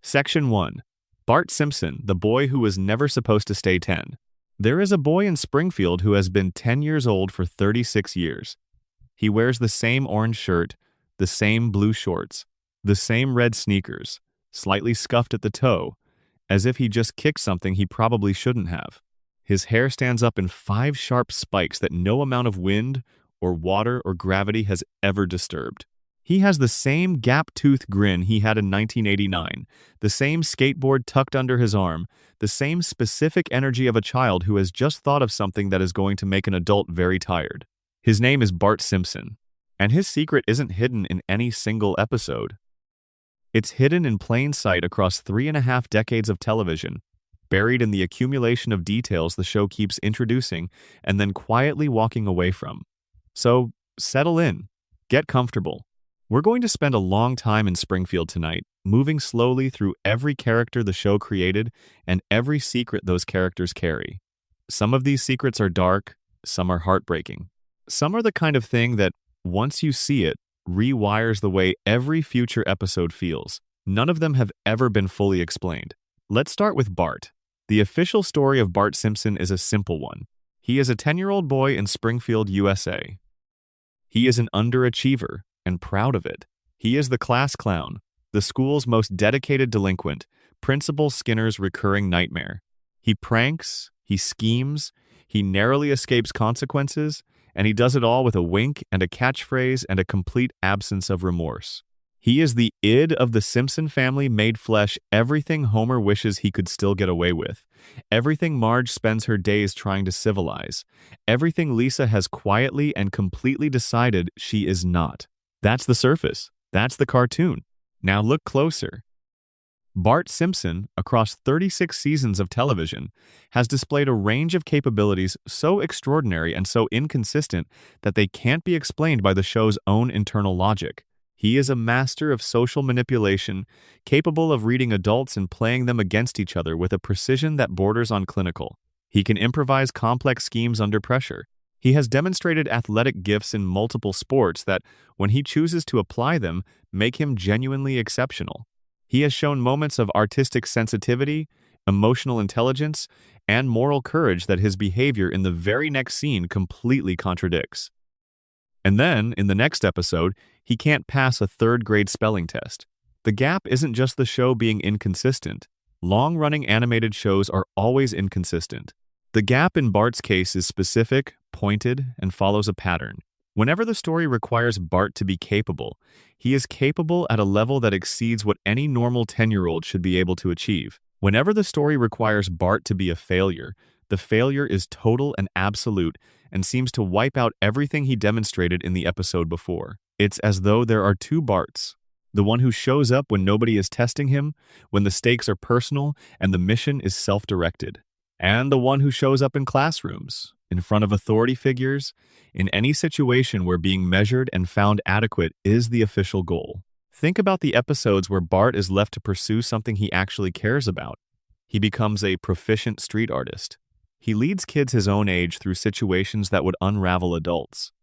Section 1. Bart Simpson, the boy who was never supposed to stay 10. There is a boy in Springfield who has been 10 years old for 36 years. He wears the same orange shirt, the same blue shorts, the same red sneakers, slightly scuffed at the toe, as if he just kicked something he probably shouldn't have. His hair stands up in 5 sharp spikes that no amount of wind or water or gravity has ever disturbed. He has the same gap-toothed grin he had in 1989, the same skateboard tucked under his arm, the same specific energy of a child who has just thought of something that is going to make an adult very tired. His name is Bart Simpson, and his secret isn't hidden in any single episode. It's hidden in plain sight across 3.5 decades of television, buried in the accumulation of details the show keeps introducing and then quietly walking away from. So, settle in. Get comfortable. We're going to spend a long time in Springfield tonight, moving slowly through every character the show created and every secret those characters carry. Some of these secrets are dark, some are heartbreaking. Some are the kind of thing that, once you see it, rewires the way every future episode feels. None of them have ever been fully explained. Let's start with Bart. The official story of Bart Simpson is a simple one. He is a 10-year-old boy in Springfield, USA. He is an underachiever, and proud of it. He is the class clown, the school's most dedicated delinquent, Principal Skinner's recurring nightmare. He pranks, he schemes, he narrowly escapes consequences, and he does it all with a wink and a catchphrase and a complete absence of remorse. He is the id of the Simpson family made flesh, everything Homer wishes he could still get away with, everything Marge spends her days trying to civilize, everything Lisa has quietly and completely decided she is not. That's the surface. That's the cartoon. Now look closer. Bart Simpson, across 36 seasons of television, has displayed a range of capabilities so extraordinary and so inconsistent that they can't be explained by the show's own internal logic. He is a master of social manipulation, capable of reading adults and playing them against each other with a precision that borders on clinical. He can improvise complex schemes under pressure. He has demonstrated athletic gifts in multiple sports that, when he chooses to apply them, make him genuinely exceptional. He has shown moments of artistic sensitivity, emotional intelligence, and moral courage that his behavior in the very next scene completely contradicts. And then, in the next episode, he can't pass a 3rd-grade spelling test. The gap isn't just the show being inconsistent. Long-running animated shows are always inconsistent. The gap in Bart's case is specific, pointed, and follows a pattern. Whenever the story requires Bart to be capable, he is capable at a level that exceeds what any normal 10-year-old should be able to achieve. Whenever the story requires Bart to be a failure, the failure is total and absolute and seems to wipe out everything he demonstrated in the episode before. It's as though there are 2 Barts. The one who shows up when nobody is testing him, when the stakes are personal and the mission is self-directed. And the one who shows up in classrooms, in front of authority figures, in any situation where being measured and found adequate is the official goal. Think about the episodes where Bart is left to pursue something he actually cares about. He becomes a proficient street artist. He leads kids his own age through situations that would unravel adults.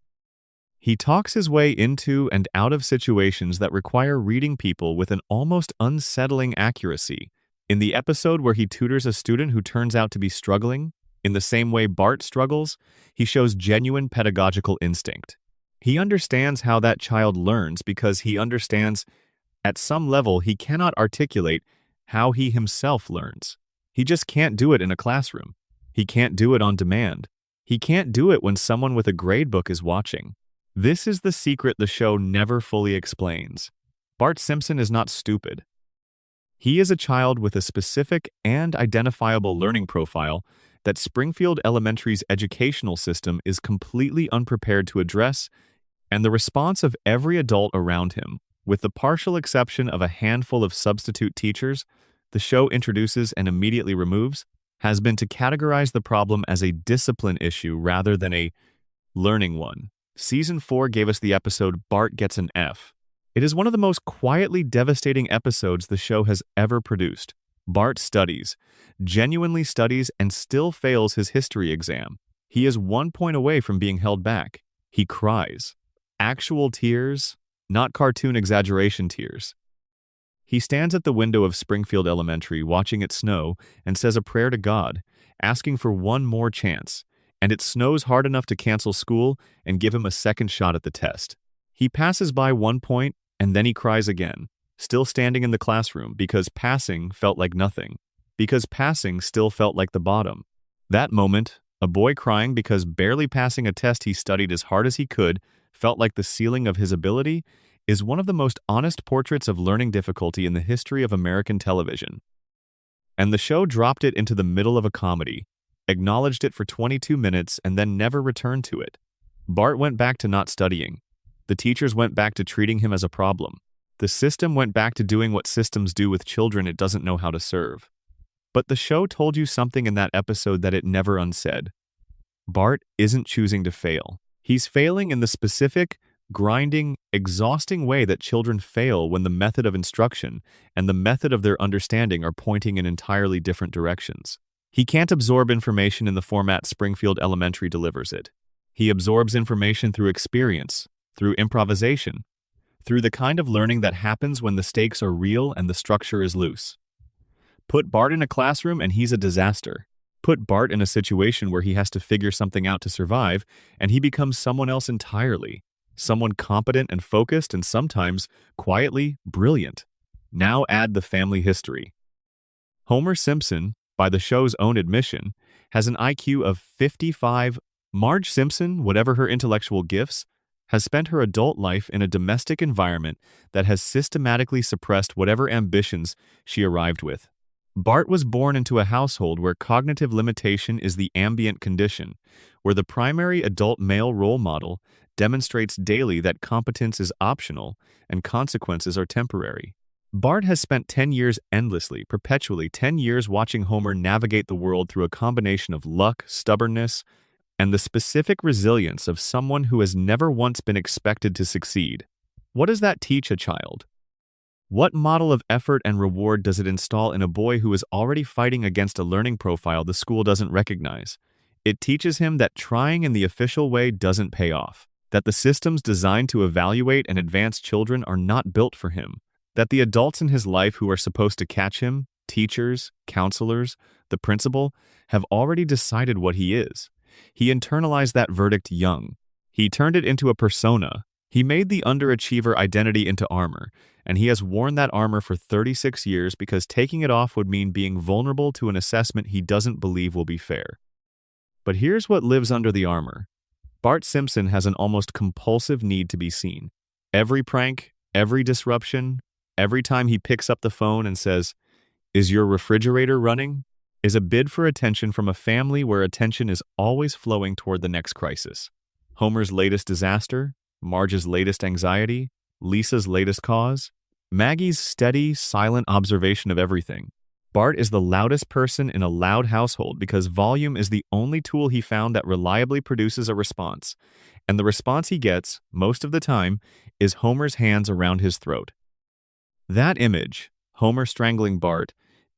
He talks his way into and out of situations that require reading people with an almost unsettling accuracy. In the episode where he tutors a student who turns out to be struggling, in the same way Bart struggles, he shows genuine pedagogical instinct. He understands how that child learns because he understands, at some level, he cannot articulate how he himself learns. He just can't do it in a classroom. He can't do it on demand. He can't do it when someone with a gradebook is watching. This is the secret the show never fully explains. Bart Simpson is not stupid. He is a child with a specific and identifiable learning profile that Springfield Elementary's educational system is completely unprepared to address, and the response of every adult around him, with the partial exception of a handful of substitute teachers the show introduces and immediately removes, has been to categorize the problem as a discipline issue rather than a learning one. Season 4 gave us the episode Bart Gets an F. It is one of the most quietly devastating episodes the show has ever produced. Bart studies, genuinely studies, and still fails his history exam. He is 1 point away from being held back. He cries. Actual tears, not cartoon exaggeration tears. He stands at the window of Springfield Elementary watching it snow and says a prayer to God, asking for one more chance, and it snows hard enough to cancel school and give him a second shot at the test. He passes by one point and then he cries again, still standing in the classroom because passing felt like nothing, because passing still felt like the bottom. That moment, a boy crying because barely passing a test he studied as hard as he could felt like the ceiling of his ability, is one of the most honest portraits of learning difficulty in the history of American television. And the show dropped it into the middle of a comedy, acknowledged it for 22 minutes, and then never returned to it. Bart went back to not studying. The teachers went back to treating him as a problem. The system went back to doing what systems do with children it doesn't know how to serve. But the show told you something in that episode that it never unsaid. Bart isn't choosing to fail. He's failing in the specific, grinding, exhausting way that children fail when the method of instruction and the method of their understanding are pointing in entirely different directions. He can't absorb information in the format Springfield Elementary delivers it. He absorbs information through experience, through improvisation, through the kind of learning that happens when the stakes are real and the structure is loose. Put Bart in a classroom and he's a disaster. Put Bart in a situation where he has to figure something out to survive, and he becomes someone else entirely. Someone competent and focused and sometimes, quietly, brilliant. Now add the family history. Homer Simpson, by the show's own admission, has an IQ of 55. Marge Simpson, whatever her intellectual gifts, has spent her adult life in a domestic environment that has systematically suppressed whatever ambitions she arrived with. Bart was born into a household where cognitive limitation is the ambient condition, where the primary adult male role model demonstrates daily that competence is optional and consequences are temporary. Bart has spent 10 years endlessly, perpetually 10 years watching Homer navigate the world through a combination of luck, stubbornness, and the specific resilience of someone who has never once been expected to succeed. What does that teach a child? What model of effort and reward does it install in a boy who is already fighting against a learning profile the school doesn't recognize? It teaches him that trying in the official way doesn't pay off, that the systems designed to evaluate and advance children are not built for him, that the adults in his life who are supposed to catch him, teachers, counselors, the principal, have already decided what he is. He internalized that verdict young. He turned it into a persona. He made the underachiever identity into armor, and he has worn that armor for 36 years because taking it off would mean being vulnerable to an assessment he doesn't believe will be fair. But here's what lives under the armor. Bart Simpson has an almost compulsive need to be seen. Every prank, every disruption, every time he picks up the phone and says, "Is your refrigerator running?" is a bid for attention from a family where attention is always flowing toward the next crisis. Homer's latest disaster, Marge's latest anxiety, Lisa's latest cause, Maggie's steady, silent observation of everything. Bart is the loudest person in a loud household because volume is the only tool he found that reliably produces a response, and the response he gets, most of the time, is Homer's hands around his throat. That image, Homer strangling Bart,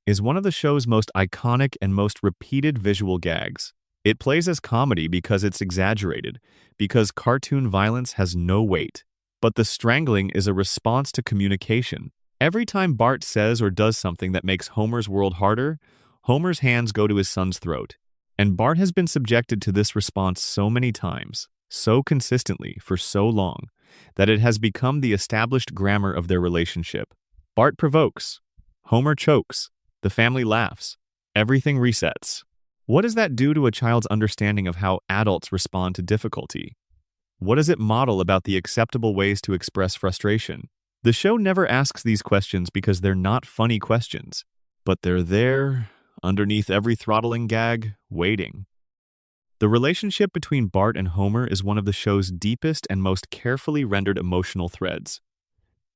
is one of the show's most iconic and most repeated visual gags. It plays as comedy because it's exaggerated, because cartoon violence has no weight. But the strangling is a response to communication. Every time Bart says or does something that makes Homer's world harder, Homer's hands go to his son's throat. And Bart has been subjected to this response so many times, so consistently, for so long, that it has become the established grammar of their relationship. Bart provokes. Homer chokes. The family laughs. Everything resets. What does that do to a child's understanding of how adults respond to difficulty? What does it model about the acceptable ways to express frustration? The show never asks these questions because they're not funny questions, but they're there, underneath every throttling gag, waiting. The relationship between Bart and Homer is one of the show's deepest and most carefully rendered emotional threads.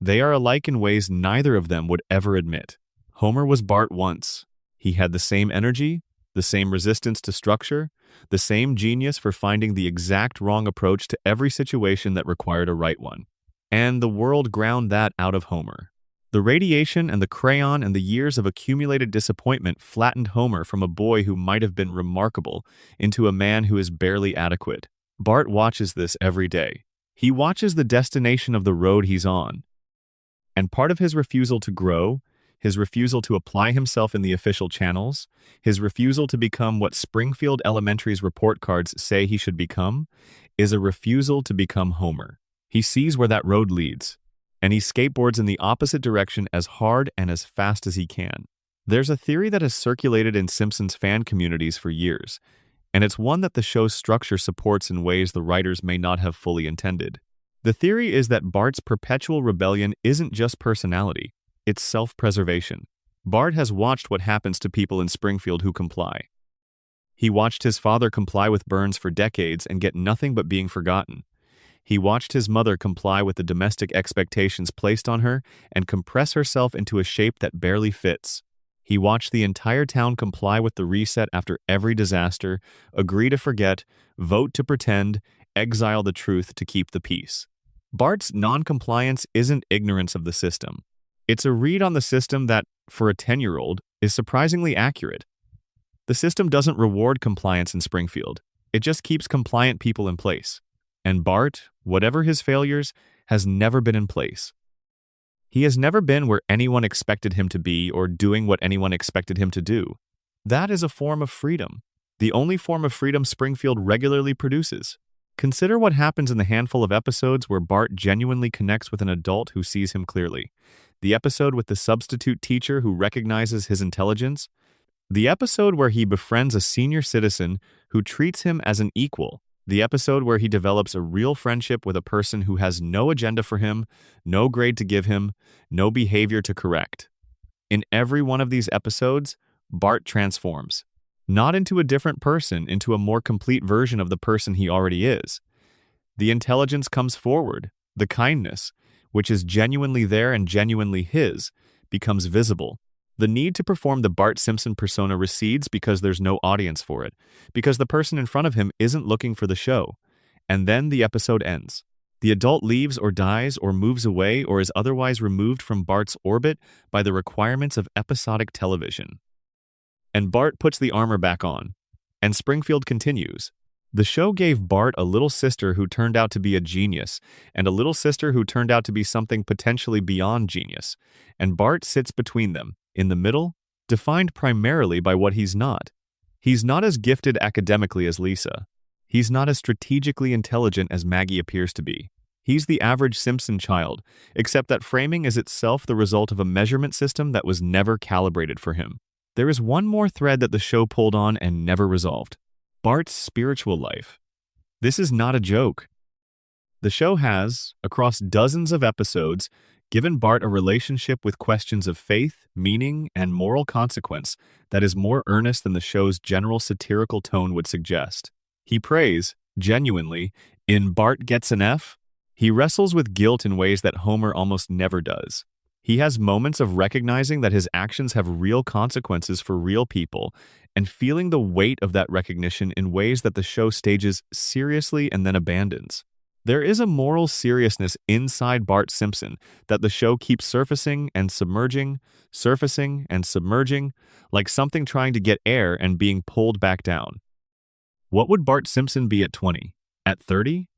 They are alike in ways neither of them would ever admit. Homer was Bart once. He had the same energy, the same resistance to structure, the same genius for finding the exact wrong approach to every situation that required a right one. And the world ground that out of Homer. The radiation and the crayon and the years of accumulated disappointment flattened Homer from a boy who might have been remarkable into a man who is barely adequate. Bart watches this every day. He watches the destination of the road he's on. And part of his refusal to grow, his refusal to apply himself in the official channels, his refusal to become what Springfield Elementary's report cards say he should become, is a refusal to become Homer. He sees where that road leads, and he skateboards in the opposite direction as hard and as fast as he can. There's a theory that has circulated in Simpsons fan communities for years, and it's one that the show's structure supports in ways the writers may not have fully intended. The theory is that Bart's perpetual rebellion isn't just personality, it's self-preservation. Bart has watched what happens to people in Springfield who comply. He watched his father comply with Burns for decades and get nothing but being forgotten. He watched his mother comply with the domestic expectations placed on her and compress herself into a shape that barely fits. He watched the entire town comply with the reset after every disaster, agree to forget, vote to pretend, exile the truth to keep the peace. Bart's non-compliance isn't ignorance of the system. It's a read on the system that, for a 10-year-old, is surprisingly accurate. The system doesn't reward compliance in Springfield. It just keeps compliant people in place. And Bart, whatever his failures, has never been in place. He has never been where anyone expected him to be or doing what anyone expected him to do. That is a form of freedom, the only form of freedom Springfield regularly produces. Consider what happens in the handful of episodes where Bart genuinely connects with an adult who sees him clearly. The episode with the substitute teacher who recognizes his intelligence. The episode where he befriends a senior citizen who treats him as an equal. The episode where he develops a real friendship with a person who has no agenda for him, no grade to give him, no behavior to correct. In every one of these episodes, Bart transforms. Not into a different person, into a more complete version of the person he already is. The intelligence comes forward. The kindness, which is genuinely there and genuinely his, becomes visible. The need to perform the Bart Simpson persona recedes because there's no audience for it, because the person in front of him isn't looking for the show. And then the episode ends. The adult leaves or dies or moves away or is otherwise removed from Bart's orbit by the requirements of episodic television. And Bart puts the armor back on. And Springfield continues. The show gave Bart a little sister who turned out to be a genius, and a little sister who turned out to be something potentially beyond genius. And Bart sits between them, in the middle, defined primarily by what he's not. He's not as gifted academically as Lisa. He's not as strategically intelligent as Maggie appears to be. He's the average Simpson child, except that framing is itself the result of a measurement system that was never calibrated for him. There is one more thread that the show pulled on and never resolved. Bart's spiritual life. This is not a joke. The show has, across dozens of episodes, given Bart a relationship with questions of faith, meaning, and moral consequence that is more earnest than the show's general satirical tone would suggest. He prays, genuinely, in Bart Gets an F. He wrestles with guilt in ways that Homer almost never does. He has moments of recognizing that his actions have real consequences for real people and feeling the weight of that recognition in ways that the show stages seriously and then abandons. There is a moral seriousness inside Bart Simpson that the show keeps surfacing and submerging, like something trying to get air and being pulled back down. What would Bart Simpson be at 20? At 30?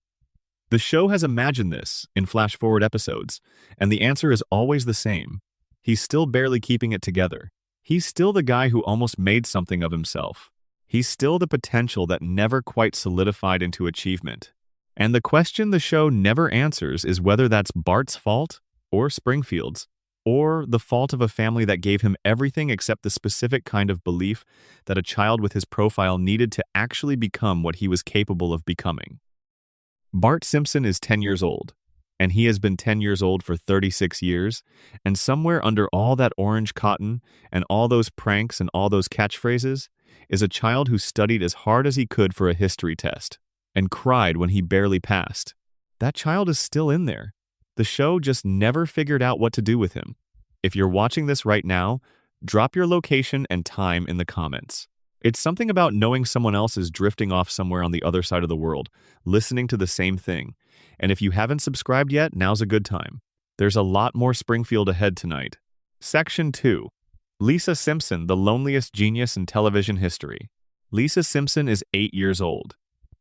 The show has imagined this in flash-forward episodes, and the answer is always the same. He's still barely keeping it together. He's still the guy who almost made something of himself. He's still the potential that never quite solidified into achievement. And the question the show never answers is whether that's Bart's fault, or Springfield's, or the fault of a family that gave him everything except the specific kind of belief that a child with his profile needed to actually become what he was capable of becoming. Bart Simpson is 10 years old, and he has been 10 years old for 36 years, and somewhere under all that orange cotton and all those pranks and all those catchphrases is a child who studied as hard as he could for a history test and cried when he barely passed. That child is still in there. The show just never figured out what to do with him. If you're watching this right now, drop your location and time in the comments. It's something about knowing someone else is drifting off somewhere on the other side of the world, listening to the same thing. And if you haven't subscribed yet, now's a good time. There's a lot more Springfield ahead tonight. Section 2. Lisa Simpson, the loneliest genius in television history. Lisa Simpson is 8 years old.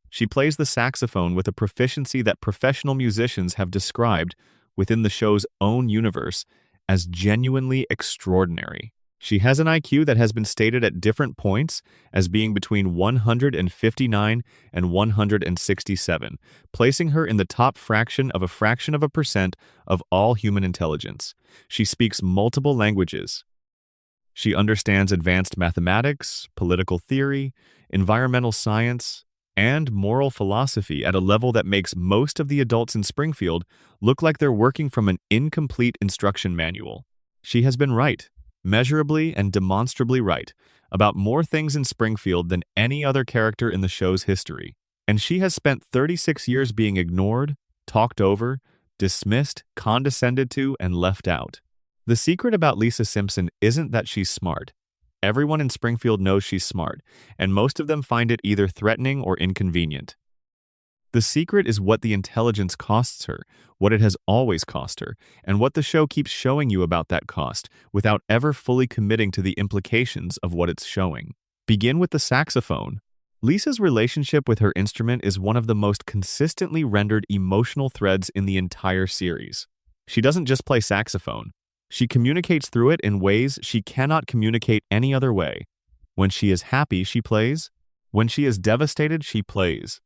She plays the saxophone with a proficiency that professional musicians have described within the show's own universe as genuinely extraordinary. She has an IQ that has been stated at different points as being between 159 and 167, placing her in the top fraction of a percent of all human intelligence. She speaks multiple languages. She understands advanced mathematics, political theory, environmental science, and moral philosophy at a level that makes most of the adults in Springfield look like they're working from an incomplete instruction manual. She has been right, measurably and demonstrably right, about more things in Springfield than any other character in the show's history. And she has spent 36 years being ignored, talked over, dismissed, condescended to, and left out. The secret about Lisa Simpson isn't that she's smart. Everyone in Springfield knows she's smart, and most of them find it either threatening or inconvenient. The secret is what the intelligence costs her, what it has always cost her, and what the show keeps showing you about that cost without ever fully committing to the implications of what it's showing. Begin with the saxophone. Lisa's relationship with her instrument is one of the most consistently rendered emotional threads in the entire series. She doesn't just play saxophone. She communicates through it in ways she cannot communicate any other way. When she is happy, she plays. When she is devastated, she plays.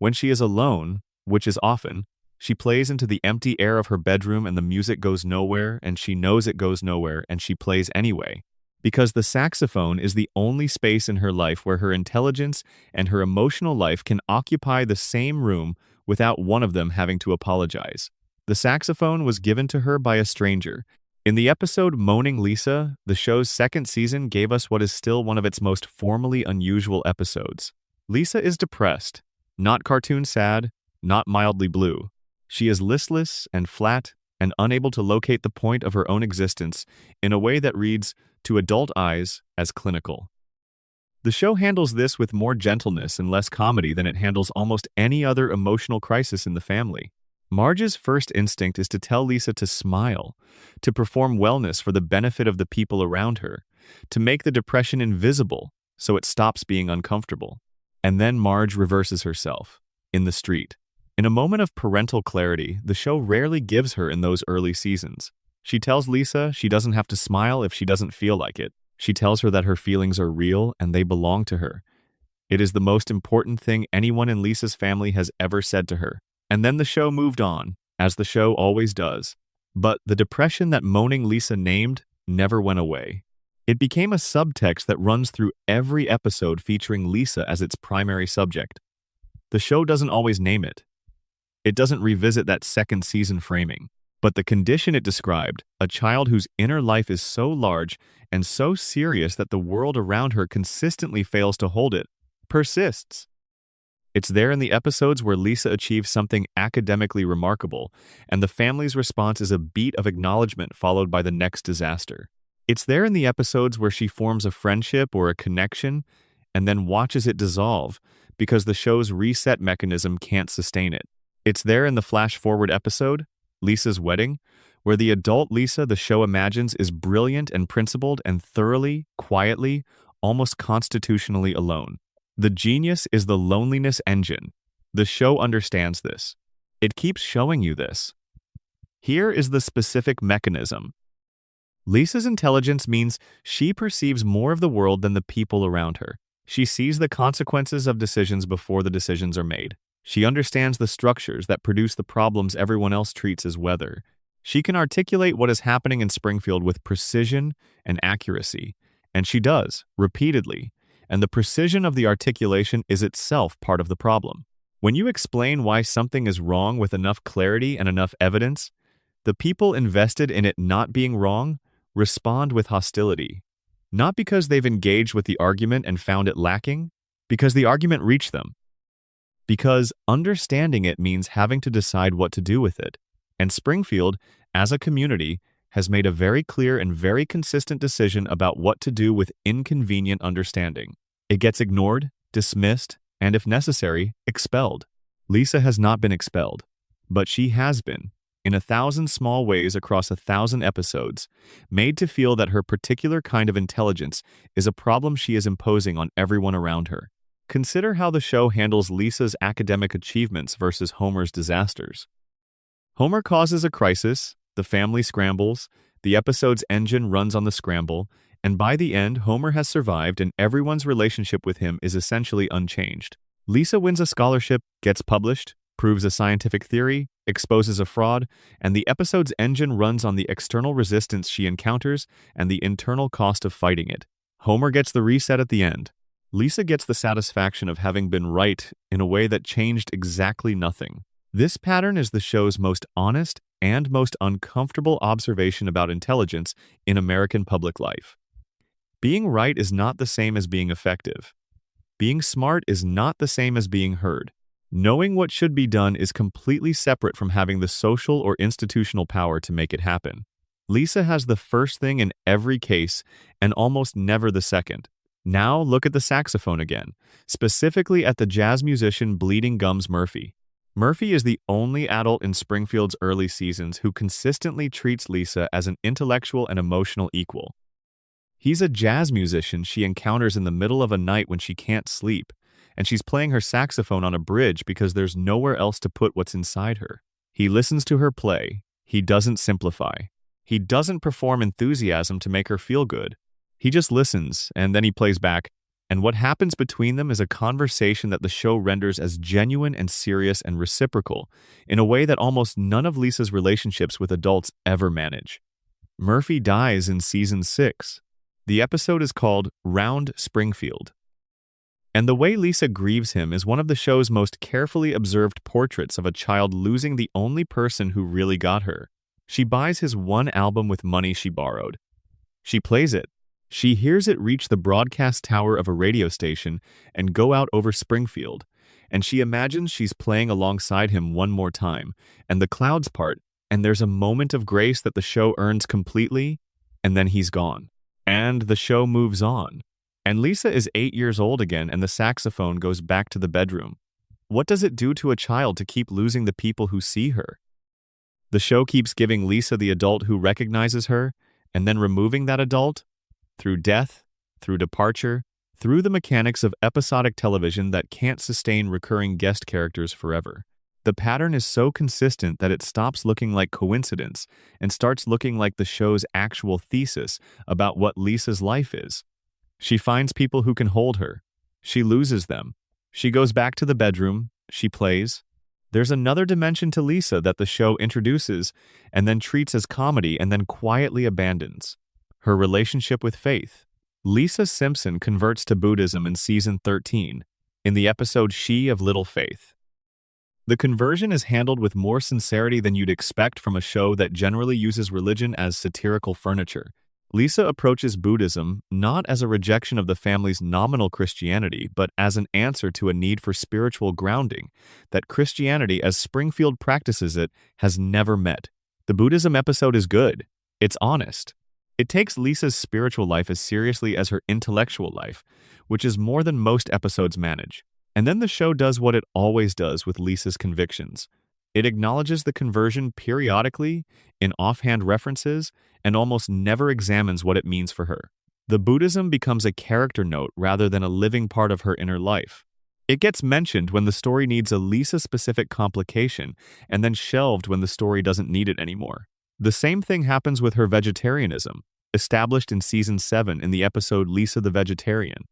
When she is alone, which is often, she plays into the empty air of her bedroom and the music goes nowhere and she knows it goes nowhere and she plays anyway. Because the saxophone is the only space in her life where her intelligence and her emotional life can occupy the same room without one of them having to apologize. The saxophone was given to her by a stranger. In the episode Moaning Lisa, the show's second season gave us what is still one of its most formally unusual episodes. Lisa is depressed, not cartoon sad, not mildly blue. She is listless and flat and unable to locate the point of her own existence in a way that reads, to adult eyes, as clinical. The show handles this with more gentleness and less comedy than it handles almost any other emotional crisis in the family. Marge's first instinct is to tell Lisa to smile, to perform wellness for the benefit of the people around her, to make the depression invisible so it stops being uncomfortable. And then Marge reverses herself, in the street. In a moment of parental clarity, the show rarely gives her in those early seasons. She tells Lisa she doesn't have to smile if she doesn't feel like it. She tells her that her feelings are real and they belong to her. It is the most important thing anyone in Lisa's family has ever said to her. And then the show moved on, as the show always does. But the depression that Moaning Lisa named never went away. It became a subtext that runs through every episode featuring Lisa as its primary subject. The show doesn't always name it. It doesn't revisit that second season framing. But the condition it described, a child whose inner life is so large and so serious that the world around her consistently fails to hold it, persists. It's there in the episodes where Lisa achieves something academically remarkable, and the family's response is a beat of acknowledgement followed by the next disaster. It's there in the episodes where she forms a friendship or a connection, and then watches it dissolve because the show's reset mechanism can't sustain it. It's there in the flash-forward episode, Lisa's Wedding, where the adult Lisa the show imagines is brilliant and principled and thoroughly, quietly, almost constitutionally alone. The genius is the loneliness engine. The show understands this. It keeps showing you this. Here is the specific mechanism. Lisa's intelligence means she perceives more of the world than the people around her. She sees the consequences of decisions before the decisions are made. She understands the structures that produce the problems everyone else treats as weather. She can articulate what is happening in Springfield with precision and accuracy, and she does, repeatedly. And the precision of the articulation is itself part of the problem. When you explain why something is wrong with enough clarity and enough evidence, the people invested in it not being wrong respond with hostility. Not because they've engaged with the argument and found it lacking, because the argument reached them. Because understanding it means having to decide what to do with it. And Springfield, as a community, has made a very clear and very consistent decision about what to do with inconvenient understanding. It gets ignored, dismissed, and if necessary, expelled. Lisa has not been expelled, but she has been, in 1,000 small ways across 1,000 episodes, made to feel that her particular kind of intelligence is a problem she is imposing on everyone around her. Consider how the show handles Lisa's academic achievements versus Homer's disasters. Homer causes a crisis, the family scrambles, the episode's engine runs on the scramble, and by the end, Homer has survived and everyone's relationship with him is essentially unchanged. Lisa wins a scholarship, gets published, proves a scientific theory, exposes a fraud, and the episode's engine runs on the external resistance she encounters and the internal cost of fighting it. Homer gets the reset at the end. Lisa gets the satisfaction of having been right in a way that changed exactly nothing. This pattern is the show's most honest and most uncomfortable observation about intelligence in American public life. Being right is not the same as being effective. Being smart is not the same as being heard. Knowing what should be done is completely separate from having the social or institutional power to make it happen. Lisa has the first thing in every case and almost never the second. Now look at the saxophone again, specifically at the jazz musician Bleeding Gums Murphy. Murphy is the only adult in Springfield's early seasons who consistently treats Lisa as an intellectual and emotional equal. He's a jazz musician she encounters in the middle of a night when she can't sleep, and she's playing her saxophone on a bridge because there's nowhere else to put what's inside her. He listens to her play. He doesn't simplify. He doesn't perform enthusiasm to make her feel good. He just listens, and then he plays back, and what happens between them is a conversation that the show renders as genuine and serious and reciprocal, in a way that almost none of Lisa's relationships with adults ever manage. Murphy dies in season 6. The episode is called Round Springfield. And the way Lisa grieves him is one of the show's most carefully observed portraits of a child losing the only person who really got her. She buys his one album with money she borrowed. She plays it. She hears it reach the broadcast tower of a radio station and go out over Springfield, and she imagines she's playing alongside him one more time, and the clouds part, and there's a moment of grace that the show earns completely, and then he's gone. And the show moves on. And Lisa is 8 years old again, and the saxophone goes back to the bedroom. What does it do to a child to keep losing the people who see her? The show keeps giving Lisa the adult who recognizes her, and then removing that adult through death, through departure, through the mechanics of episodic television that can't sustain recurring guest characters forever. The pattern is so consistent that it stops looking like coincidence and starts looking like the show's actual thesis about what Lisa's life is. She finds people who can hold her. She loses them. She goes back to the bedroom. She plays. There's another dimension to Lisa that the show introduces and then treats as comedy and then quietly abandons. Her relationship with faith. Lisa Simpson converts to Buddhism in season 13, in the episode She of Little Faith. The conversion is handled with more sincerity than you'd expect from a show that generally uses religion as satirical furniture. Lisa approaches Buddhism not as a rejection of the family's nominal Christianity, but as an answer to a need for spiritual grounding that Christianity, as Springfield practices it, has never met. The Buddhism episode is good. It's honest. It takes Lisa's spiritual life as seriously as her intellectual life, which is more than most episodes manage. And then the show does what it always does with Lisa's convictions. It acknowledges the conversion periodically, in offhand references, and almost never examines what it means for her. The Buddhism becomes a character note rather than a living part of her inner life. It gets mentioned when the story needs a Lisa-specific complication, and then shelved when the story doesn't need it anymore. The same thing happens with her vegetarianism, established in season 7 in the episode Lisa the Vegetarian.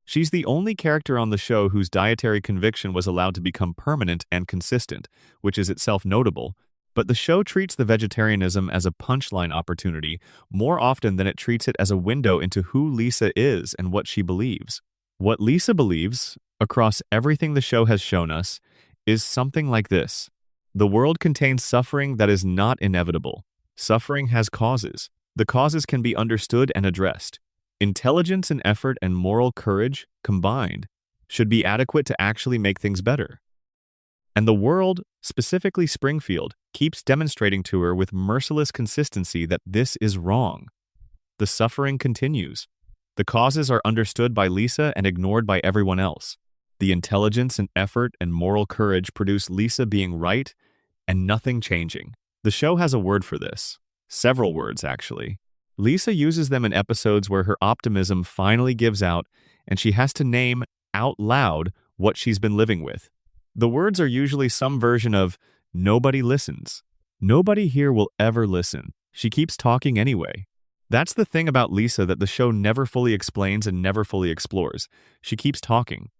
She's the only character on the show whose dietary conviction was allowed to become permanent and consistent, which is itself notable, but the show treats the vegetarianism as a punchline opportunity more often than it treats it as a window into who Lisa is and what she believes. What Lisa believes, across everything the show has shown us, is something like this. The world contains suffering that is not inevitable. Suffering has causes. The causes can be understood and addressed. Intelligence and effort and moral courage, combined, should be adequate to actually make things better. And the world, specifically Springfield, keeps demonstrating to her with merciless consistency that this is wrong. The suffering continues. The causes are understood by Lisa and ignored by everyone else. The intelligence and effort and moral courage produce Lisa being right and nothing changing. The show has a word for this. Several words, actually. Lisa uses them in episodes where her optimism finally gives out and she has to name out loud what she's been living with. The words are usually some version of Nobody listens. Nobody here will ever listen. She keeps talking anyway. That's the thing about Lisa that the show never fully explains and never fully explores. She keeps talking.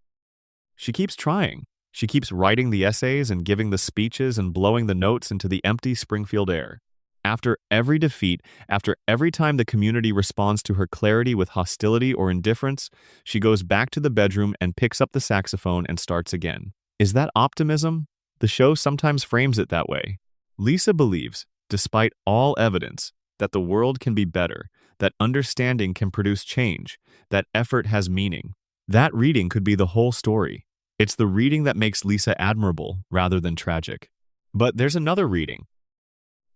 She keeps trying. She keeps writing the essays and giving the speeches and blowing the notes into the empty Springfield air. After every defeat, after every time the community responds to her clarity with hostility or indifference, she goes back to the bedroom and picks up the saxophone and starts again. Is that optimism? The show sometimes frames it that way. Lisa believes, despite all evidence, that the world can be better, that understanding can produce change, that effort has meaning. That reading could be the whole story. It's the reading that makes Lisa admirable rather than tragic. But there's another reading.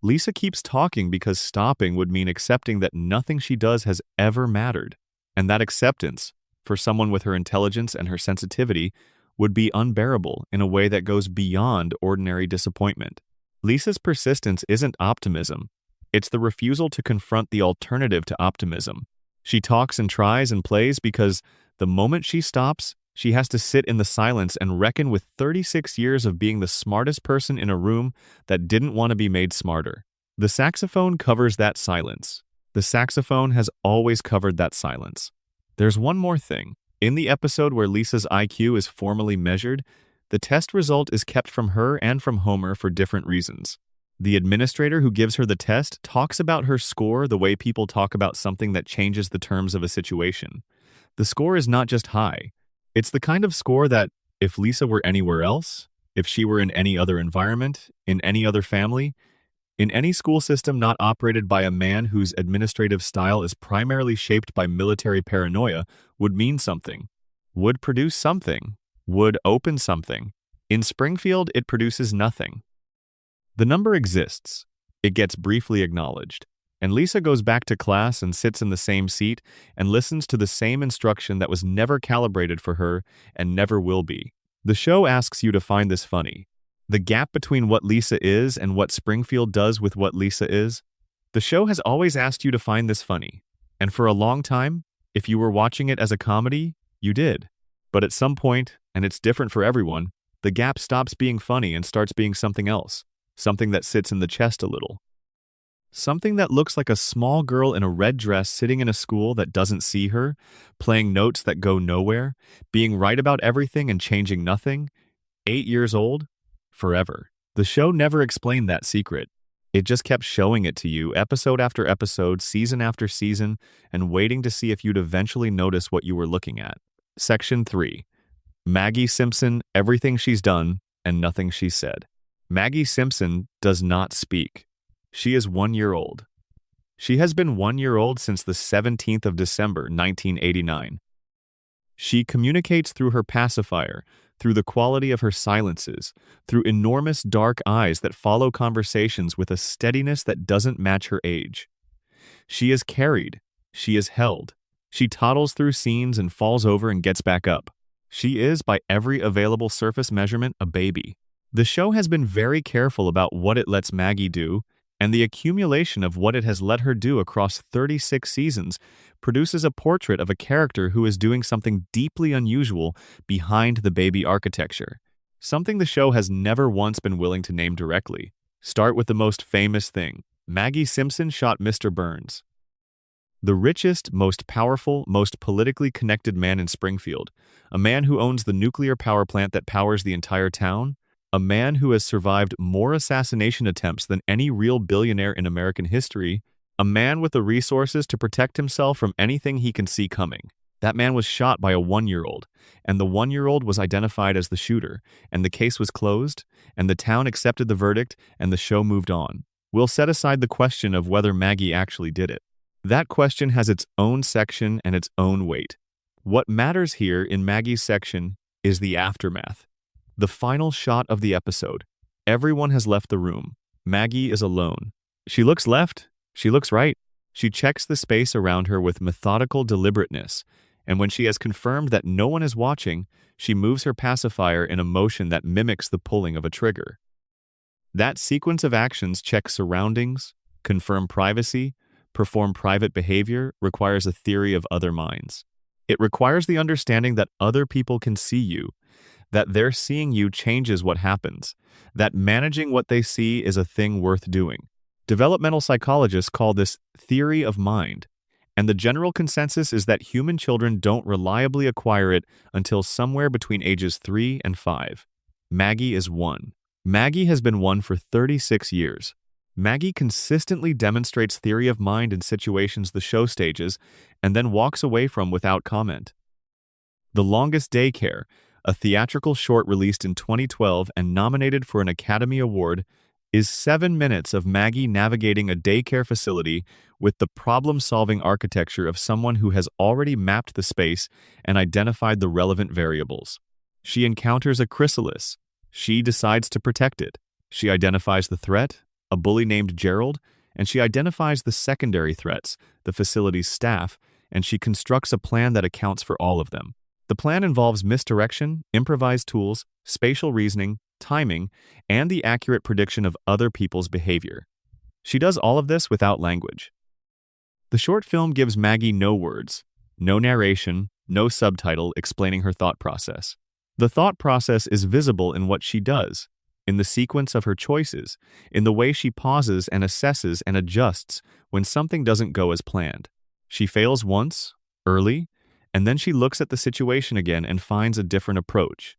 Lisa keeps talking because stopping would mean accepting that nothing she does has ever mattered. And that acceptance, for someone with her intelligence and her sensitivity, would be unbearable in a way that goes beyond ordinary disappointment. Lisa's persistence isn't optimism. It's the refusal to confront the alternative to optimism. She talks and tries and plays because the moment she stops, she has to sit in the silence and reckon with 36 years of being the smartest person in a room that didn't want to be made smarter. The saxophone covers that silence. The saxophone has always covered that silence. There's one more thing. In the episode where Lisa's IQ is formally measured, the test result is kept from her and from Homer for different reasons. The administrator who gives her the test talks about her score the way people talk about something that changes the terms of a situation. The score is not just high. It's the kind of score that, if Lisa were anywhere else, if she were in any other environment, in any other family, in any school system not operated by a man whose administrative style is primarily shaped by military paranoia, would mean something, would produce something, would open something. In Springfield, it produces nothing. The number exists. It gets briefly acknowledged. And Lisa goes back to class and sits in the same seat and listens to the same instruction that was never calibrated for her and never will be. The show asks you to find this funny. The gap between what Lisa is and what Springfield does with what Lisa is. The show has always asked you to find this funny. And for a long time, if you were watching it as a comedy, you did. But at some point, and it's different for everyone, the gap stops being funny and starts being something else. Something that sits in the chest a little. Something that looks like a small girl in a red dress sitting in a school that doesn't see her, playing notes that go nowhere, being right about everything and changing nothing, 8 years old, forever. The show never explained that secret. It just kept showing it to you episode after episode, season after season, and waiting to see if you'd eventually notice what you were looking at. Section 3. Maggie Simpson, everything she's done and nothing she's said. Maggie Simpson does not speak. She is 1 year old. She has been 1 year old since the 17th of December, 1989. She communicates through her pacifier, through the quality of her silences, through enormous dark eyes that follow conversations with a steadiness that doesn't match her age. She is carried. She is held. She toddles through scenes and falls over and gets back up. She is, by every available surface measurement, a baby. The show has been very careful about what it lets Maggie do, and the accumulation of what it has let her do across 36 seasons produces a portrait of a character who is doing something deeply unusual behind the baby architecture, something the show has never once been willing to name directly. Start with the most famous thing. Maggie Simpson shot Mr. Burns. The richest, most powerful, most politically connected man in Springfield, a man who owns the nuclear power plant that powers the entire town, a man who has survived more assassination attempts than any real billionaire in American history, a man with the resources to protect himself from anything he can see coming. That man was shot by a 1-year-old, and the 1-year-old was identified as the shooter, and the case was closed, and the town accepted the verdict, and the show moved on. We'll set aside the question of whether Maggie actually did it. That question has its own section and its own weight. What matters here in Maggie's section is the aftermath. The final shot of the episode. Everyone has left the room. Maggie is alone. She looks left. She looks right. She checks the space around her with methodical deliberateness, and when she has confirmed that no one is watching, she moves her pacifier in a motion that mimics the pulling of a trigger. That sequence of actions check surroundings, confirm privacy, perform private behavior requires a theory of other minds. It requires the understanding that other people can see you, that their seeing you changes what happens, that managing what they see is a thing worth doing. Developmental psychologists call this theory of mind, and the general consensus is that human children don't reliably acquire it until somewhere between ages 3 and 5. Maggie is 1. Maggie has been 1 for 36 years. Maggie consistently demonstrates theory of mind in situations the show stages and then walks away from without comment. The Longest Daycare, a theatrical short released in 2012 and nominated for an Academy Award, is 7 minutes of Maggie navigating a daycare facility with the problem-solving architecture of someone who has already mapped the space and identified the relevant variables. She encounters a chrysalis. She decides to protect it. She identifies the threat, a bully named Gerald, and she identifies the secondary threats, the facility's staff, and she constructs a plan that accounts for all of them. The plan involves misdirection, improvised tools, spatial reasoning, timing, and the accurate prediction of other people's behavior. She does all of this without language. The short film gives Maggie no words, no narration, no subtitle explaining her thought process. The thought process is visible in what she does, in the sequence of her choices, in the way she pauses and assesses and adjusts when something doesn't go as planned. She fails once, early, and then she looks at the situation again and finds a different approach.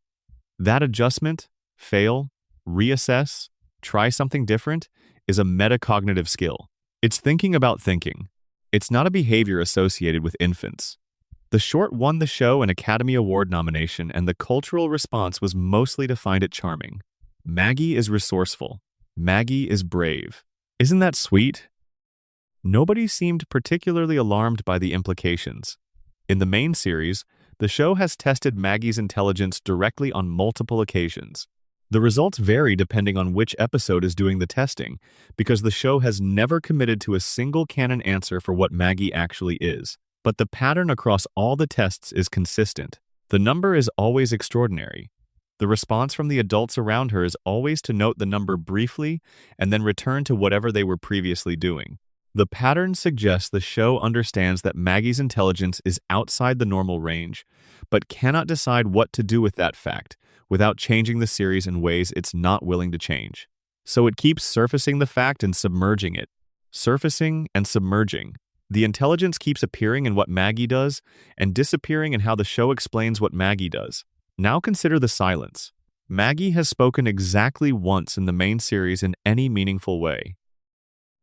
That adjustment, fail, reassess, try something different, is a metacognitive skill. It's thinking about thinking. It's not a behavior associated with infants. The short won the show an Academy Award nomination, and the cultural response was mostly to find it charming. Maggie is resourceful. Maggie is brave. Isn't that sweet? Nobody seemed particularly alarmed by the implications. In the main series, the show has tested Maggie's intelligence directly on multiple occasions. The results vary depending on which episode is doing the testing, because the show has never committed to a single canon answer for what Maggie actually is. But the pattern across all the tests is consistent. The number is always extraordinary. The response from the adults around her is always to note the number briefly and then return to whatever they were previously doing. The pattern suggests the show understands that Maggie's intelligence is outside the normal range, but cannot decide what to do with that fact without changing the series in ways it's not willing to change. So it keeps surfacing the fact and submerging it. Surfacing and submerging. The intelligence keeps appearing in what Maggie does and disappearing in how the show explains what Maggie does. Now consider the silence. Maggie has spoken exactly once in the main series in any meaningful way.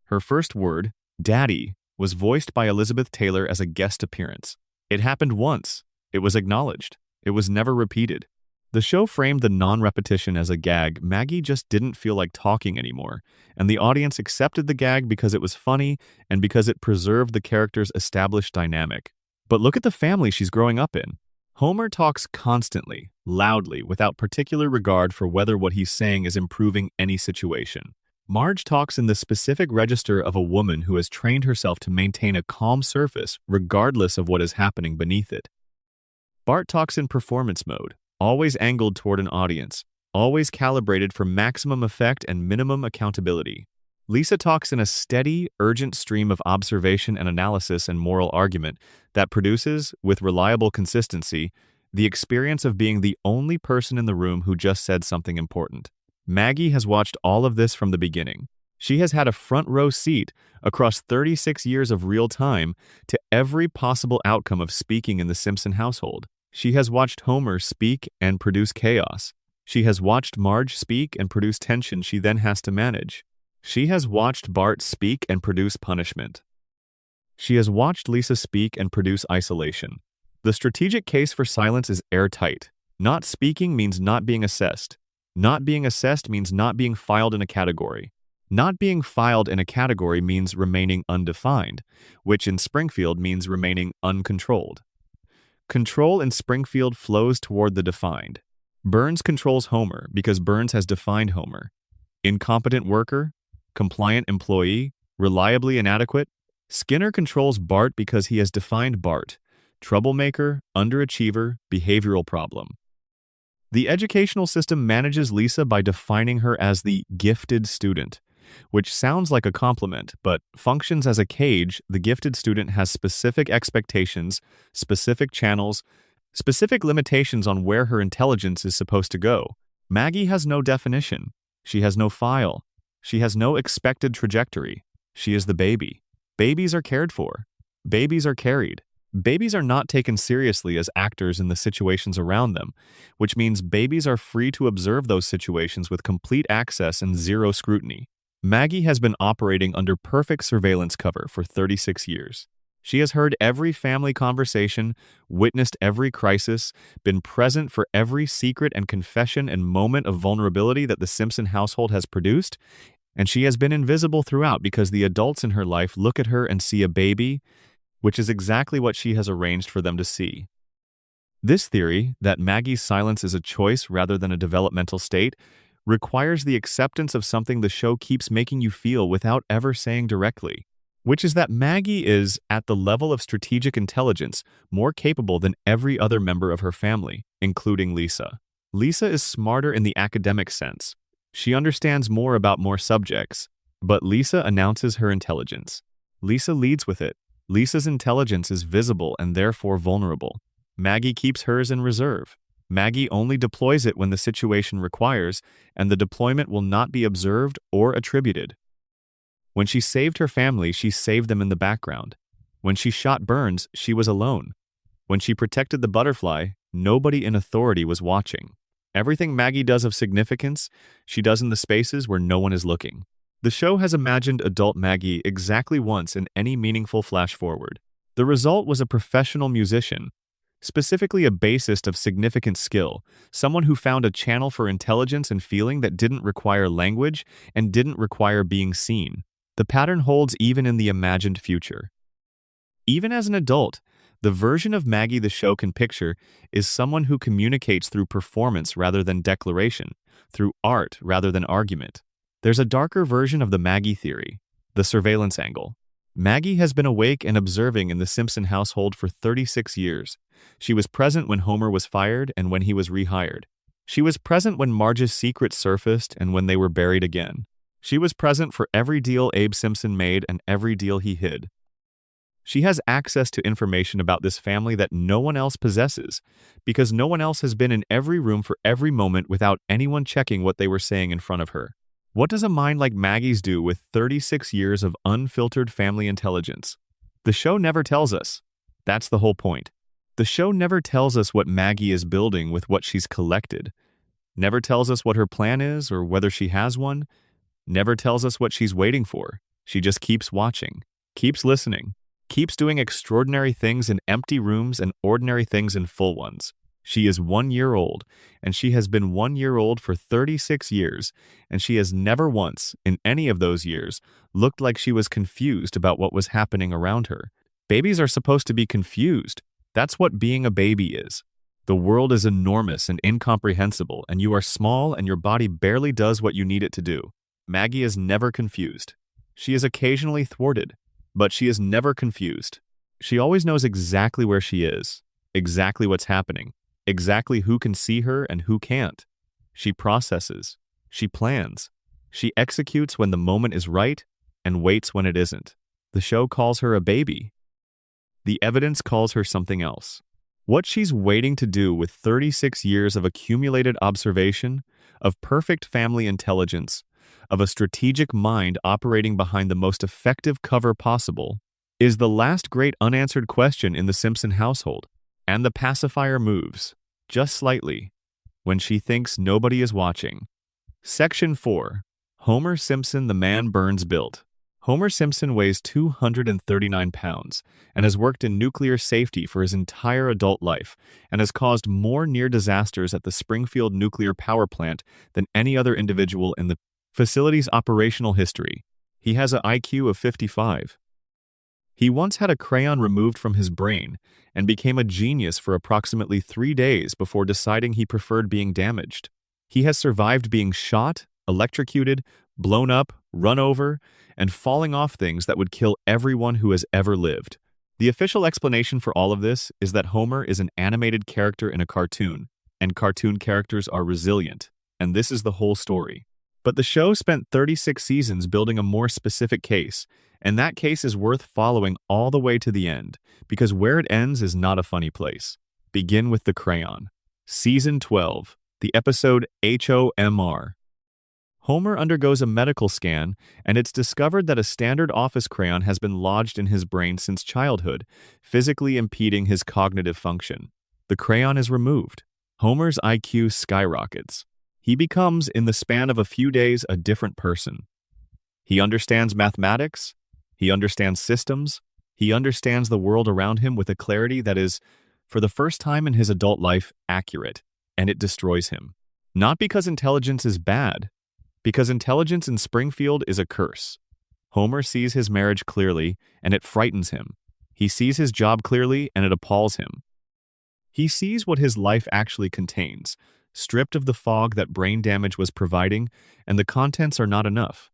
Her first word, Daddy, was voiced by Elizabeth Taylor as a guest appearance. It happened once. It was acknowledged. It was never repeated. The show framed the non-repetition as a gag. Maggie just didn't feel like talking anymore, and the audience accepted the gag because it was funny and because it preserved the character's established dynamic. But look at the family she's growing up in. Homer talks constantly, loudly, without particular regard for whether what he's saying is improving any situation. Marge talks in the specific register of a woman who has trained herself to maintain a calm surface regardless of what is happening beneath it. Bart talks in performance mode, always angled toward an audience, always calibrated for maximum effect and minimum accountability. Lisa talks in a steady, urgent stream of observation and analysis and moral argument that produces, with reliable consistency, the experience of being the only person in the room who just said something important. Maggie has watched all of this from the beginning. She has had a front row seat across 36 years of real time to every possible outcome of speaking in the Simpson household. She has watched Homer speak and produce chaos. She has watched Marge speak and produce tension she then has to manage. She has watched Bart speak and produce punishment. She has watched Lisa speak and produce isolation. The strategic case for silence is airtight. Not speaking means not being assessed. Not being assessed means not being filed in a category. Not being filed in a category means remaining undefined, which in Springfield means remaining uncontrolled. Control in Springfield flows toward the defined. Burns controls Homer because Burns has defined Homer. Incompetent worker, compliant employee, reliably inadequate. Skinner controls Bart because he has defined Bart. Troublemaker, underachiever, behavioral problem. The educational system manages Lisa by defining her as the gifted student, which sounds like a compliment, but functions as a cage. The gifted student has specific expectations, specific channels, Specific limitations on where her intelligence is supposed to go. Maggie has no definition. She has no file. She has no expected trajectory. She is the baby. Babies are cared for. Babies are carried. Babies are not taken seriously as actors in the situations around them, which means babies are free to observe those situations with complete access and zero scrutiny. Maggie has been operating under perfect surveillance cover for 36 years. She has heard every family conversation, witnessed every crisis, been present for every secret and confession and moment of vulnerability that the Simpson household has produced, and she has been invisible throughout because the adults in her life look at her and see a baby, which is exactly what she has arranged for them to see. This theory, that Maggie's silence is a choice rather than a developmental state, requires the acceptance of something the show keeps making you feel without ever saying directly, which is that Maggie is, at the level of strategic intelligence, more capable than every other member of her family, including Lisa. Lisa is smarter in the academic sense. She understands more about more subjects, but Lisa announces her intelligence. Lisa leads with it. Lisa's intelligence is visible and therefore vulnerable. Maggie keeps hers in reserve. Maggie only deploys it when the situation requires, and the deployment will not be observed or attributed. When she saved her family, she saved them in the background. When she shot Burns, she was alone. When she protected the butterfly, nobody in authority was watching. Everything Maggie does of significance, she does in the spaces where no one is looking. The show has imagined adult Maggie exactly once in any meaningful flash forward. The result was a professional musician, specifically a bassist of significant skill, someone who found a channel for intelligence and feeling that didn't require language and didn't require being seen. The pattern holds even in the imagined future. Even as an adult, the version of Maggie the show can picture is someone who communicates through performance rather than declaration, through art rather than argument. There's a darker version of the Maggie theory, the surveillance angle. Maggie has been awake and observing in the Simpson household for 36 years. She was present when Homer was fired and when he was rehired. She was present when Marge's secrets surfaced and when they were buried again. She was present for every deal Abe Simpson made and every deal he hid. She has access to information about this family that no one else possesses, because no one else has been in every room for every moment without anyone checking what they were saying in front of her. What does a mind like Maggie's do with 36 years of unfiltered family intelligence? The show never tells us. That's the whole point. The show never tells us what Maggie is building with what she's collected. Never tells us what her plan is or whether she has one. Never tells us what she's waiting for. She just keeps watching, keeps listening, keeps doing extraordinary things in empty rooms and ordinary things in full ones. She is 1 year old, and she has been 1 year old for 36 years, and she has never once, in any of those years, looked like she was confused about what was happening around her. Babies are supposed to be confused. That's what being a baby is. The world is enormous and incomprehensible, and you are small and your body barely does what you need it to do. Maggie is never confused. She is occasionally thwarted, but she is never confused. She always knows exactly where she is, exactly what's happening, exactly who can see her and who can't. She processes, she plans, she executes when the moment is right and waits when it isn't. The show calls her a baby. The evidence calls her something else. What she's waiting to do with 36 years of accumulated observation, of perfect family intelligence, of a strategic mind operating behind the most effective cover possible, is the last great unanswered question in the Simpson household. And the pacifier moves, just slightly, when she thinks nobody is watching. Section 4. Homer Simpson, the man Burns built. Homer Simpson weighs 239 pounds and has worked in nuclear safety for his entire adult life and has caused more near disasters at the Springfield nuclear power plant than any other individual in the facility's operational history. He has an IQ of 55. He once had a crayon removed from his brain and became a genius for approximately 3 days before deciding he preferred being damaged. He has survived being shot, electrocuted, blown up, run over, and falling off things that would kill everyone who has ever lived. The official explanation for all of this is that Homer is an animated character in a cartoon, and cartoon characters are resilient, and this is the whole story. But the show spent 36 seasons building a more specific case, and that case is worth following all the way to the end, because where it ends is not a funny place. begin with the crayon. Season 12, the episode HOMR. Homer undergoes a medical scan, and it's discovered that a standard office crayon has been lodged in his brain since childhood, physically impeding his cognitive function. The crayon is removed. Homer's IQ skyrockets. He becomes, in the span of a few days, a different person. He understands mathematics. He understands systems. He understands the world around him with a clarity that is, for the first time in his adult life, accurate, and it destroys him. Not because intelligence is bad, because intelligence in Springfield is a curse. Homer sees his marriage clearly, and it frightens him. He sees his job clearly, and it appalls him. He sees what his life actually contains, stripped of the fog that brain damage was providing, and the contents are not enough.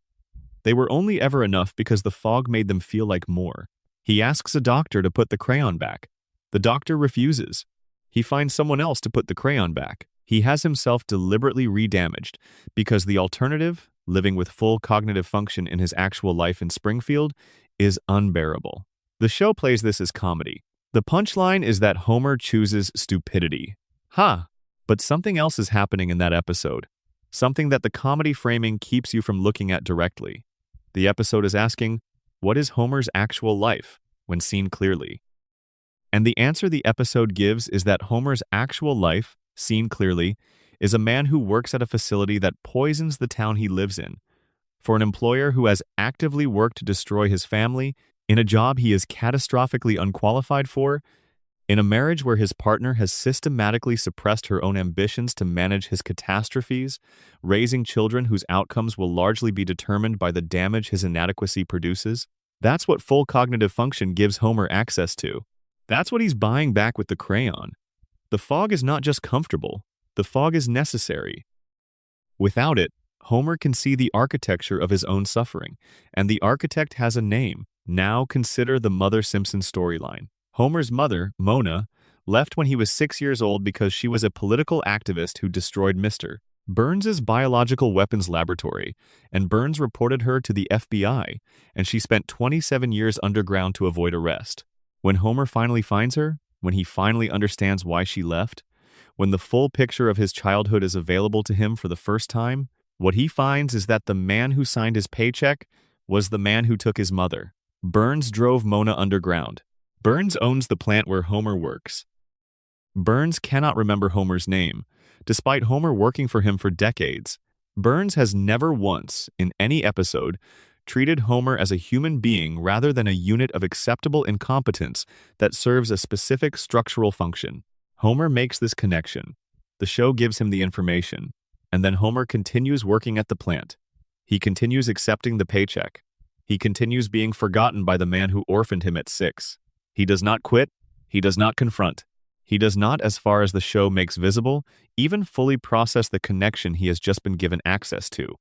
They were only ever enough because the fog made them feel like more. He asks a doctor to put the crayon back. The doctor refuses. He finds someone else to put the crayon back. He has himself deliberately redamaged because the alternative, living with full cognitive function in his actual life in Springfield, is unbearable. The show plays this as comedy. The punchline is that Homer chooses stupidity. Ha! But something else is happening in that episode. Something that the comedy framing keeps you from looking at directly. The episode is asking, what is Homer's actual life when seen clearly? And the answer the episode gives is that Homer's actual life, seen clearly, is a man who works at a facility that poisons the town he lives in, for an employer who has actively worked to destroy his family, in a job he is catastrophically unqualified for, in a marriage where his partner has systematically suppressed her own ambitions to manage his catastrophes, raising children whose outcomes will largely be determined by the damage his inadequacy produces. That's what full cognitive function gives Homer access to. That's what he's buying back with the crayon. The fog is not just comfortable, the fog is necessary. Without it, Homer can see the architecture of his own suffering, and the architect has a name. Now consider the Mother Simpson storyline. Homer's mother, Mona, left when he was 6 years old because she was a political activist who destroyed Mr. Burns' biological weapons laboratory, and Burns reported her to the FBI, and she spent 27 years underground to avoid arrest. When Homer finally finds her, when he finally understands why she left, when the full picture of his childhood is available to him for the first time, what he finds is that the man who signed his paycheck was the man who took his mother. Burns drove Mona underground. Burns owns the plant where Homer works. Burns cannot remember Homer's name, despite Homer working for him for decades. Burns has never once, in any episode, treated Homer as a human being rather than a unit of acceptable incompetence that serves a specific structural function. Homer makes this connection. The show gives him the information, and then Homer continues working at the plant. He continues accepting the paycheck. He continues being forgotten by the man who orphaned him at 6. He does not quit. He does not confront. He does not, as far as the show makes visible, even fully process the connection he has just been given access to.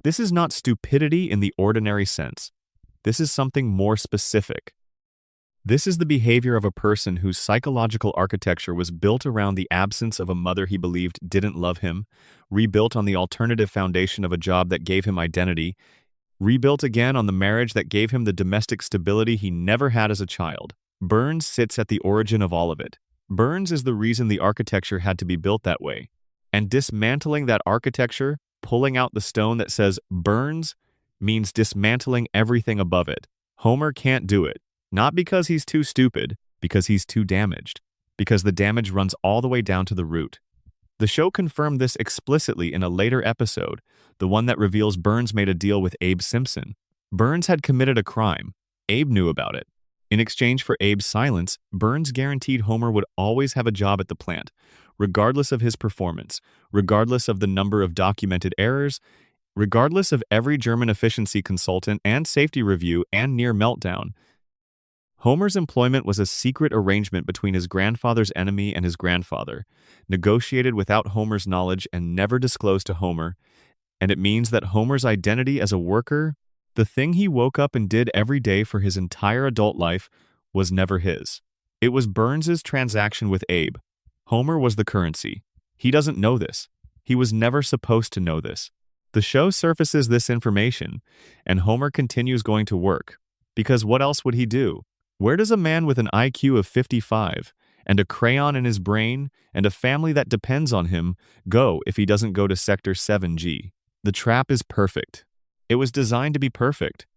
This is not stupidity in the ordinary sense. This is something more specific. This is the behavior of a person whose psychological architecture was built around the absence of a mother he believed didn't love him, rebuilt on the alternative foundation of a job that gave him identity, rebuilt again on the marriage that gave him the domestic stability he never had as a child. Burns sits at the origin of all of it. Burns is the reason the architecture had to be built that way. And dismantling that architecture, pulling out the stone that says Burns, means dismantling everything above it. Homer can't do it. Not because he's too stupid, because he's too damaged. Because the damage runs all the way down to the root. The show confirmed this explicitly in a later episode, the one that reveals Burns made a deal with Abe Simpson. Burns had committed a crime. Abe knew about it. In exchange for Abe's silence, Burns guaranteed Homer would always have a job at the plant, regardless of his performance, regardless of the number of documented errors, regardless of every German efficiency consultant and safety review and near meltdown. Homer's employment was a secret arrangement between his grandfather's enemy and his grandfather, negotiated without Homer's knowledge and never disclosed to Homer, and it means that Homer's identity as a worker, the thing he woke up and did every day for his entire adult life, was never his. It was Burns's transaction with Abe. Homer was the currency. He doesn't know this. He was never supposed to know this. The show surfaces this information, and Homer continues going to work. Because what else would he do? Where does a man with an IQ of 55 and a crayon in his brain, and a family that depends on him go if he doesn't go to Sector 7G. The trap is perfect. It was designed to be perfect.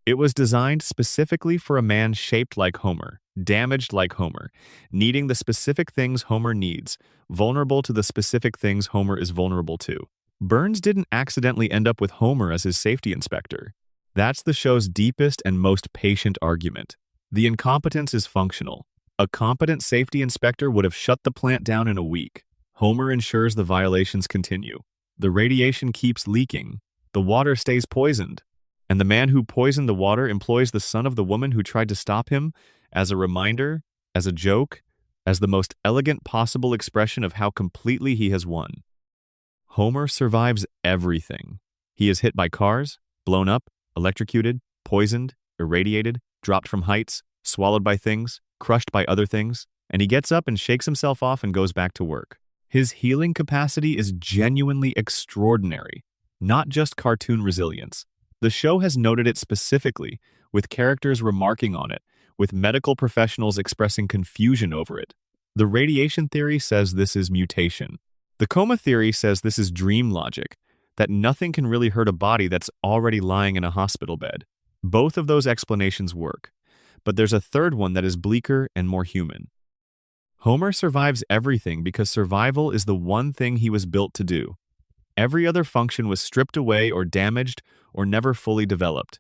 It was designed specifically for a man shaped like Homer, damaged like Homer, needing the specific things Homer needs, vulnerable to the specific things Homer is vulnerable to. Burns didn't accidentally end up with Homer as his safety inspector. That's the show's deepest and most patient argument. The incompetence is functional. A competent safety inspector would have shut the plant down in a week. Homer ensures the violations continue. The radiation keeps leaking. The water stays poisoned. And the man who poisoned the water employs the son of the woman who tried to stop him as a reminder, as a joke, as the most elegant possible expression of how completely he has won. Homer survives everything. He is hit by cars, blown up, electrocuted, poisoned, irradiated, dropped from heights, swallowed by things, crushed by other things, and he gets up and shakes himself off and goes back to work. His healing capacity is genuinely extraordinary, not just cartoon resilience. The show has noted it specifically, with characters remarking on it, with medical professionals expressing confusion over it. The radiation theory says this is mutation. The coma theory says this is dream logic, that nothing can really hurt a body that's already lying in a hospital bed. Both of those explanations work, but there's a third one that is bleaker and more human. Homer survives everything because survival is the one thing he was built to do. Every other function was stripped away or damaged or never fully developed.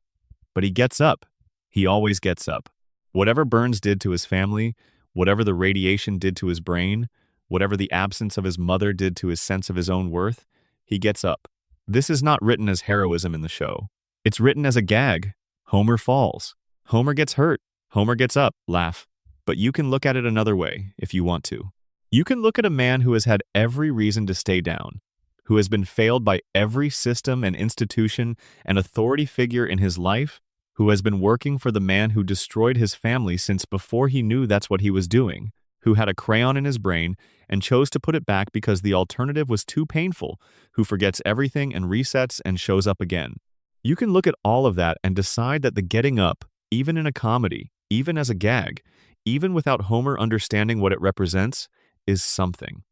But he gets up. He always gets up. Whatever Burns did to his family, whatever the radiation did to his brain, whatever the absence of his mother did to his sense of his own worth, he gets up. This is not written as heroism in the show. It's written as a gag. Homer falls. Homer gets hurt. Homer gets up. Laugh. But you can look at it another way if you want to. You can look at a man who has had every reason to stay down, who has been failed by every system and institution and authority figure in his life, who has been working for the man who destroyed his family since before he knew that's what he was doing, who had a crayon in his brain and chose to put it back because the alternative was too painful, who forgets everything and resets and shows up again. You can look at all of that and decide that the getting up, even in a comedy, even as a gag, even without Homer understanding what it represents, is something.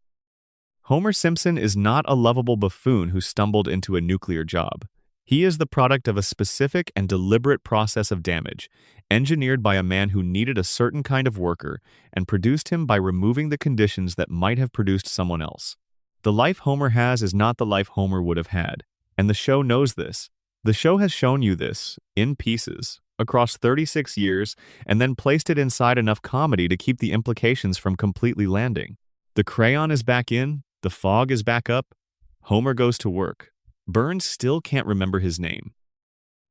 Homer Simpson is not a lovable buffoon who stumbled into a nuclear job. He is the product of a specific and deliberate process of damage, engineered by a man who needed a certain kind of worker and produced him by removing the conditions that might have produced someone else. The life Homer has is not the life Homer would have had, and the show knows this. The show has shown you this, in pieces, across 36 years, and then placed it inside enough comedy to keep the implications from completely landing. The crayon is back in, the fog is back up, Homer goes to work. Burns still can't remember his name.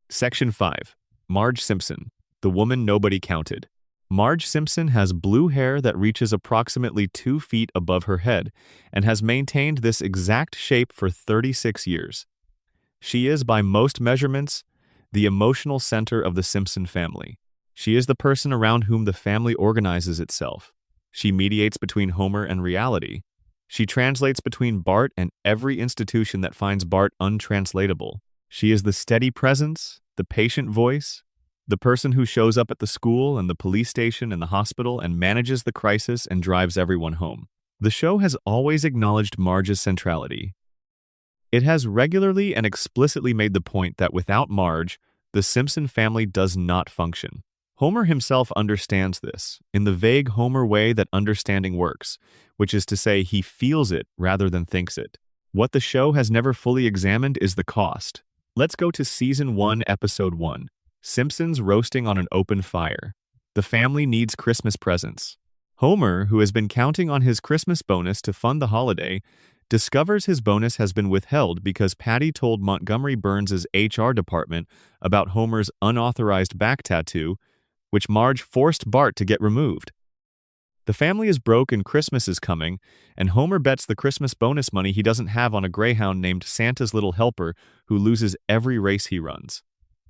Section 5. Marge Simpson, the woman nobody counted. Marge Simpson has blue hair that reaches approximately 2 feet above her head and has maintained this exact shape for 36 years. She is, by most measurements, the emotional center of the Simpson family. She is the person around whom the family organizes itself. She mediates between Homer and reality. She translates between Bart and every institution that finds Bart untranslatable. She is the steady presence, the patient voice, the person who shows up at the school and the police station and the hospital and manages the crisis and drives everyone home. The show has always acknowledged Marge's centrality. It has regularly and explicitly made the point that without Marge, the Simpson family does not function. Homer himself understands this, in the vague Homer way that understanding works, which is to say he feels it rather than thinks it. What the show has never fully examined is the cost. Let's go to Season 1, Episode 1. Simpsons roasting on an open fire. The family needs Christmas presents. Homer, who has been counting on his Christmas bonus to fund the holiday, discovers his bonus has been withheld because Patty told Montgomery Burns' HR department about Homer's unauthorized back tattoo, which Marge forced Bart to get removed. The family is broke and Christmas is coming, and Homer bets the Christmas bonus money he doesn't have on a greyhound named Santa's Little Helper who loses every race he runs.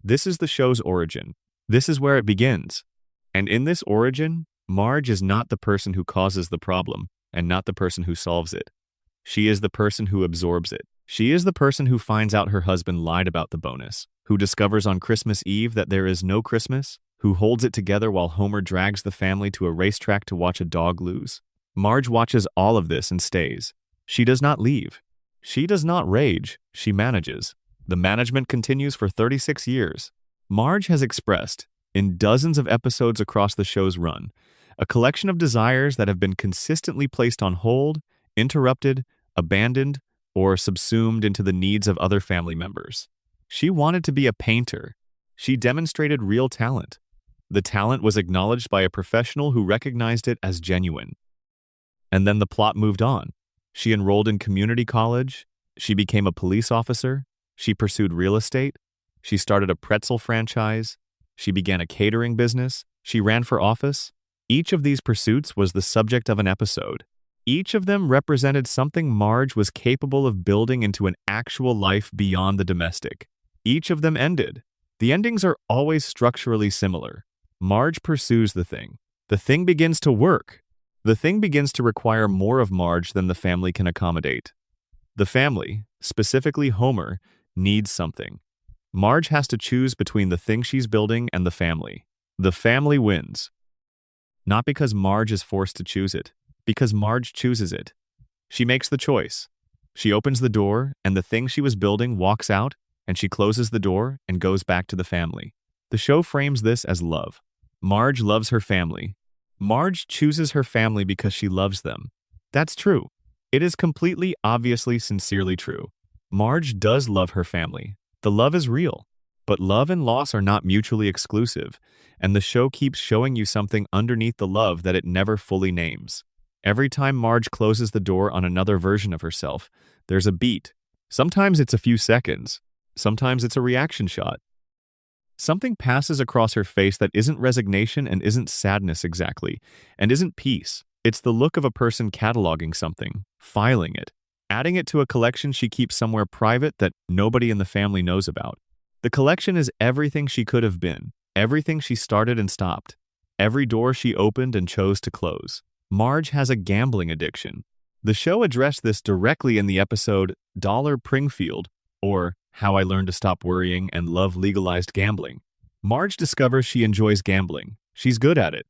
This is the show's origin. This is where it begins. And in this origin, Marge is not the person who causes the problem and not the person who solves it. She is the person who absorbs it. She is the person who finds out her husband lied about the bonus, who discovers on Christmas Eve that there is no Christmas, who holds it together while Homer drags the family to a racetrack to watch a dog lose. Marge watches all of this and stays. She does not leave. She does not rage. She manages. The management continues for 36 years. Marge has expressed, in dozens of episodes across the show's run, a collection of desires that have been consistently placed on hold, interrupted, abandoned, or subsumed into the needs of other family members. She wanted to be a painter. She demonstrated real talent. The talent was acknowledged by a professional who recognized it as genuine. And then the plot moved on. She enrolled in community college. She became a police officer. She pursued real estate. She started a pretzel franchise. She began a catering business. She ran for office. Each of these pursuits was the subject of an episode. Each of them represented something Marge was capable of building into an actual life beyond the domestic. Each of them ended. The endings are always structurally similar. Marge pursues the thing. The thing begins to work. The thing begins to require more of Marge than the family can accommodate. The family, specifically Homer, needs something. Marge has to choose between the thing she's building and the family. The family wins. Not because Marge is forced to choose it, because Marge chooses it. She makes the choice. She opens the door, and the thing she was building walks out, and she closes the door and goes back to the family. The show frames this as love. Marge loves her family. Marge chooses her family because she loves them. That's true. It is completely, obviously, sincerely true. Marge does love her family. The love is real. But love and loss are not mutually exclusive, and the show keeps showing you something underneath the love that it never fully names. Every time Marge closes the door on another version of herself, there's a beat. Sometimes it's a few seconds. Sometimes it's a reaction shot. Something passes across her face that isn't resignation and isn't sadness exactly, and isn't peace. It's the look of a person cataloging something, filing it, adding it to a collection she keeps somewhere private that nobody in the family knows about. The collection is everything she could have been, everything she started and stopped, every door she opened and chose to close. Marge has a gambling addiction. The show addressed this directly in the episode Dollar Pringfield, or How I Learned to Stop Worrying and Love Legalized Gambling. Marge discovers she enjoys gambling. She's good at it.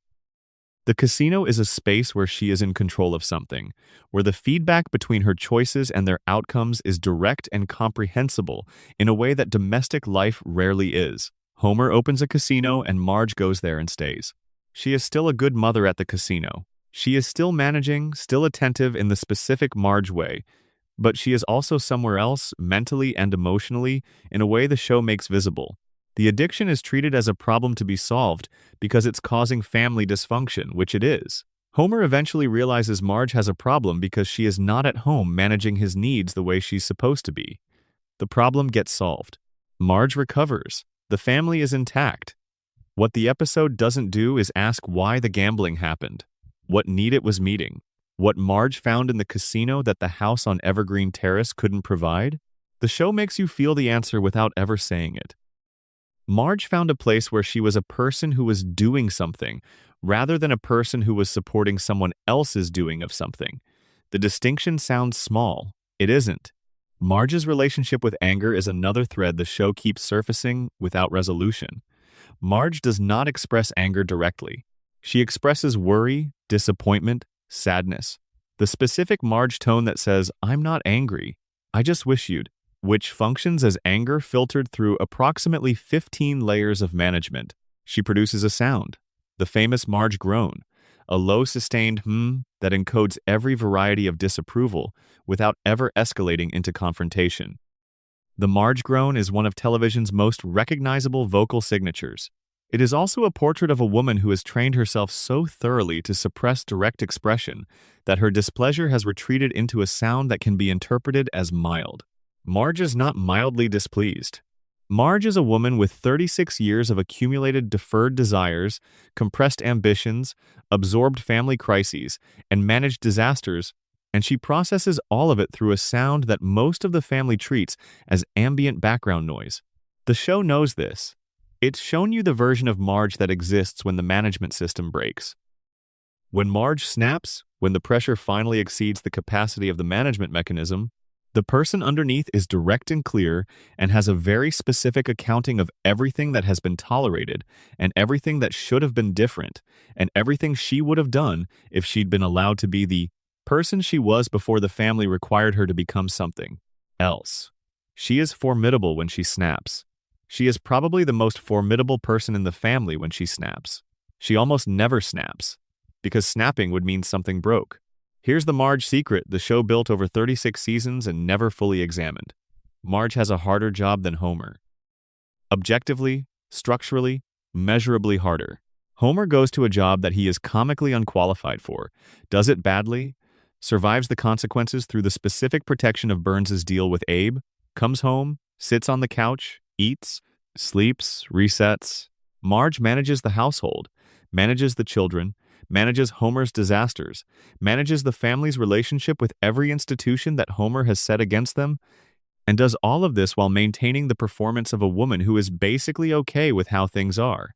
The casino is a space where she is in control of something, where the feedback between her choices and their outcomes is direct and comprehensible in a way that domestic life rarely is. Homer opens a casino and Marge goes there and stays. She is still a good mother at the casino. She is still managing, still attentive in the specific Marge way, but she is also somewhere else, mentally and emotionally, in a way the show makes visible. The addiction is treated as a problem to be solved because it's causing family dysfunction, which it is. Homer eventually realizes Marge has a problem because she is not at home managing his needs the way she's supposed to be. The problem gets solved. Marge recovers. The family is intact. What the episode doesn't do is ask why the gambling happened, what need it was meeting, what Marge found in the casino that the house on Evergreen Terrace couldn't provide. The show makes you feel the answer without ever saying it. Marge found a place where she was a person who was doing something, rather than a person who was supporting someone else's doing of something. The distinction sounds small. It isn't. Marge's relationship with anger is another thread the show keeps surfacing without resolution. Marge does not express anger directly. She expresses worry, disappointment, sadness. The specific Marge tone that says, "I'm not angry. I just wish you'd," which functions as anger filtered through approximately 15 layers of management. She produces a sound, the famous Marge groan, a low sustained that encodes every variety of disapproval without ever escalating into confrontation. The Marge groan is one of television's most recognizable vocal signatures. It is also a portrait of a woman who has trained herself so thoroughly to suppress direct expression that her displeasure has retreated into a sound that can be interpreted as mild. Marge is not mildly displeased. Marge is a woman with 36 years of accumulated deferred desires, compressed ambitions, absorbed family crises, and managed disasters, and she processes all of it through a sound that most of the family treats as ambient background noise. The show knows this. It's shown you the version of Marge that exists when the management system breaks. When Marge snaps, when the pressure finally exceeds the capacity of the management mechanism, The person underneath is direct and clear and has a very specific accounting of everything that has been tolerated and everything that should have been different and everything she would have done if she'd been allowed to be the person she was before the family required her to become something else. She is formidable when she snaps. She is probably the most formidable person in the family when she snaps. She almost never snaps, because snapping would mean something broke. Here's the Marge secret the show built over 36 seasons and never fully examined. Marge has a harder job than Homer. Objectively, structurally, measurably harder. Homer goes to a job that he is comically unqualified for, does it badly, survives the consequences through the specific protection of Burns's deal with Abe, comes home, sits on the couch, eats, sleeps, resets. Marge manages the household, manages the children, manages Homer's disasters, manages the family's relationship with every institution that Homer has set against them, and does all of this while maintaining the performance of a woman who is basically okay with how things are.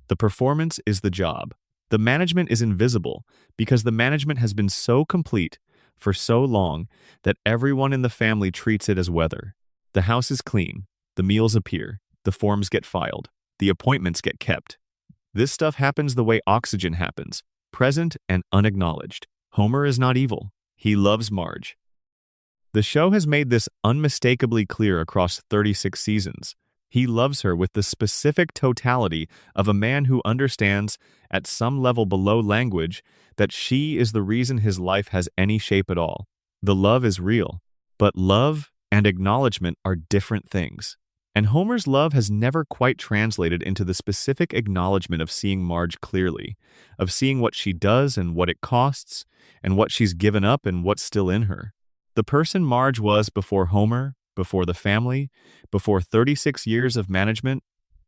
The performance is the job. The management is invisible because the management has been so complete for so long that everyone in the family treats it as weather. The house is clean, the meals appear, the forms get filed, the appointments get kept. This stuff happens the way oxygen happens, present and unacknowledged. Homer is not evil. He loves Marge. The show has made this unmistakably clear across 36 seasons. He loves her with the specific totality of a man who understands, at some level below language, that she is the reason his life has any shape at all. The love is real, but love and acknowledgement are different things. And Homer's love has never quite translated into the specific acknowledgement of seeing Marge clearly, of seeing what she does and what it costs, and what she's given up and what's still in her. The person Marge was before Homer, before the family, before 36 years of management,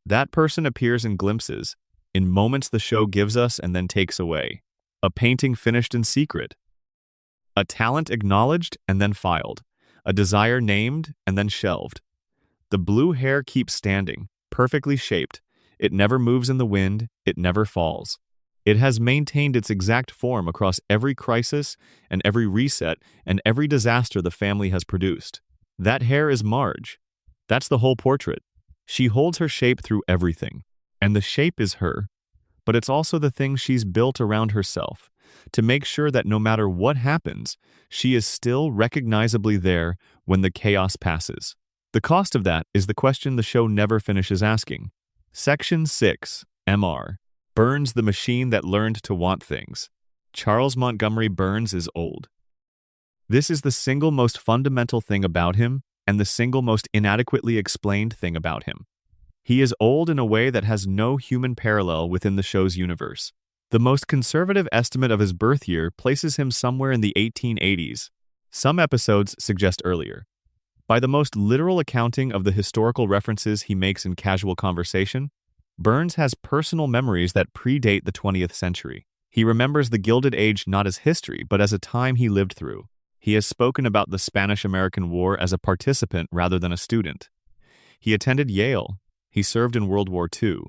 that person appears in glimpses, in moments the show gives us and then takes away. A painting finished in secret. A talent acknowledged and then filed. A desire named and then shelved. The blue hair keeps standing, perfectly shaped. It never moves in the wind, it never falls. It has maintained its exact form across every crisis and every reset and every disaster the family has produced. That hair is Marge. That's the whole portrait. She holds her shape through everything, and the shape is her. But it's also the thing she's built around herself, to make sure that no matter what happens, she is still recognizably there when the chaos passes. The cost of that is the question the show never finishes asking. Section 6, MR. Burns, the machine that learned to want things. Charles Montgomery Burns is old. This is the single most fundamental thing about him and the single most inadequately explained thing about him. He is old in a way that has no human parallel within the show's universe. The most conservative estimate of his birth year places him somewhere in the 1880s. Some episodes suggest earlier. By the most literal accounting of the historical references he makes in casual conversation, Burns has personal memories that predate the 20th century. He remembers the Gilded Age not as history, but as a time he lived through. He has spoken about the Spanish-American War as a participant rather than a student. He attended Yale. He served in World War II.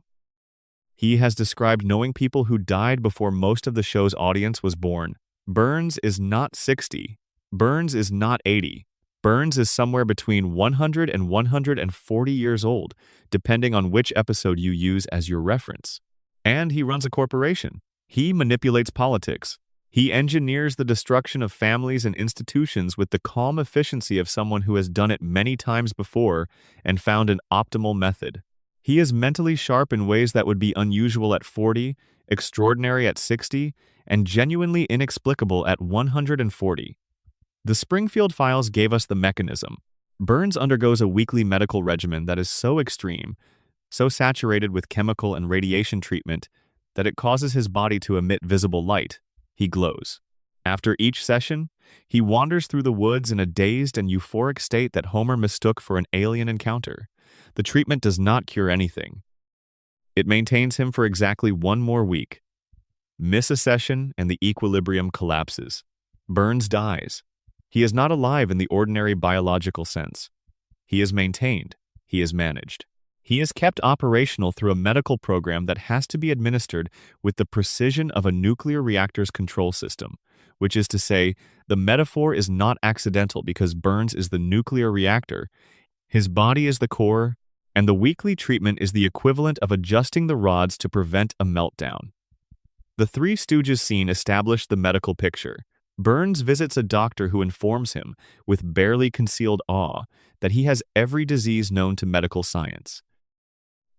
He has described knowing people who died before most of the show's audience was born. Burns is not 60. Burns is not 80. Burns is somewhere between 100 and 140 years old, depending on which episode you use as your reference. And he runs a corporation. He manipulates politics. He engineers the destruction of families and institutions with the calm efficiency of someone who has done it many times before and found an optimal method. He is mentally sharp in ways that would be unusual at 40, extraordinary at 60, and genuinely inexplicable at 140. The Springfield Files gave us the mechanism. Burns undergoes a weekly medical regimen that is so extreme, so saturated with chemical and radiation treatment, that it causes his body to emit visible light. He glows. After each session, he wanders through the woods in a dazed and euphoric state that Homer mistook for an alien encounter. The treatment does not cure anything. It maintains him for exactly one more week. Miss a session and the equilibrium collapses. Burns dies. He is not alive in the ordinary biological sense. He is maintained. He is managed. He is kept operational through a medical program that has to be administered with the precision of a nuclear reactor's control system, which is to say, the metaphor is not accidental because Burns is the nuclear reactor, his body is the core, and the weekly treatment is the equivalent of adjusting the rods to prevent a meltdown. The Three Stooges scene established the medical picture. Burns visits a doctor who informs him, with barely concealed awe, that he has every disease known to medical science.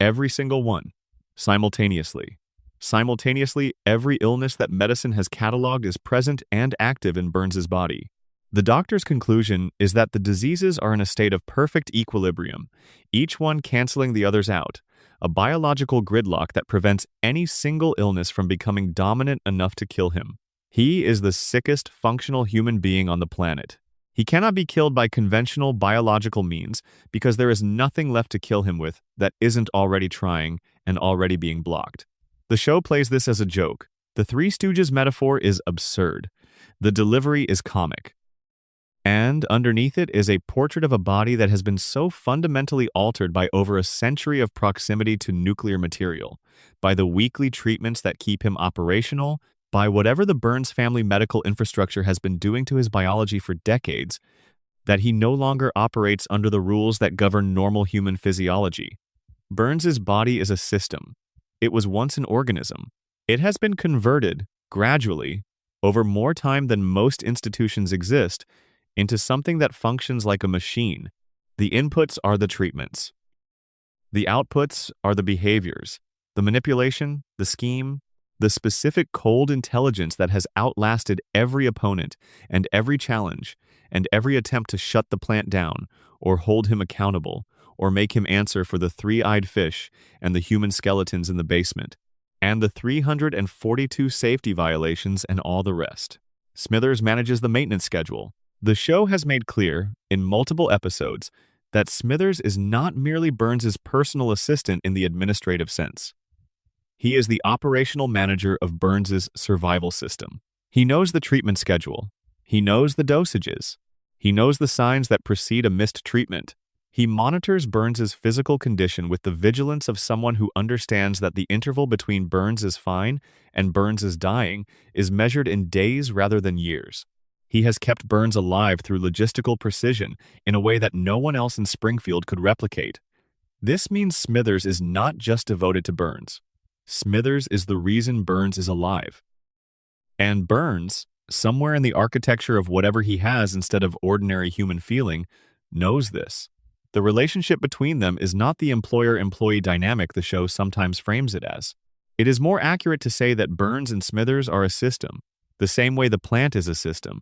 Every single one. Simultaneously. Simultaneously, every illness that medicine has cataloged is present and active in Burns's body. The doctor's conclusion is that the diseases are in a state of perfect equilibrium, each one canceling the others out, a biological gridlock that prevents any single illness from becoming dominant enough to kill him. He is the sickest functional human being on the planet. He cannot be killed by conventional biological means because there is nothing left to kill him with that isn't already trying and already being blocked. The show plays this as a joke. The Three Stooges metaphor is absurd. The delivery is comic. And underneath it is a portrait of a body that has been so fundamentally altered by over a century of proximity to nuclear material, by the weekly treatments that keep him operational, by whatever the Burns family medical infrastructure has been doing to his biology for decades, that he no longer operates under the rules that govern normal human physiology. Burns's body is a system. It was once an organism. It has been converted, gradually, over more time than most institutions exist, into something that functions like a machine. The inputs are the treatments. The outputs are the behaviors, the manipulation, the scheme, the specific cold intelligence that has outlasted every opponent and every challenge and every attempt to shut the plant down or hold him accountable or make him answer for the three-eyed fish and the human skeletons in the basement, and the 342 safety violations and all the rest. Smithers manages the maintenance schedule. The show has made clear, in multiple episodes, that Smithers is not merely Burns's personal assistant in the administrative sense. He is the operational manager of Burns's survival system. He knows the treatment schedule. He knows the dosages. He knows the signs that precede a missed treatment. He monitors Burns's physical condition with the vigilance of someone who understands that the interval between Burns is fine and Burns is dying is measured in days rather than years. He has kept Burns alive through logistical precision in a way that no one else in Springfield could replicate. This means Smithers is not just devoted to Burns. Smithers is the reason Burns is alive. And Burns, somewhere in the architecture of whatever he has instead of ordinary human feeling, knows this. The relationship between them is not the employer-employee dynamic the show sometimes frames it as. It is more accurate to say that Burns and Smithers are a system, the same way the plant is a system,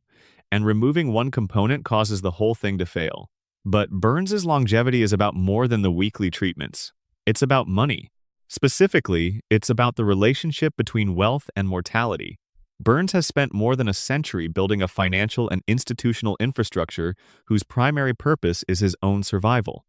and removing one component causes the whole thing to fail. But Burns's longevity is about more than the weekly treatments. It's about money. Specifically, it's about the relationship between wealth and mortality. Burns has spent more than a century building a financial and institutional infrastructure whose primary purpose is his own survival.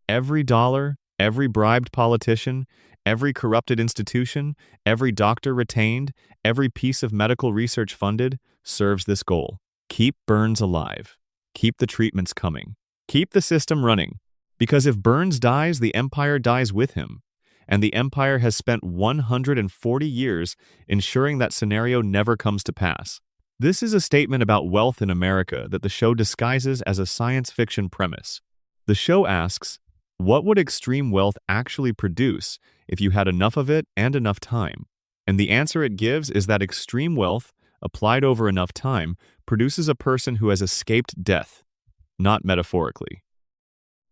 Every dollar, every bribed politician, every corrupted institution, every doctor retained, every piece of medical research funded serves this goal. Keep Burns alive. Keep the treatments coming. Keep the system running. Because if Burns dies, the empire dies with him. And the empire has spent 140 years ensuring that scenario never comes to pass. This is a statement about wealth in America that the show disguises as a science fiction premise. The show asks, what would extreme wealth actually produce if you had enough of it and enough time? And the answer it gives is that extreme wealth, applied over enough time, produces a person who has escaped death, not metaphorically.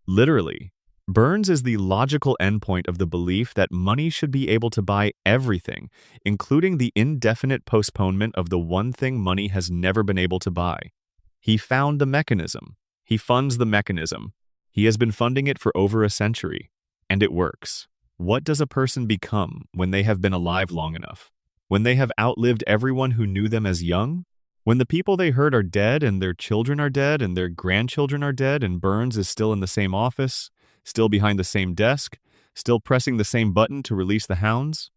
Literally, Burns is the logical endpoint of the belief that money should be able to buy everything, including the indefinite postponement of the one thing money has never been able to buy. He found the mechanism. He funds the mechanism. He has been funding it for over a century, and it works. What does a person become when they have been alive long enough? When they have outlived everyone who knew them as young? When the people they hurt are dead and their children are dead and their grandchildren are dead and Burns is still in the same office, still behind the same desk, still pressing the same button to release the hounds?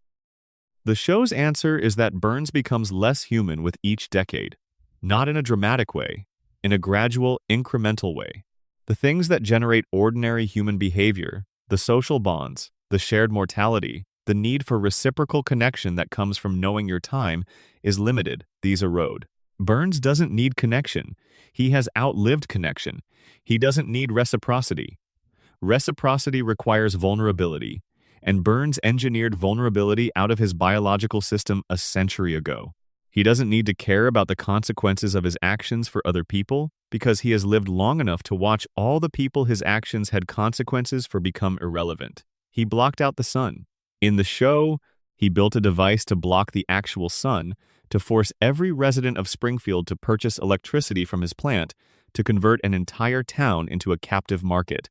The show's answer is that Burns becomes less human with each decade, not in a dramatic way, in a gradual, incremental way. The things that generate ordinary human behavior, The social bonds, the shared mortality, the need for reciprocal connection that comes from knowing your time is limited. These erode. Burns doesn't need connection. He has outlived connection. He doesn't need reciprocity. Reciprocity requires vulnerability, and Burns engineered vulnerability out of his biological system a century ago. He doesn't need to care about the consequences of his actions for other people because he has lived long enough to watch all the people his actions had consequences for become irrelevant. He blocked out the sun. In the show, he built a device to block the actual sun to force every resident of Springfield to purchase electricity from his plant to convert an entire town into a captive market.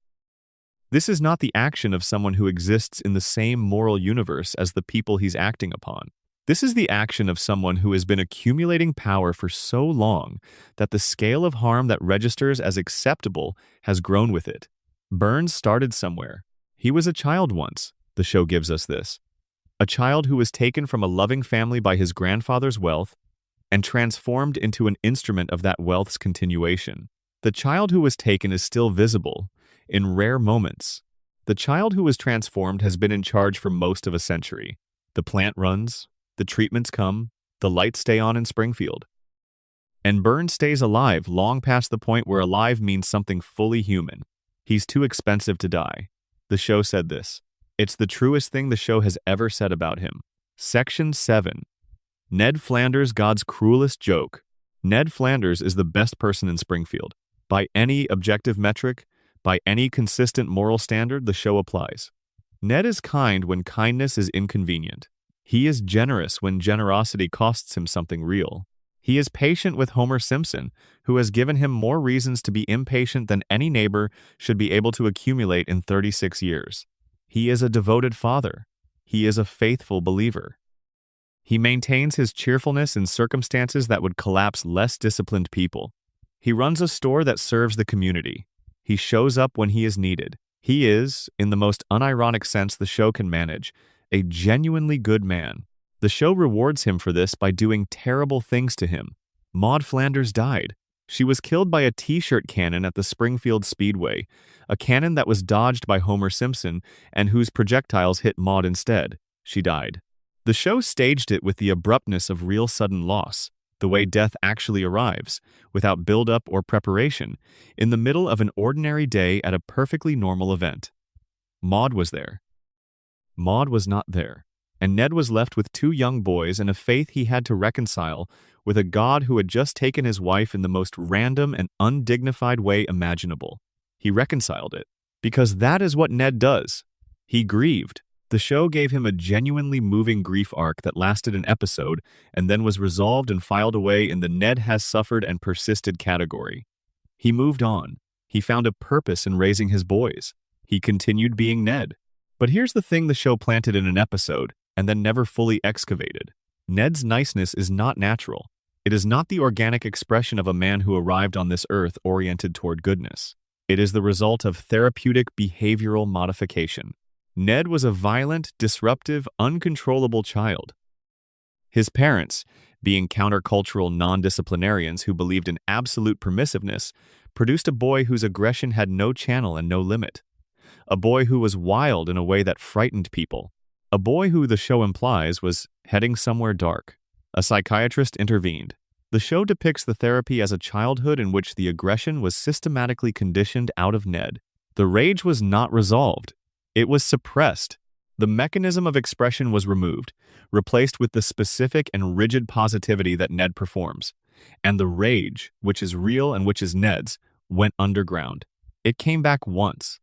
This is not the action of someone who exists in the same moral universe as the people he's acting upon. This is the action of someone who has been accumulating power for so long that the scale of harm that registers as acceptable has grown with it. Burns started somewhere. He was a child once, the show gives us this. A child who was taken from a loving family by his grandfather's wealth and transformed into an instrument of that wealth's continuation. The child who was taken is still visible, in rare moments. The child who was transformed has been in charge for most of a century. The plant runs, the treatments come, the lights stay on in Springfield. And Burns stays alive long past the point where alive means something fully human. He's too expensive to die. The show said this. It's the truest thing the show has ever said about him. Section 7. Ned Flanders, God's cruelest joke. Ned Flanders is the best person in Springfield. By any objective metric, by any consistent moral standard, the show applies. Ned is kind when kindness is inconvenient. He is generous when generosity costs him something real. He is patient with Homer Simpson, who has given him more reasons to be impatient than any neighbor should be able to accumulate in 36 years. He is a devoted father. He is a faithful believer. He maintains his cheerfulness in circumstances that would collapse less disciplined people. He runs a store that serves the community. He shows up when he is needed. He is, in the most unironic sense the show can manage, a genuinely good man. The show rewards him for this by doing terrible things to him. Maud Flanders died. She was killed by a t-shirt cannon at the Springfield Speedway, a cannon that was dodged by Homer Simpson and whose projectiles hit Maud instead. She died. The show staged it with the abruptness of real sudden loss, the way death actually arrives, without build-up or preparation, in the middle of an ordinary day at a perfectly normal event. Maud was there. Maud was not there, and Ned was left with two young boys and a faith he had to reconcile with a God who had just taken his wife in the most random and undignified way imaginable. He reconciled it, because that is what Ned does. He grieved. The show gave him a genuinely moving grief arc that lasted an episode and then was resolved and filed away in the Ned has suffered and persisted category. He moved on. He found a purpose in raising his boys. He continued being Ned. But here's the thing the show planted in an episode and then never fully excavated. Ned's niceness is not natural. It is not the organic expression of a man who arrived on this earth oriented toward goodness. It is the result of therapeutic behavioral modification. Ned was a violent, disruptive, uncontrollable child. His parents, being countercultural non-disciplinarians who believed in absolute permissiveness, produced a boy whose aggression had no channel and no limit. A boy who was wild in a way that frightened people. A boy who, the show implies, was heading somewhere dark. A psychiatrist intervened. The show depicts the therapy as a childhood in which the aggression was systematically conditioned out of Ned. The rage was not resolved. It was suppressed. The mechanism of expression was removed, replaced with the specific and rigid positivity that Ned performs. And the rage, which is real and which is Ned's, went underground. It came back once.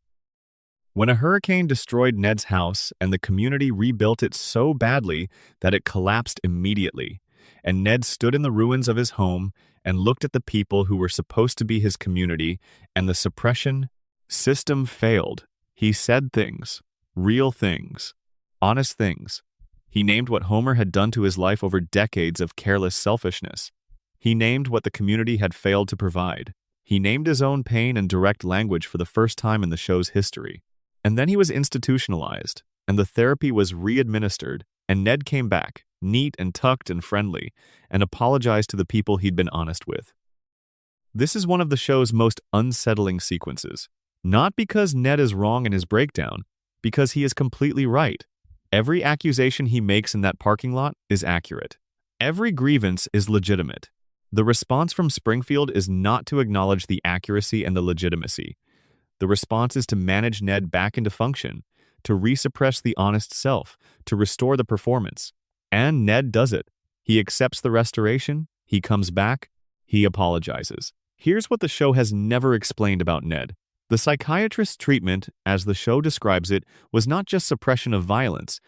When a hurricane destroyed Ned's house and the community rebuilt it so badly that it collapsed immediately, and Ned stood in the ruins of his home and looked at the people who were supposed to be his community, and the suppression system failed. He said things, real things, honest things. He named what Homer had done to his life over decades of careless selfishness. He named what the community had failed to provide. He named his own pain in direct language for the first time in the show's history. And then he was institutionalized, and the therapy was re-administered, and Ned came back, neat and tucked and friendly, and apologized to the people he'd been honest with. This is one of the show's most unsettling sequences. Not because Ned is wrong in his breakdown, Because he is completely right. Every accusation he makes in that parking lot is accurate. Every grievance is legitimate. The response from Springfield is not to acknowledge the accuracy and the legitimacy. The response is to manage Ned back into function, to resuppress the honest self, to restore the performance. And Ned does it. He accepts the restoration, he comes back, he apologizes. Here's what the show has never explained about Ned. The psychiatrist's treatment, as the show describes it, was not just suppression of violence.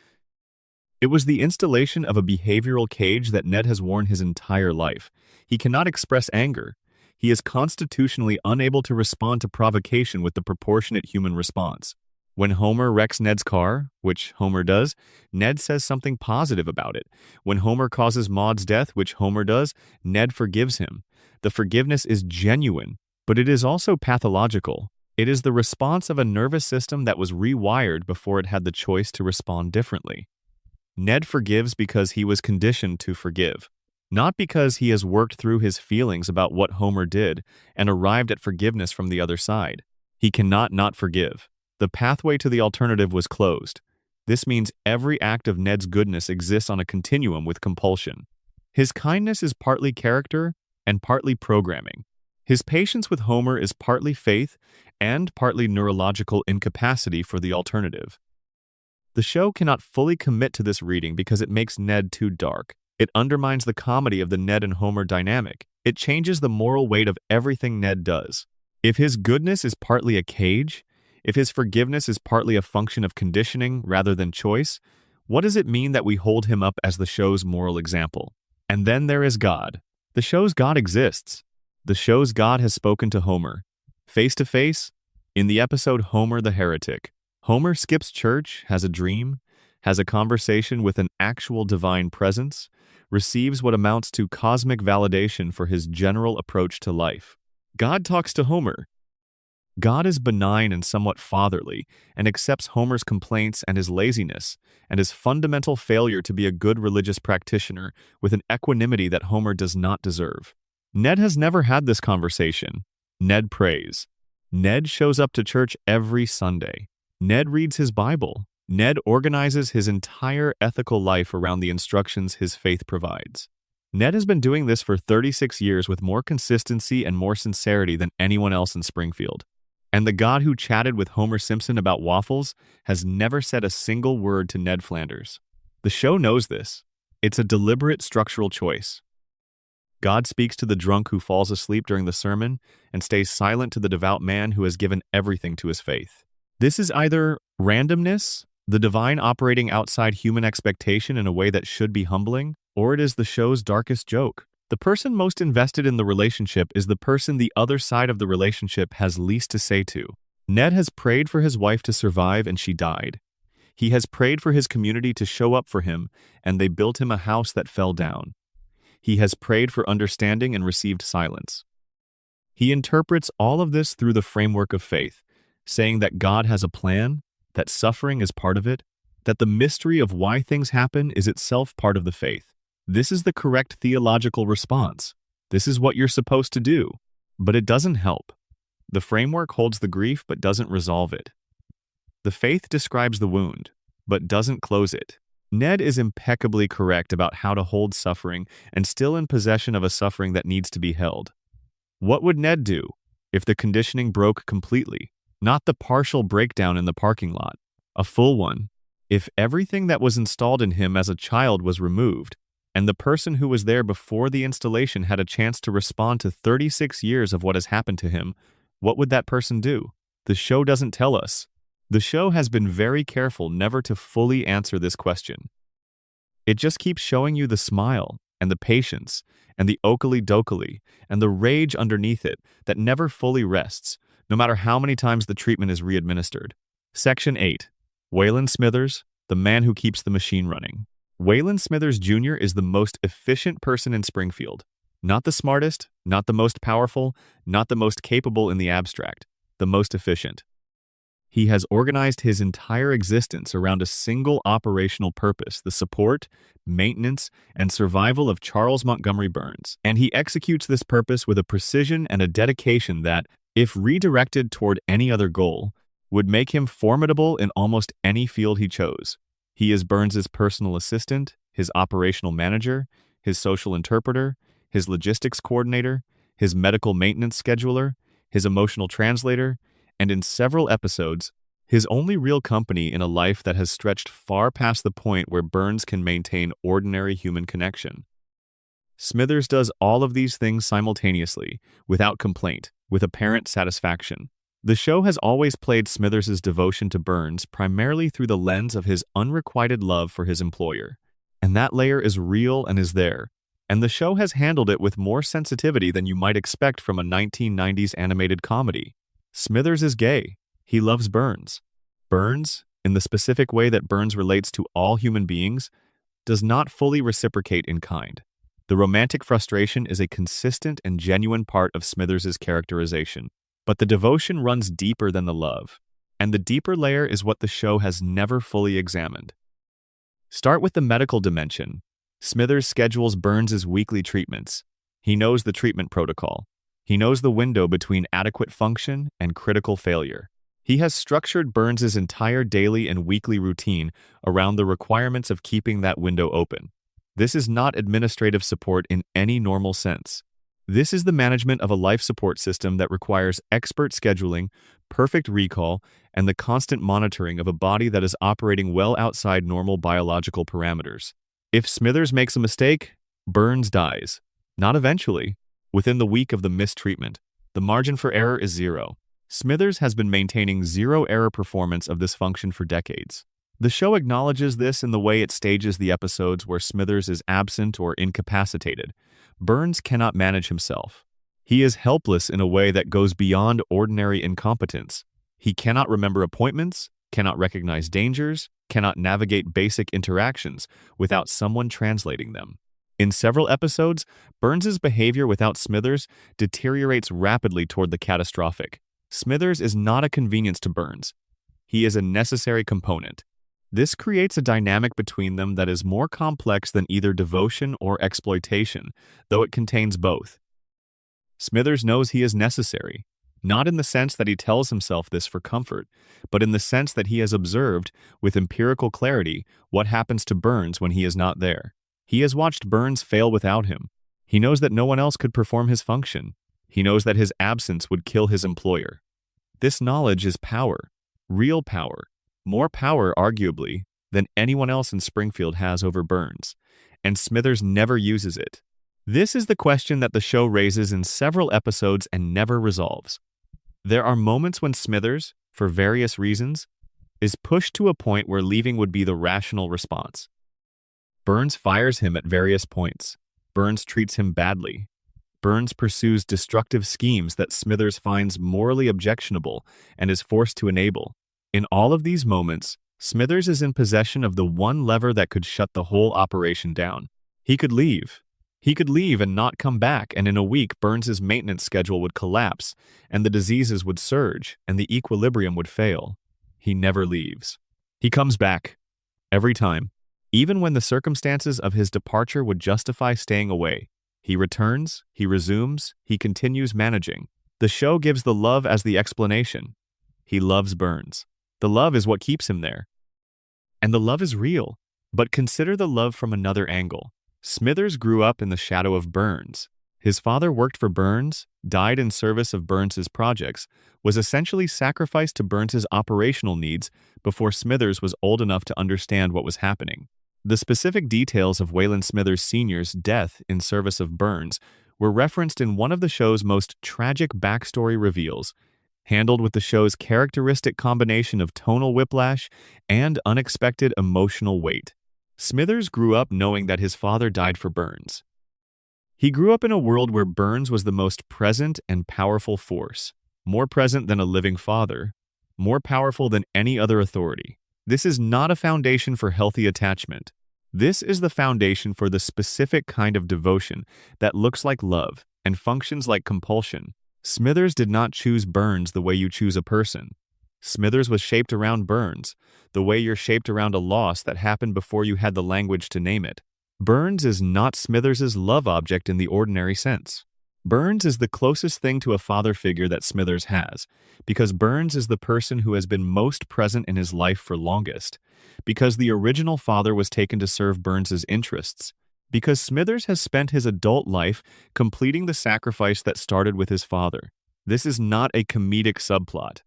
It was the installation of a behavioral cage that Ned has worn his entire life. He cannot express anger. He is constitutionally unable to respond to provocation with the proportionate human response. When Homer wrecks Ned's car, which Homer does, Ned says something positive about it. When Homer causes Maude's death, which Homer does, Ned forgives him. The forgiveness is genuine, but it is also pathological. It is the response of a nervous system that was rewired before it had the choice to respond differently. Ned forgives because he was conditioned to forgive, not because he has worked through his feelings about what Homer did and arrived at forgiveness from the other side. He cannot not forgive. The pathway to the alternative was closed. This means every act of Ned's goodness exists on a continuum with compulsion. His kindness is partly character and partly programming. His patience with Homer is partly faith and partly neurological incapacity for the alternative. The show cannot fully commit to this reading because it makes Ned too dark. It undermines the comedy of the Ned and Homer dynamic. It changes the moral weight of everything Ned does. If his goodness is partly a cage, if his forgiveness is partly a function of conditioning rather than choice, what does it mean that we hold him up as the show's moral example? And then there is God. The show's God exists. The show's God has spoken to Homer. Face to face, in the episode Homer the Heretic, Homer skips church, has a dream, has a conversation with an actual divine presence, receives what amounts to cosmic validation for his general approach to life. God talks to Homer. God is benign and somewhat fatherly, and accepts Homer's complaints and his laziness, and his fundamental failure to be a good religious practitioner with an equanimity that Homer does not deserve. Ned has never had this conversation. Ned prays. Ned shows up to church every Sunday. Ned reads his Bible. Ned organizes his entire ethical life around the instructions his faith provides. Ned has been doing this for 36 years with more consistency and more sincerity than anyone else in Springfield. And the God who chatted with Homer Simpson about waffles has never said a single word to Ned Flanders. The show knows this. It's a deliberate structural choice. God speaks to the drunk who falls asleep during the sermon and stays silent to the devout man who has given everything to his faith. This is either randomness, the divine operating outside human expectation in a way that should be humbling, or it is the show's darkest joke. The person most invested in the relationship is the person the other side of the relationship has least to say to. Ned has prayed for his wife to survive and she died. He has prayed for his community to show up for him and they built him a house that fell down. He has prayed for understanding and received silence. He interprets all of this through the framework of faith, saying that God has a plan, that suffering is part of it, that the mystery of why things happen is itself part of the faith. This is the correct theological response. This is what you're supposed to do. But it doesn't help. The framework holds the grief but doesn't resolve it. The faith describes the wound, but doesn't close it. Ned is impeccably correct about how to hold suffering and still in possession of a suffering that needs to be held. What would Ned do if the conditioning broke completely? Not the partial breakdown in the parking lot, a full one. If everything that was installed in him as a child was removed, and the person who was there before the installation had a chance to respond to 36 years of what has happened to him, what would that person do? The show doesn't tell us. The show has been very careful never to fully answer this question. It just keeps showing you the smile, and the patience, and the okily-dokily, and the rage underneath it that never fully rests, no matter how many times the treatment is re-administered. Section 8. Waylon Smithers, the man who keeps the machine running. Waylon Smithers Jr. is the most efficient person in Springfield. Not the smartest, not the most powerful, not the most capable in the abstract, the most efficient. He has organized his entire existence around a single operational purpose, the support, maintenance, and survival of Charles Montgomery Burns. And he executes this purpose with a precision and a dedication that, if redirected toward any other goal, would make him formidable in almost any field he chose. He is Burns's personal assistant, his operational manager, his social interpreter, his logistics coordinator, his medical maintenance scheduler, his emotional translator, and in several episodes, his only real company in a life that has stretched far past the point where Burns can maintain ordinary human connection. Smithers does all of these things simultaneously, without complaint, with apparent satisfaction. The show has always played Smithers's devotion to Burns primarily through the lens of his unrequited love for his employer. And that layer is real and is there. And the show has handled it with more sensitivity than you might expect from a 1990s animated comedy. Smithers is gay. He loves Burns. Burns, in the specific way that Burns relates to all human beings, does not fully reciprocate in kind. The romantic frustration is a consistent and genuine part of Smithers's characterization. But the devotion runs deeper than the love, and the deeper layer is what the show has never fully examined. Start with the medical dimension. Smithers schedules Burns's weekly treatments. He knows the treatment protocol. He knows the window between adequate function and critical failure. He has structured Burns's entire daily and weekly routine around the requirements of keeping that window open. This is not administrative support in any normal sense. This is the management of a life support system that requires expert scheduling, perfect recall, and the constant monitoring of a body that is operating well outside normal biological parameters. If Smithers makes a mistake, Burns dies. Not eventually, within the week of the mistreatment. The margin for error is zero. Smithers has been maintaining zero-error performance of this function for decades. The show acknowledges this in the way it stages the episodes where Smithers is absent or incapacitated. Burns cannot manage himself. He is helpless in a way that goes beyond ordinary incompetence. He cannot remember appointments, cannot recognize dangers, cannot navigate basic interactions without someone translating them. In several episodes, Burns's behavior without Smithers deteriorates rapidly toward the catastrophic. Smithers is not a convenience to Burns. He is a necessary component. This creates a dynamic between them that is more complex than either devotion or exploitation, though it contains both. Smithers knows he is necessary, not in the sense that he tells himself this for comfort, but in the sense that he has observed, with empirical clarity, what happens to Burns when he is not there. He has watched Burns fail without him. He knows that no one else could perform his function. He knows that his absence would kill his employer. This knowledge is power, real power. More power, arguably, than anyone else in Springfield has over Burns, and Smithers never uses it. This is the question that the show raises in several episodes and never resolves. There are moments when Smithers, for various reasons, is pushed to a point where leaving would be the rational response. Burns fires him at various points. Burns treats him badly. Burns pursues destructive schemes that Smithers finds morally objectionable and is forced to enable. In all of these moments, Smithers is in possession of the one lever that could shut the whole operation down. He could leave. He could leave and not come back, and in a week, Burns's maintenance schedule would collapse, and the diseases would surge, and the equilibrium would fail. He never leaves. He comes back. Every time. Even when the circumstances of his departure would justify staying away. He returns, he resumes, he continues managing. The show gives the love as the explanation. He loves Burns. The love is what keeps him there. And the love is real. But consider the love from another angle. Smithers grew up in the shadow of Burns. His father worked for Burns, died in service of Burns's projects, was essentially sacrificed to Burns's operational needs before Smithers was old enough to understand what was happening. The specific details of Wayland Smithers Sr.'s death in service of Burns were referenced in one of the show's most tragic backstory reveals, handled with the show's characteristic combination of tonal whiplash and unexpected emotional weight. Smithers grew up knowing that his father died for Burns. He grew up in a world where Burns was the most present and powerful force, more present than a living father, more powerful than any other authority. This is not a foundation for healthy attachment. This is the foundation for the specific kind of devotion that looks like love and functions like compulsion. Smithers did not choose Burns the way you choose a person. Smithers was shaped around Burns, the way you're shaped around a loss that happened before you had the language to name it. Burns is not Smithers's love object in the ordinary sense. Burns is the closest thing to a father figure that Smithers has, because Burns is the person who has been most present in his life for longest, because the original father was taken to serve Burns's interests, because Smithers has spent his adult life completing the sacrifice that started with his father. This is not a comedic subplot.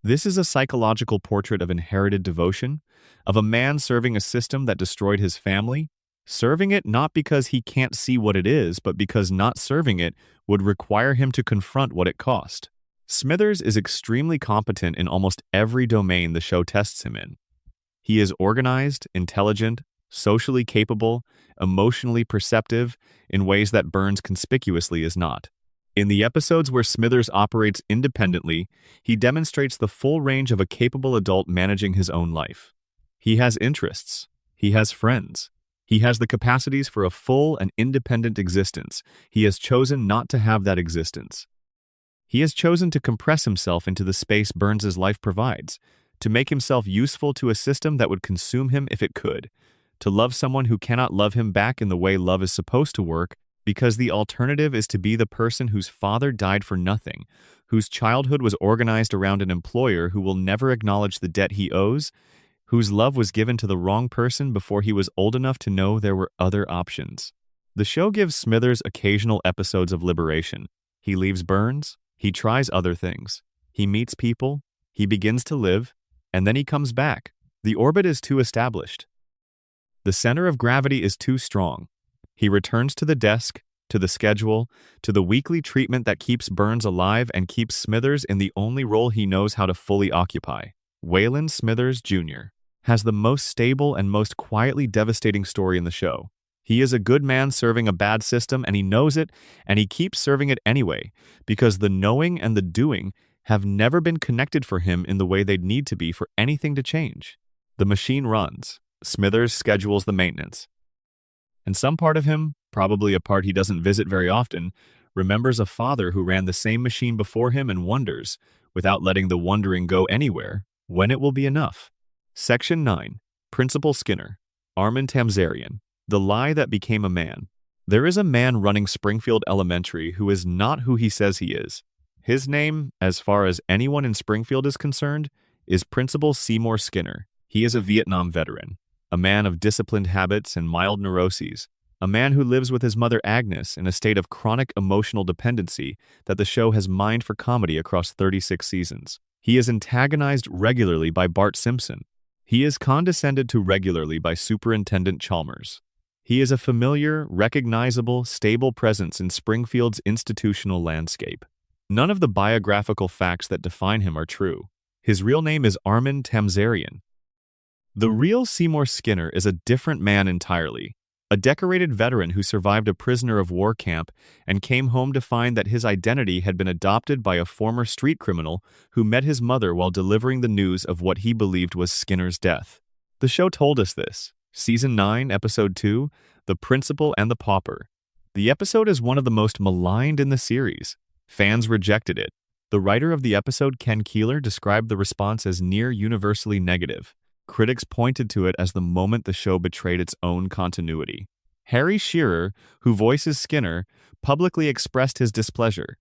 This is a psychological portrait of inherited devotion, of a man serving a system that destroyed his family, serving it not because he can't see what it is, but because not serving it would require him to confront what it cost. Smithers is extremely competent in almost every domain the show tests him in. He is organized, intelligent, socially capable, emotionally perceptive in ways that Burns conspicuously is not. In the episodes where Smithers operates independently, he demonstrates the full range of a capable adult managing his own life. He has interests. He has friends. He has the capacities for a full and independent existence. He has chosen not to have that existence. He has chosen to compress himself into the space Burns's life provides, to make himself useful to a system that would consume him if it could, to love someone who cannot love him back in the way love is supposed to work, because the alternative is to be the person whose father died for nothing, whose childhood was organized around an employer who will never acknowledge the debt he owes, whose love was given to the wrong person before he was old enough to know there were other options. The show gives Smithers occasional episodes of liberation. He leaves Burns, he tries other things, he meets people, he begins to live, and then he comes back. The orbit is too established. The center of gravity is too strong. He returns to the desk, to the schedule, to the weekly treatment that keeps Burns alive and keeps Smithers in the only role he knows how to fully occupy. Waylon Smithers, Jr. has the most stable and most quietly devastating story in the show. He is a good man serving a bad system, and he knows it, and he keeps serving it anyway, because the knowing and the doing have never been connected for him in the way they'd need to be for anything to change. The machine runs. Smithers schedules the maintenance. And some part of him, probably a part he doesn't visit very often, remembers a father who ran the same machine before him and wonders, without letting the wondering go anywhere, when it will be enough. Section 9. Principal Skinner. Armin Tamzarian. The Lie That Became a Man. There is a man running Springfield Elementary who is not who he says he is. His name, as far as anyone in Springfield is concerned, is Principal Seymour Skinner. He is a Vietnam veteran, a man of disciplined habits and mild neuroses, a man who lives with his mother Agnes in a state of chronic emotional dependency that the show has mined for comedy across 36 seasons. He is antagonized regularly by Bart Simpson. He is condescended to regularly by Superintendent Chalmers. He is a familiar, recognizable, stable presence in Springfield's institutional landscape. None of the biographical facts that define him are true. His real name is Armin Tamzarian. The real Seymour Skinner is a different man entirely, a decorated veteran who survived a prisoner of war camp and came home to find that his identity had been adopted by a former street criminal who met his mother while delivering the news of what he believed was Skinner's death. The show told us this. Season 9, Episode 2, The Principal and the Pauper. The episode is one of the most maligned in the series. Fans rejected it. The writer of the episode, Ken Keeler, described the response as near universally negative. Critics pointed to it as the moment the show betrayed its own continuity. Harry Shearer, who voices Skinner, publicly expressed his displeasure.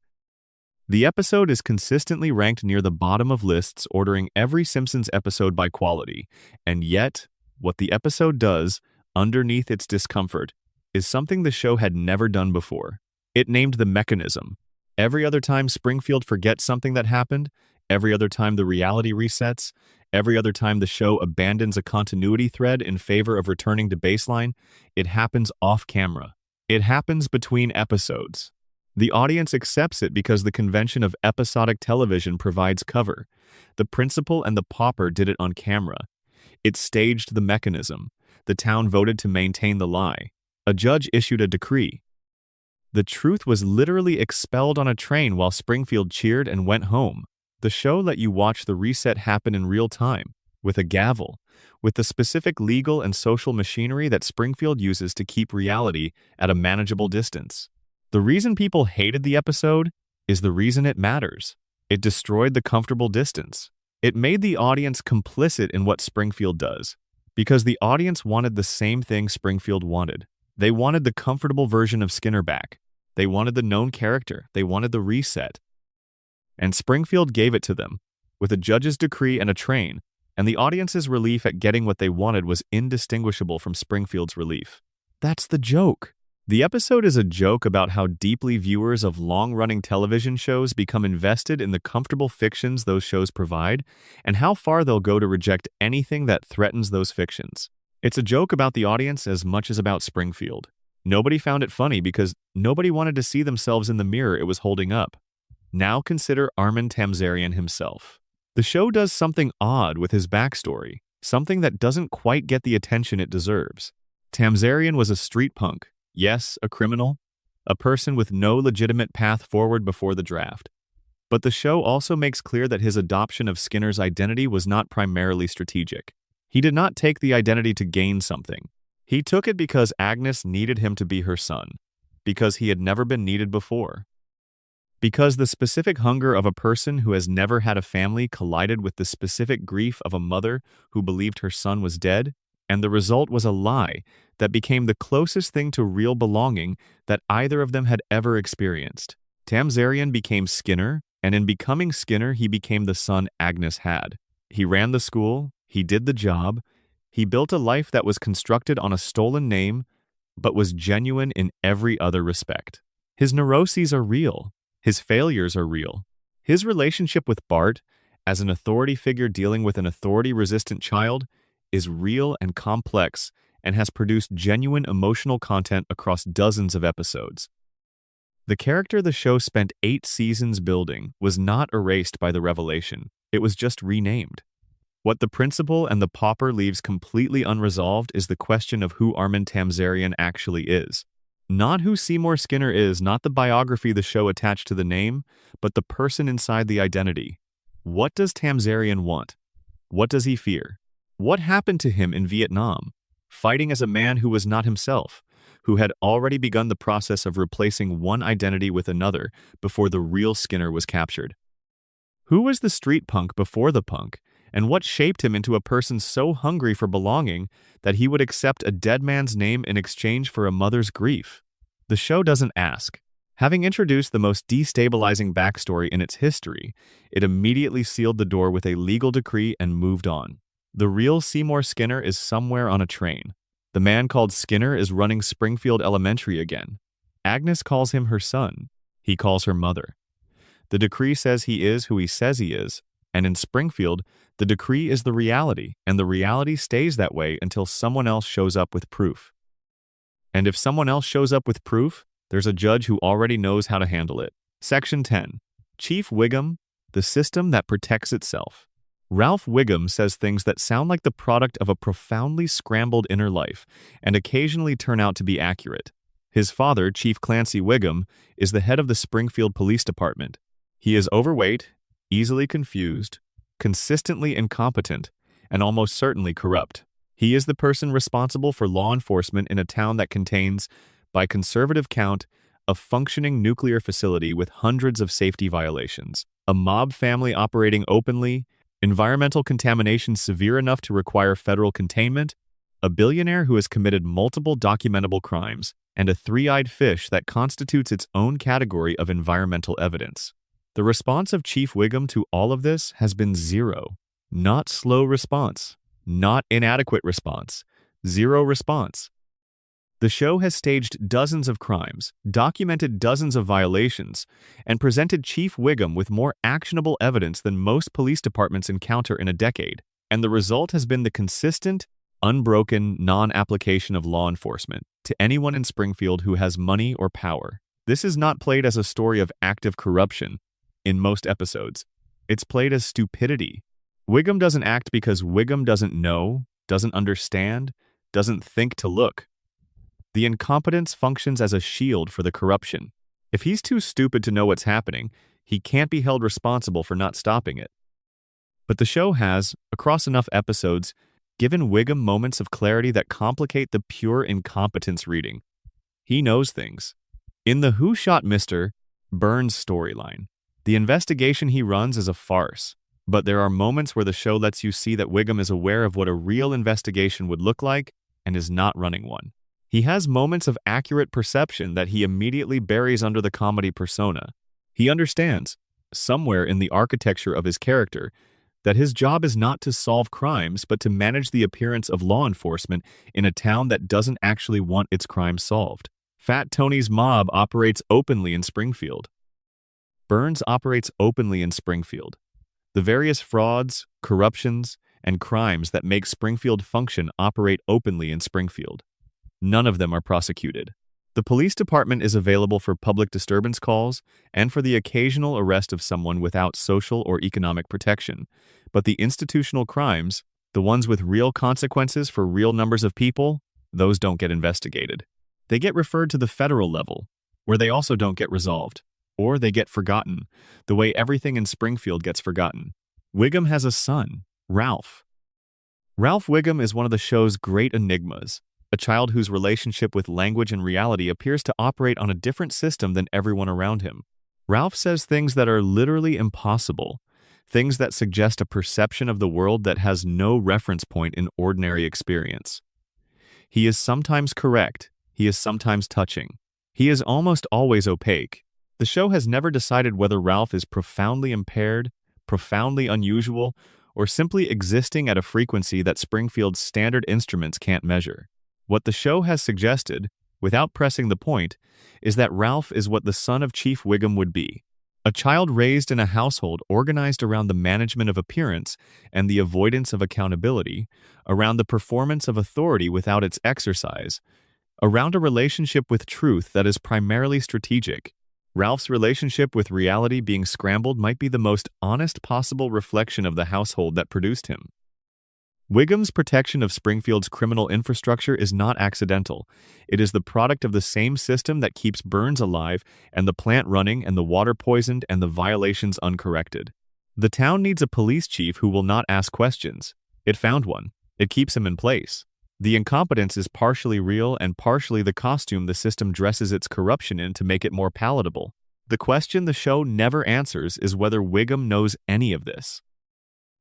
The episode is consistently ranked near the bottom of lists ordering every Simpsons episode by quality, and yet, what the episode does, underneath its discomfort, is something the show had never done before. It named the mechanism. Every other time Springfield forgets something that happened, every other time the reality resets, every other time the show abandons a continuity thread in favor of returning to baseline, it happens off camera. It happens between episodes. The audience accepts it because the convention of episodic television provides cover. The Principal and the Pauper did it on camera. It staged the mechanism. The town voted to maintain the lie. A judge issued a decree. The truth was literally expelled on a train while Springfield cheered and went home. The show let you watch the reset happen in real time, with a gavel, with the specific legal and social machinery that Springfield uses to keep reality at a manageable distance. The reason people hated the episode is the reason it matters. It destroyed the comfortable distance. It made the audience complicit in what Springfield does, because the audience wanted the same thing Springfield wanted. They wanted the comfortable version of Skinner back. They wanted the known character. They wanted the reset. And Springfield gave it to them, with a judge's decree and a train, and the audience's relief at getting what they wanted was indistinguishable from Springfield's relief. That's the joke. The episode is a joke about how deeply viewers of long-running television shows become invested in the comfortable fictions those shows provide, and how far they'll go to reject anything that threatens those fictions. It's a joke about the audience as much as about Springfield. Nobody found it funny because nobody wanted to see themselves in the mirror it was holding up. Now consider Armin Tamzarian himself. The show does something odd with his backstory, something that doesn't quite get the attention it deserves. Tamzarian was a street punk, yes, a criminal, a person with no legitimate path forward before the draft. But the show also makes clear that his adoption of Skinner's identity was not primarily strategic. He did not take the identity to gain something. He took it because Agnes needed him to be her son, because he had never been needed before. Because the specific hunger of a person who has never had a family collided with the specific grief of a mother who believed her son was dead, and the result was a lie that became the closest thing to real belonging that either of them had ever experienced. Tamzarian became Skinner, and in becoming Skinner, he became the son Agnes had. He ran the school, he did the job, he built a life that was constructed on a stolen name, but was genuine in every other respect. His neuroses are real. His failures are real. His relationship with Bart, as an authority figure dealing with an authority-resistant child, is real and complex and has produced genuine emotional content across dozens of episodes. The character the show spent 8 seasons building was not erased by the revelation. It was just renamed. What the principal and the pauper leaves completely unresolved is the question of who Armin Tamzarian actually is. Not who Seymour Skinner is, not the biography the show attached to the name, but the person inside the identity. What does Tamzarian want? What does he fear? What happened to him in Vietnam? Fighting as a man who was not himself, who had already begun the process of replacing one identity with another before the real Skinner was captured. Who was the street punk before the punk, and what shaped him into a person so hungry for belonging that he would accept a dead man's name in exchange for a mother's grief? The show doesn't ask. Having introduced the most destabilizing backstory in its history, it immediately sealed the door with a legal decree and moved on. The real Seymour Skinner is somewhere on a train. The man called Skinner is running Springfield Elementary again. Agnes calls him her son. He calls her mother. The decree says he is who he says he is, and in Springfield, the decree is the reality, and the reality stays that way until someone else shows up with proof. And if someone else shows up with proof, there's a judge who already knows how to handle it. Section 10. Chief Wiggum, the system that protects itself. Ralph Wiggum says things that sound like the product of a profoundly scrambled inner life and occasionally turn out to be accurate. His father, Chief Clancy Wiggum, is the head of the Springfield Police Department. He is overweight, easily confused, consistently incompetent, and almost certainly corrupt. He is the person responsible for law enforcement in a town that contains, by conservative count, a functioning nuclear facility with hundreds of safety violations, a mob family operating openly, environmental contamination severe enough to require federal containment, a billionaire who has committed multiple documentable crimes, and a three-eyed fish that constitutes its own category of environmental evidence. The response of Chief Wiggum to all of this has been zero. Not slow response. Not inadequate response. Zero response. The show has staged dozens of crimes, documented dozens of violations, and presented Chief Wiggum with more actionable evidence than most police departments encounter in a decade. And the result has been the consistent, unbroken non-application of law enforcement to anyone in Springfield who has money or power. This is not played as a story of active corruption in most episodes. It's played as stupidity. Wiggum doesn't act because Wiggum doesn't know, doesn't understand, doesn't think to look. The incompetence functions as a shield for the corruption. If he's too stupid to know what's happening, he can't be held responsible for not stopping it. But the show has, across enough episodes, given Wiggum moments of clarity that complicate the pure incompetence reading. He knows things. In the Who Shot Mr. Burns storyline, the investigation he runs is a farce, but there are moments where the show lets you see that Wiggum is aware of what a real investigation would look like and is not running one. He has moments of accurate perception that he immediately buries under the comedy persona. He understands, somewhere in the architecture of his character, that his job is not to solve crimes but to manage the appearance of law enforcement in a town that doesn't actually want its crimes solved. Fat Tony's mob operates openly in Springfield. Burns operates openly in Springfield. The various frauds, corruptions, and crimes that make Springfield function operate openly in Springfield. None of them are prosecuted. The police department is available for public disturbance calls and for the occasional arrest of someone without social or economic protection. But the institutional crimes, the ones with real consequences for real numbers of people, those don't get investigated. They get referred to the federal level, where they also don't get resolved. Or they get forgotten, the way everything in Springfield gets forgotten. Wiggum has a son, Ralph. Ralph Wiggum is one of the show's great enigmas, a child whose relationship with language and reality appears to operate on a different system than everyone around him. Ralph says things that are literally impossible, things that suggest a perception of the world that has no reference point in ordinary experience. He is sometimes correct, he is sometimes touching. He is almost always opaque. The show has never decided whether Ralph is profoundly impaired, profoundly unusual, or simply existing at a frequency that Springfield's standard instruments can't measure. What the show has suggested, without pressing the point, is that Ralph is what the son of Chief Wiggum would be. A child raised in a household organized around the management of appearance and the avoidance of accountability, around the performance of authority without its exercise, around a relationship with truth that is primarily strategic. Ralph's relationship with reality being scrambled might be the most honest possible reflection of the household that produced him. Wiggum's protection of Springfield's criminal infrastructure is not accidental. It is the product of the same system that keeps Burns alive and the plant running and the water poisoned and the violations uncorrected. The town needs a police chief who will not ask questions. It found one. It keeps him in place. The incompetence is partially real and partially the costume the system dresses its corruption in to make it more palatable. The question the show never answers is whether Wiggum knows any of this.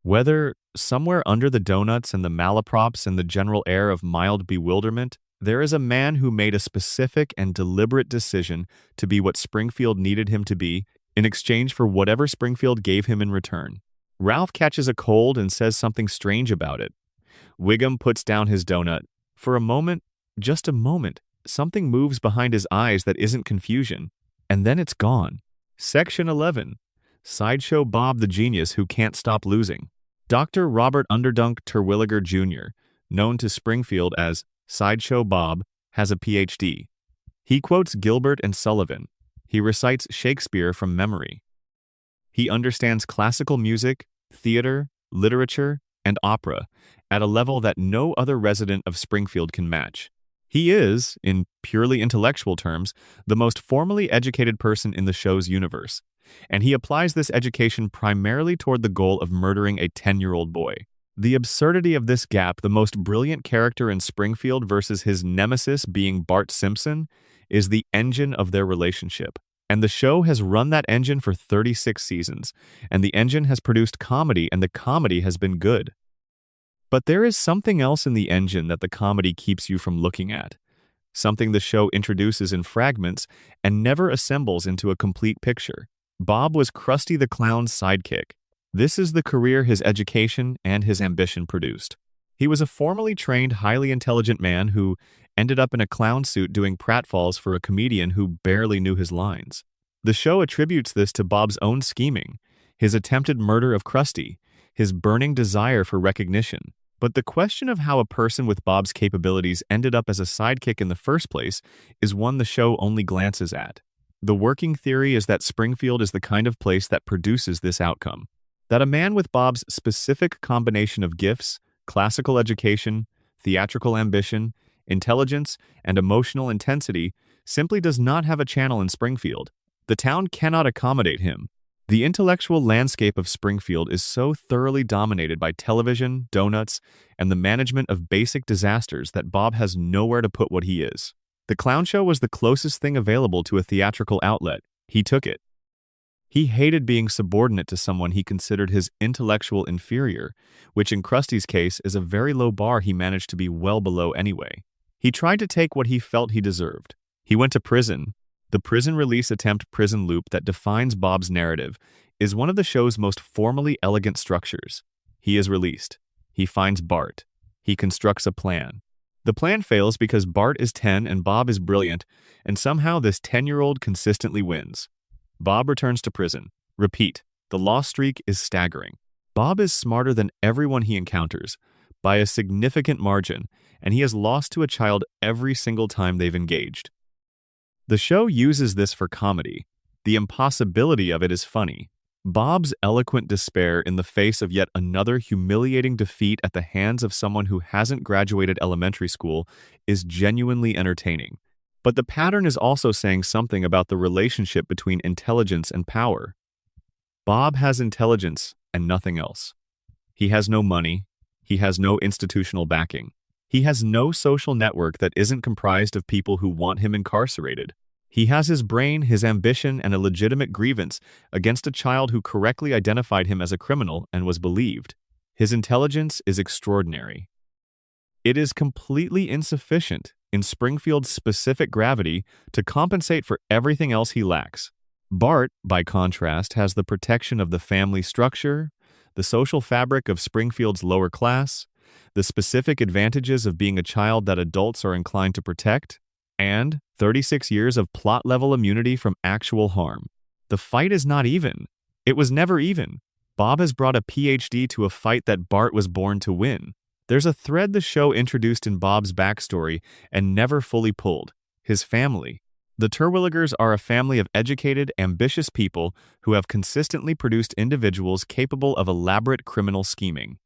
Whether, somewhere under the donuts and the malaprops and the general air of mild bewilderment, there is a man who made a specific and deliberate decision to be what Springfield needed him to be in exchange for whatever Springfield gave him in return. Ralph catches a cold and says something strange about it. Wiggum puts down his donut. For a moment, just a moment, something moves behind his eyes that isn't confusion, and then it's gone. Section 11. Sideshow Bob the Genius Who Can't Stop Losing. Dr. Robert Underdunk Terwilliger Jr., known to Springfield as Sideshow Bob, has a Ph.D. He quotes Gilbert and Sullivan. He recites Shakespeare from memory. He understands classical music, theater, literature, and opera at a level that no other resident of Springfield can match. He is, in purely intellectual terms, the most formally educated person in the show's universe, and he applies this education primarily toward the goal of murdering a 10-year-old boy. The absurdity of this gap, the most brilliant character in Springfield versus his nemesis being Bart Simpson, is the engine of their relationship. And the show has run that engine for 36 seasons, and the engine has produced comedy, and the comedy has been good. But there is something else in the engine that the comedy keeps you from looking at, something the show introduces in fragments and never assembles into a complete picture. Bob was Krusty the Clown's sidekick. This is the career his education and his ambition produced. He was a formally trained, highly intelligent man who ended up in a clown suit doing pratfalls for a comedian who barely knew his lines. The show attributes this to Bob's own scheming, his attempted murder of Krusty, his burning desire for recognition. But the question of how a person with Bob's capabilities ended up as a sidekick in the first place is one the show only glances at. The working theory is that Springfield is the kind of place that produces this outcome. That a man with Bob's specific combination of gifts, classical education, theatrical ambition, intelligence, and emotional intensity simply does not have a channel in Springfield. The town cannot accommodate him. The intellectual landscape of Springfield is so thoroughly dominated by television, donuts, and the management of basic disasters that Bob has nowhere to put what he is. The clown show was the closest thing available to a theatrical outlet. He took it. He hated being subordinate to someone he considered his intellectual inferior, which in Krusty's case is a very low bar he managed to be well below anyway. He tried to take what he felt he deserved. He went to prison. The prison release attempt prison loop that defines Bob's narrative is one of the show's most formally elegant structures. He is released. He finds Bart. He constructs a plan. The plan fails because Bart is 10 and Bob is brilliant, and somehow this 10-year-old consistently wins. Bob returns to prison. Repeat, the loss streak is staggering. Bob is smarter than everyone he encounters, by a significant margin, and he has lost to a child every single time they've engaged. The show uses this for comedy. The impossibility of it is funny. Bob's eloquent despair in the face of yet another humiliating defeat at the hands of someone who hasn't graduated elementary school is genuinely entertaining. But the pattern is also saying something about the relationship between intelligence and power. Bob has intelligence and nothing else. He has no money. He has no institutional backing. He has no social network that isn't comprised of people who want him incarcerated. He has his brain, his ambition, and a legitimate grievance against a child who correctly identified him as a criminal and was believed. His intelligence is extraordinary. It is completely insufficient in Springfield's specific gravity to compensate for everything else he lacks. Bart, by contrast, has the protection of the family structure, the social fabric of Springfield's lower class, the specific advantages of being a child that adults are inclined to protect, and 36 years of plot-level immunity from actual harm. The fight is not even. It was never even. Bob has brought a PhD to a fight that Bart was born to win. There's a thread the show introduced in Bob's backstory and never fully pulled: his family. The Terwilligers are a family of educated, ambitious people who have consistently produced individuals capable of elaborate criminal scheming.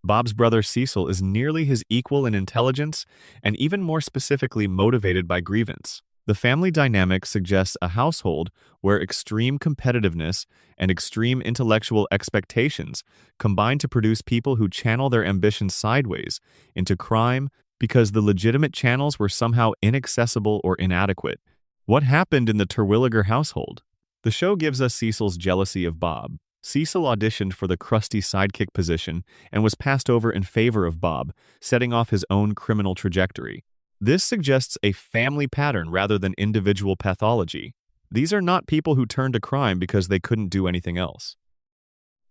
Bob's brother Cecil is nearly his equal in intelligence and even more specifically motivated by grievance. The family dynamic suggests a household where extreme competitiveness and extreme intellectual expectations combine to produce people who channel their ambitions sideways into crime because the legitimate channels were somehow inaccessible or inadequate. What happened in the Terwilliger household? The show gives us Cecil's jealousy of Bob. Cecil auditioned for the crusty sidekick position and was passed over in favor of Bob, setting off his own criminal trajectory. This suggests a family pattern rather than individual pathology. These are not people who turned to crime because they couldn't do anything else.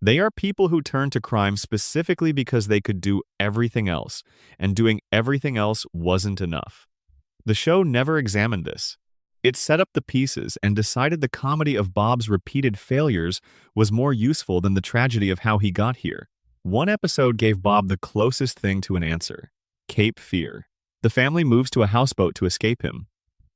They are people who turned to crime specifically because they could do everything else, and doing everything else wasn't enough. The show never examined this. It set up the pieces and decided the comedy of Bob's repeated failures was more useful than the tragedy of how he got here. One episode gave Bob the closest thing to an answer: Cape Fear. The family moves to a houseboat to escape him.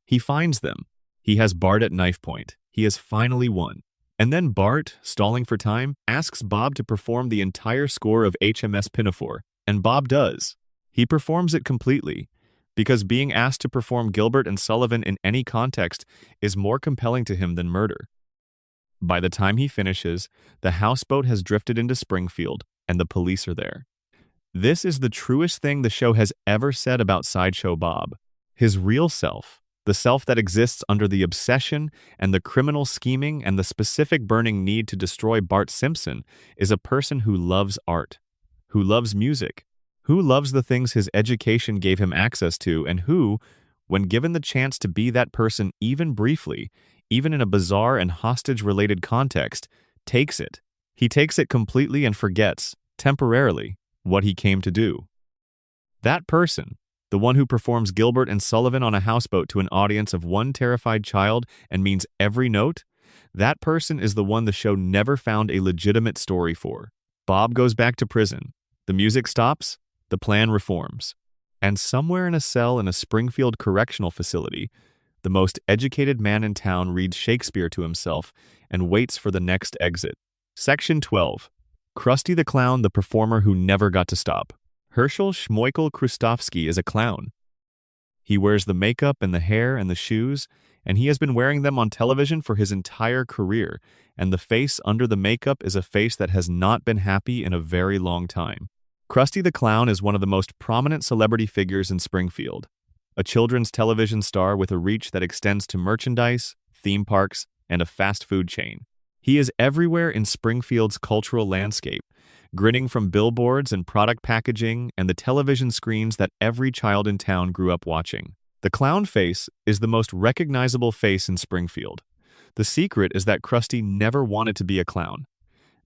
He finds them. He has Bart at knife point. He has finally won. And then Bart, stalling for time, asks Bob to perform the entire score of HMS Pinafore, and Bob does. He performs it completely, because being asked to perform Gilbert and Sullivan in any context is more compelling to him than murder. By the time he finishes, the houseboat has drifted into Springfield, and the police are there. This is the truest thing the show has ever said about Sideshow Bob. His real self, the self that exists under the obsession and the criminal scheming and the specific burning need to destroy Bart Simpson, is a person who loves art, who loves music, who loves the things his education gave him access to, and who, when given the chance to be that person even briefly, even in a bizarre and hostage-related context, takes it. He takes it completely and forgets, temporarily, what he came to do. That person, the one who performs Gilbert and Sullivan on a houseboat to an audience of one terrified child and means every note, that person is the one the show never found a legitimate story for. Bob goes back to prison. The music stops. The plan reforms. And somewhere in a cell in a Springfield correctional facility, the most educated man in town reads Shakespeare to himself and waits for the next exit. Section 12. Krusty the Clown, the performer who never got to stop. Herschel Schmoikel Krustofsky is a clown. He wears the makeup and the hair and the shoes, and he has been wearing them on television for his entire career, and the face under the makeup is a face that has not been happy in a very long time. Krusty the Clown is one of the most prominent celebrity figures in Springfield, a children's television star with a reach that extends to merchandise, theme parks, and a fast food chain. He is everywhere in Springfield's cultural landscape, grinning from billboards and product packaging and the television screens that every child in town grew up watching. The clown face is the most recognizable face in Springfield. The secret is that Krusty never wanted to be a clown.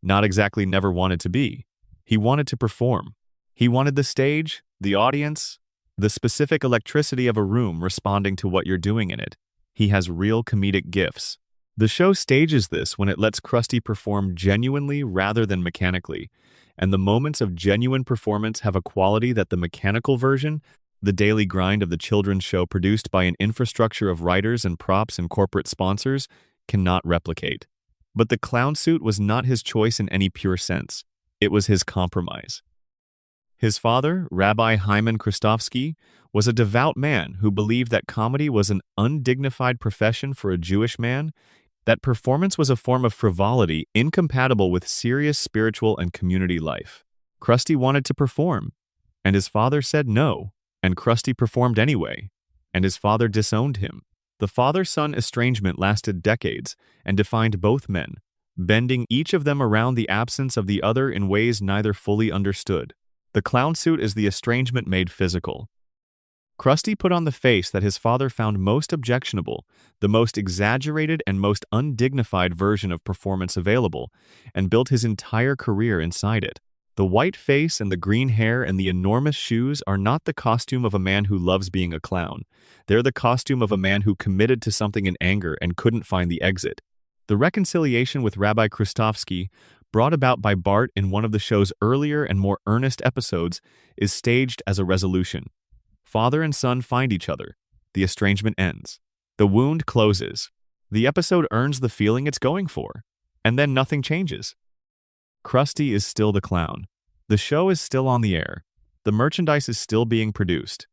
Not exactly never wanted to be. He wanted to perform. He wanted the stage, the audience, the specific electricity of a room responding to what you're doing in it. He has real comedic gifts. The show stages this when it lets Krusty perform genuinely rather than mechanically, and the moments of genuine performance have a quality that the mechanical version, the daily grind of the children's show produced by an infrastructure of writers and props and corporate sponsors, cannot replicate. But the clown suit was not his choice in any pure sense. It was his compromise. His father, Rabbi Hyman Kristofsky, was a devout man who believed that comedy was an undignified profession for a Jewish man, that performance was a form of frivolity incompatible with serious spiritual and community life. Krusty wanted to perform, and his father said no, and Krusty performed anyway, and his father disowned him. The father-son estrangement lasted decades and defined both men, bending each of them around the absence of the other in ways neither fully understood. The clown suit is the estrangement made physical. Krusty put on the face that his father found most objectionable, the most exaggerated and most undignified version of performance available, and built his entire career inside it. The white face and the green hair and the enormous shoes are not the costume of a man who loves being a clown. They're the costume of a man who committed to something in anger and couldn't find the exit. The reconciliation with Rabbi Kristofsky, brought about by Bart in one of the show's earlier and more earnest episodes, is staged as a resolution. Father and son find each other. The estrangement ends. The wound closes. The episode earns the feeling it's going for. And then nothing changes. Krusty is still the clown. The show is still on the air. The merchandise is still being produced.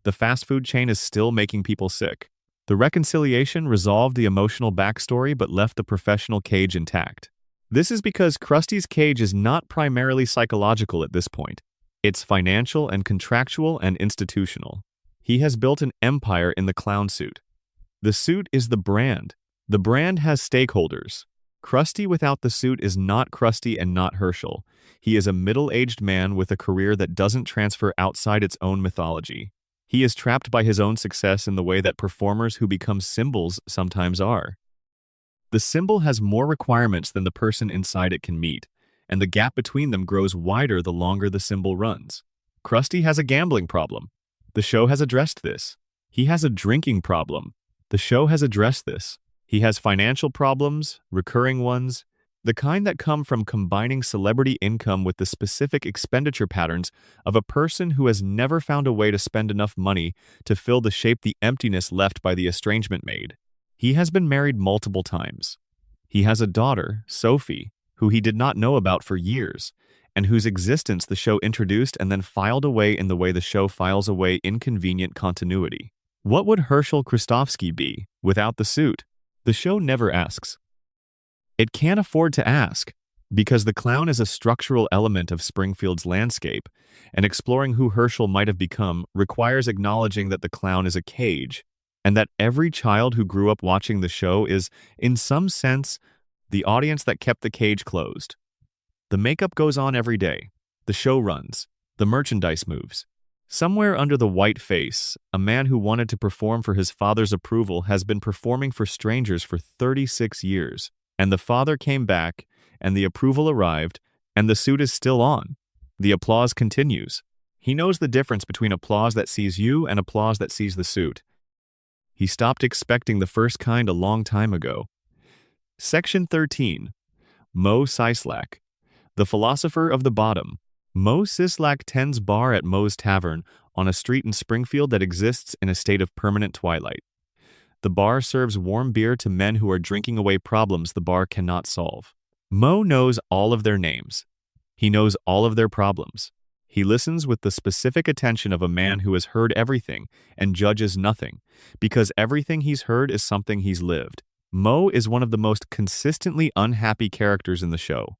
The fast food chain is still making people sick. The reconciliation resolved the emotional backstory but left the professional cage intact. This is because Krusty's cage is not primarily psychological at this point. It's financial and contractual and institutional. He has built an empire in the clown suit. The suit is the brand. The brand has stakeholders. Krusty without the suit is not Krusty and not Herschel. He is a middle-aged man with a career that doesn't transfer outside its own mythology. He is trapped by his own success in the way that performers who become symbols sometimes are. The symbol has more requirements than the person inside it can meet, and the gap between them grows wider the longer the symbol runs. Krusty has a gambling problem. The show has addressed this. He has a drinking problem. The show has addressed this. He has financial problems, recurring ones, the kind that come from combining celebrity income with the specific expenditure patterns of a person who has never found a way to spend enough money to fill the emptiness left by the estrangement made. He has been married multiple times. He has a daughter, Sophie, who he did not know about for years, and whose existence the show introduced and then filed away in the way the show files away inconvenient continuity. What would Herschel Kristofsky be without the suit? The show never asks. It can't afford to ask, because the clown is a structural element of Springfield's landscape, and exploring who Herschel might have become requires acknowledging that the clown is a cage, and that every child who grew up watching the show is, in some sense, the audience that kept the cage closed. The makeup goes on every day. The show runs. The merchandise moves. Somewhere under the white face, a man who wanted to perform for his father's approval has been performing for strangers for 36 years. And the father came back, and the approval arrived, and the suit is still on. The applause continues. He knows the difference between applause that sees you and applause that sees the suit. He stopped expecting the first kind a long time ago. Section 13. Mo Sislak, the philosopher of the bottom. Mo Sislak tends bar at Mo's Tavern on a street in Springfield that exists in a state of permanent twilight. The bar serves warm beer to men who are drinking away problems the bar cannot solve. Mo knows all of their names. He knows all of their problems. He listens with the specific attention of a man who has heard everything and judges nothing, because everything he's heard is something he's lived. Mo is one of the most consistently unhappy characters in the show.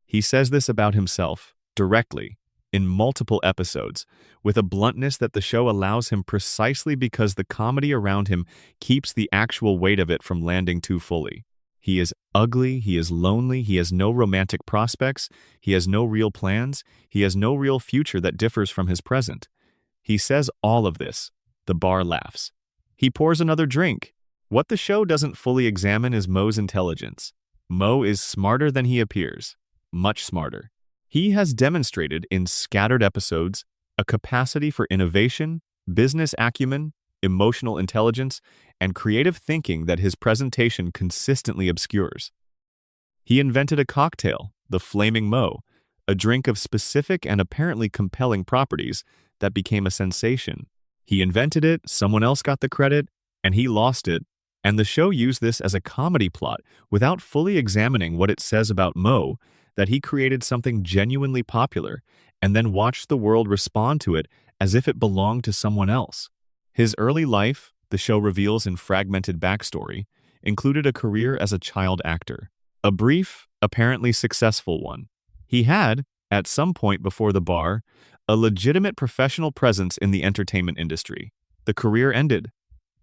He says this about himself, directly, in multiple episodes, with a bluntness that the show allows him precisely because the comedy around him keeps the actual weight of it from landing too fully. He is ugly, he is lonely, he has no romantic prospects, he has no real plans, he has no real future that differs from his present. He says all of this. The bar laughs. He pours another drink. What the show doesn't fully examine is Moe's intelligence. Moe is smarter than he appears. Much smarter. He has demonstrated in scattered episodes a capacity for innovation, business acumen, emotional intelligence, and creative thinking that his presentation consistently obscures. He invented a cocktail, the Flaming Moe, a drink of specific and apparently compelling properties that became a sensation. He invented it, someone else got the credit, and he lost it, and the show used this as a comedy plot without fully examining what it says about Moe, that he created something genuinely popular, and then watched the world respond to it as if it belonged to someone else. His early life, the show reveals in fragmented backstory, included a career as a child actor. A brief, apparently successful one. He had, at some point before the bar, a legitimate professional presence in the entertainment industry. The career ended.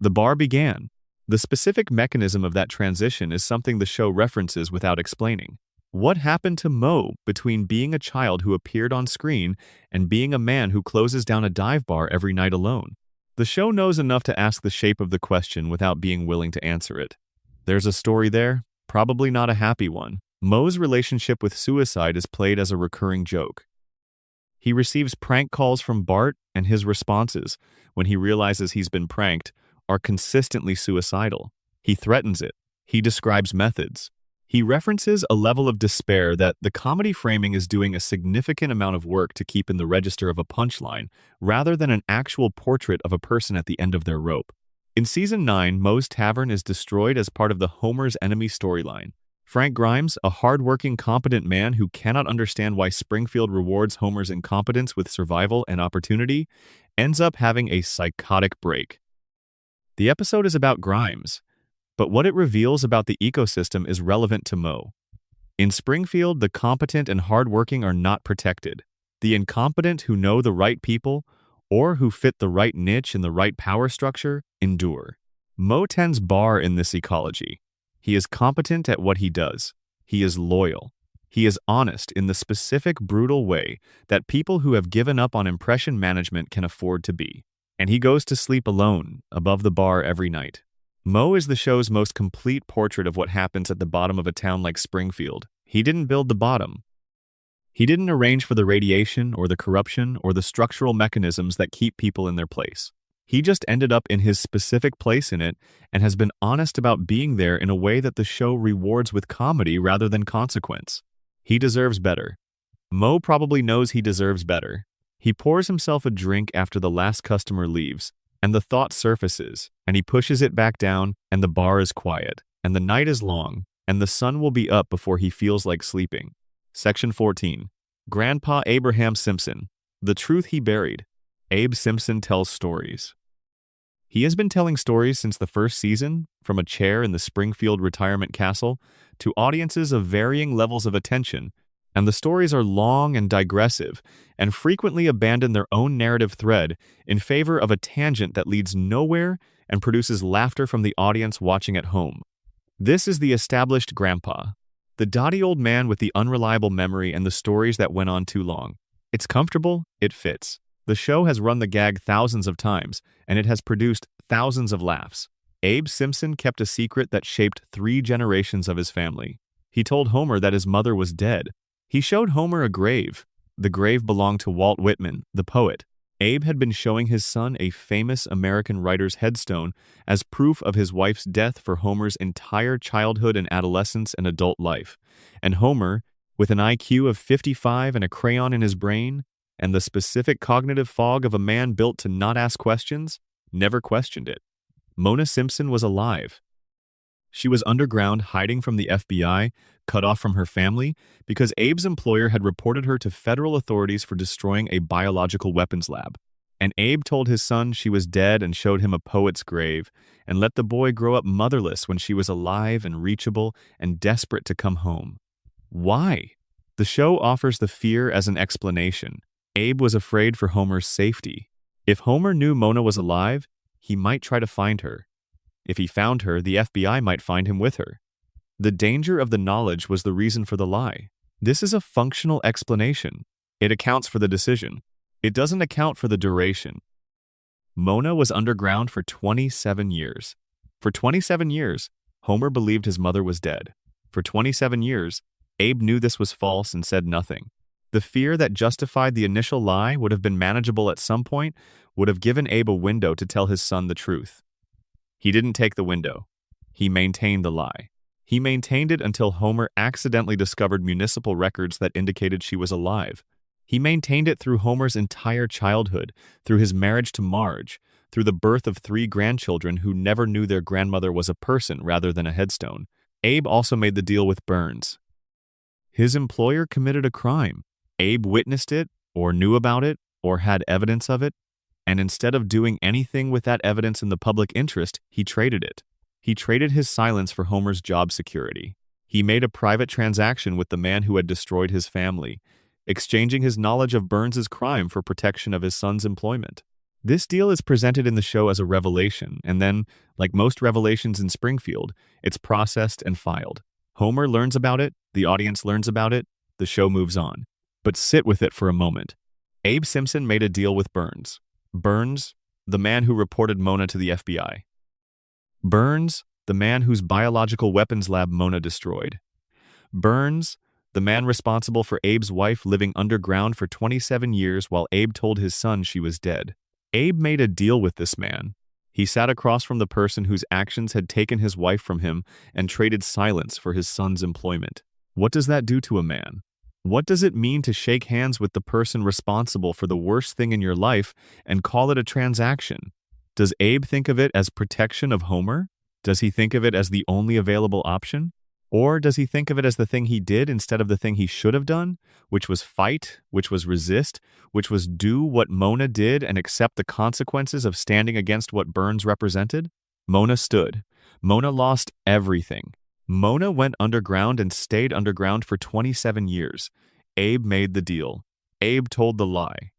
The bar began. The specific mechanism of that transition is something the show references without explaining. What happened to Moe between being a child who appeared on screen and being a man who closes down a dive bar every night alone? The show knows enough to ask the shape of the question without being willing to answer it. There's a story there, probably not a happy one. Moe's relationship with suicide is played as a recurring joke. He receives prank calls from Bart, and his responses, when he realizes he's been pranked, are consistently suicidal. He threatens it. He describes methods. He references a level of despair that the comedy framing is doing a significant amount of work to keep in the register of a punchline, rather than an actual portrait of a person at the end of their rope. In Season 9, Moe's Tavern is destroyed as part of the Homer's Enemy storyline. Frank Grimes, a hard-working, competent man who cannot understand why Springfield rewards Homer's incompetence with survival and opportunity, ends up having a psychotic break. The episode is about Grimes, but what it reveals about the ecosystem is relevant to Moe. In Springfield, the competent and hardworking are not protected. The incompetent who know the right people, or who fit the right niche in the right power structure, endure. Moe tends bar in this ecology. He is competent at what he does. He is loyal. He is honest in the specific, brutal way that people who have given up on impression management can afford to be. And he goes to sleep alone, above the bar every night. Moe is the show's most complete portrait of what happens at the bottom of a town like Springfield. He didn't build the bottom. He didn't arrange for the radiation or the corruption or the structural mechanisms that keep people in their place. He just ended up in his specific place in it and has been honest about being there in a way that the show rewards with comedy rather than consequence. He deserves better. Moe probably knows he deserves better. He pours himself a drink after the last customer leaves, and the thought surfaces, and he pushes it back down, and the bar is quiet, and the night is long, and the sun will be up before he feels like sleeping. Section 14. Grandpa Abraham Simpson. The truth he buried. Abe Simpson tells stories. He has been telling stories since the first season, from a chair in the Springfield retirement castle to audiences of varying levels of attention, and the stories are long and digressive and frequently abandon their own narrative thread in favor of a tangent that leads nowhere and produces laughter from the audience watching at home. This is the established grandpa, the dotty old man with the unreliable memory and the stories that went on too long. It's comfortable, it fits. The show has run the gag thousands of times, and it has produced thousands of laughs. Abe Simpson kept a secret that shaped 3 generations of his family. He told Homer that his mother was dead. He showed Homer a grave. The grave belonged to Walt Whitman, the poet. Abe had been showing his son a famous American writer's headstone as proof of his wife's death for Homer's entire childhood and adolescence and adult life. And Homer, with an IQ of 55 and a crayon in his brain, and the specific cognitive fog of a man built to not ask questions, never questioned it. Mona Simpson was alive. She was underground, hiding from the FBI, cut off from her family, because Abe's employer had reported her to federal authorities for destroying a biological weapons lab. And Abe told his son she was dead and showed him a poet's grave, and let the boy grow up motherless when she was alive and reachable and desperate to come home. Why? The show offers the fear as an explanation. Abe was afraid for Homer's safety. If Homer knew Mona was alive, he might try to find her. If he found her, the FBI might find him with her. The danger of the knowledge was the reason for the lie. This is a functional explanation. It accounts for the decision. It doesn't account for the duration. Mona was underground for 27 years. For 27 years, Homer believed his mother was dead. For 27 years, Abe knew this was false and said nothing. The fear that justified the initial lie would have been manageable at some point, would have given Abe a window to tell his son the truth. He didn't take the window. He maintained the lie. He maintained it until Homer accidentally discovered municipal records that indicated she was alive. He maintained it through Homer's entire childhood, through his marriage to Marge, through the birth of 3 grandchildren who never knew their grandmother was a person rather than a headstone. Abe also made the deal with Burns. His employer committed a crime. Abe witnessed it, or knew about it, or had evidence of it, and instead of doing anything with that evidence in the public interest, he traded it. He traded his silence for Homer's job security. He made a private transaction with the man who had destroyed his family, exchanging his knowledge of Burns's crime for protection of his son's employment. This deal is presented in the show as a revelation, and then, like most revelations in Springfield, it's processed and filed. Homer learns about it, the audience learns about it, the show moves on. But sit with it for a moment. Abe Simpson made a deal with Burns. Burns, the man who reported Mona to the FBI. Burns, the man whose biological weapons lab Mona destroyed. Burns, the man responsible for Abe's wife living underground for 27 years while Abe told his son she was dead. Abe made a deal with this man. He sat across from the person whose actions had taken his wife from him and traded silence for his son's employment. What does that do to a man? What does it mean to shake hands with the person responsible for the worst thing in your life and call it a transaction? Does Abe think of it as protection of Homer? Does he think of it as the only available option? Or does he think of it as the thing he did instead of the thing he should have done, which was fight, which was resist, which was do what Mona did and accept the consequences of standing against what Burns represented? Mona stood. Mona lost everything. Mona went underground and stayed underground for 27 years. Abe made the deal. Abe told the lie.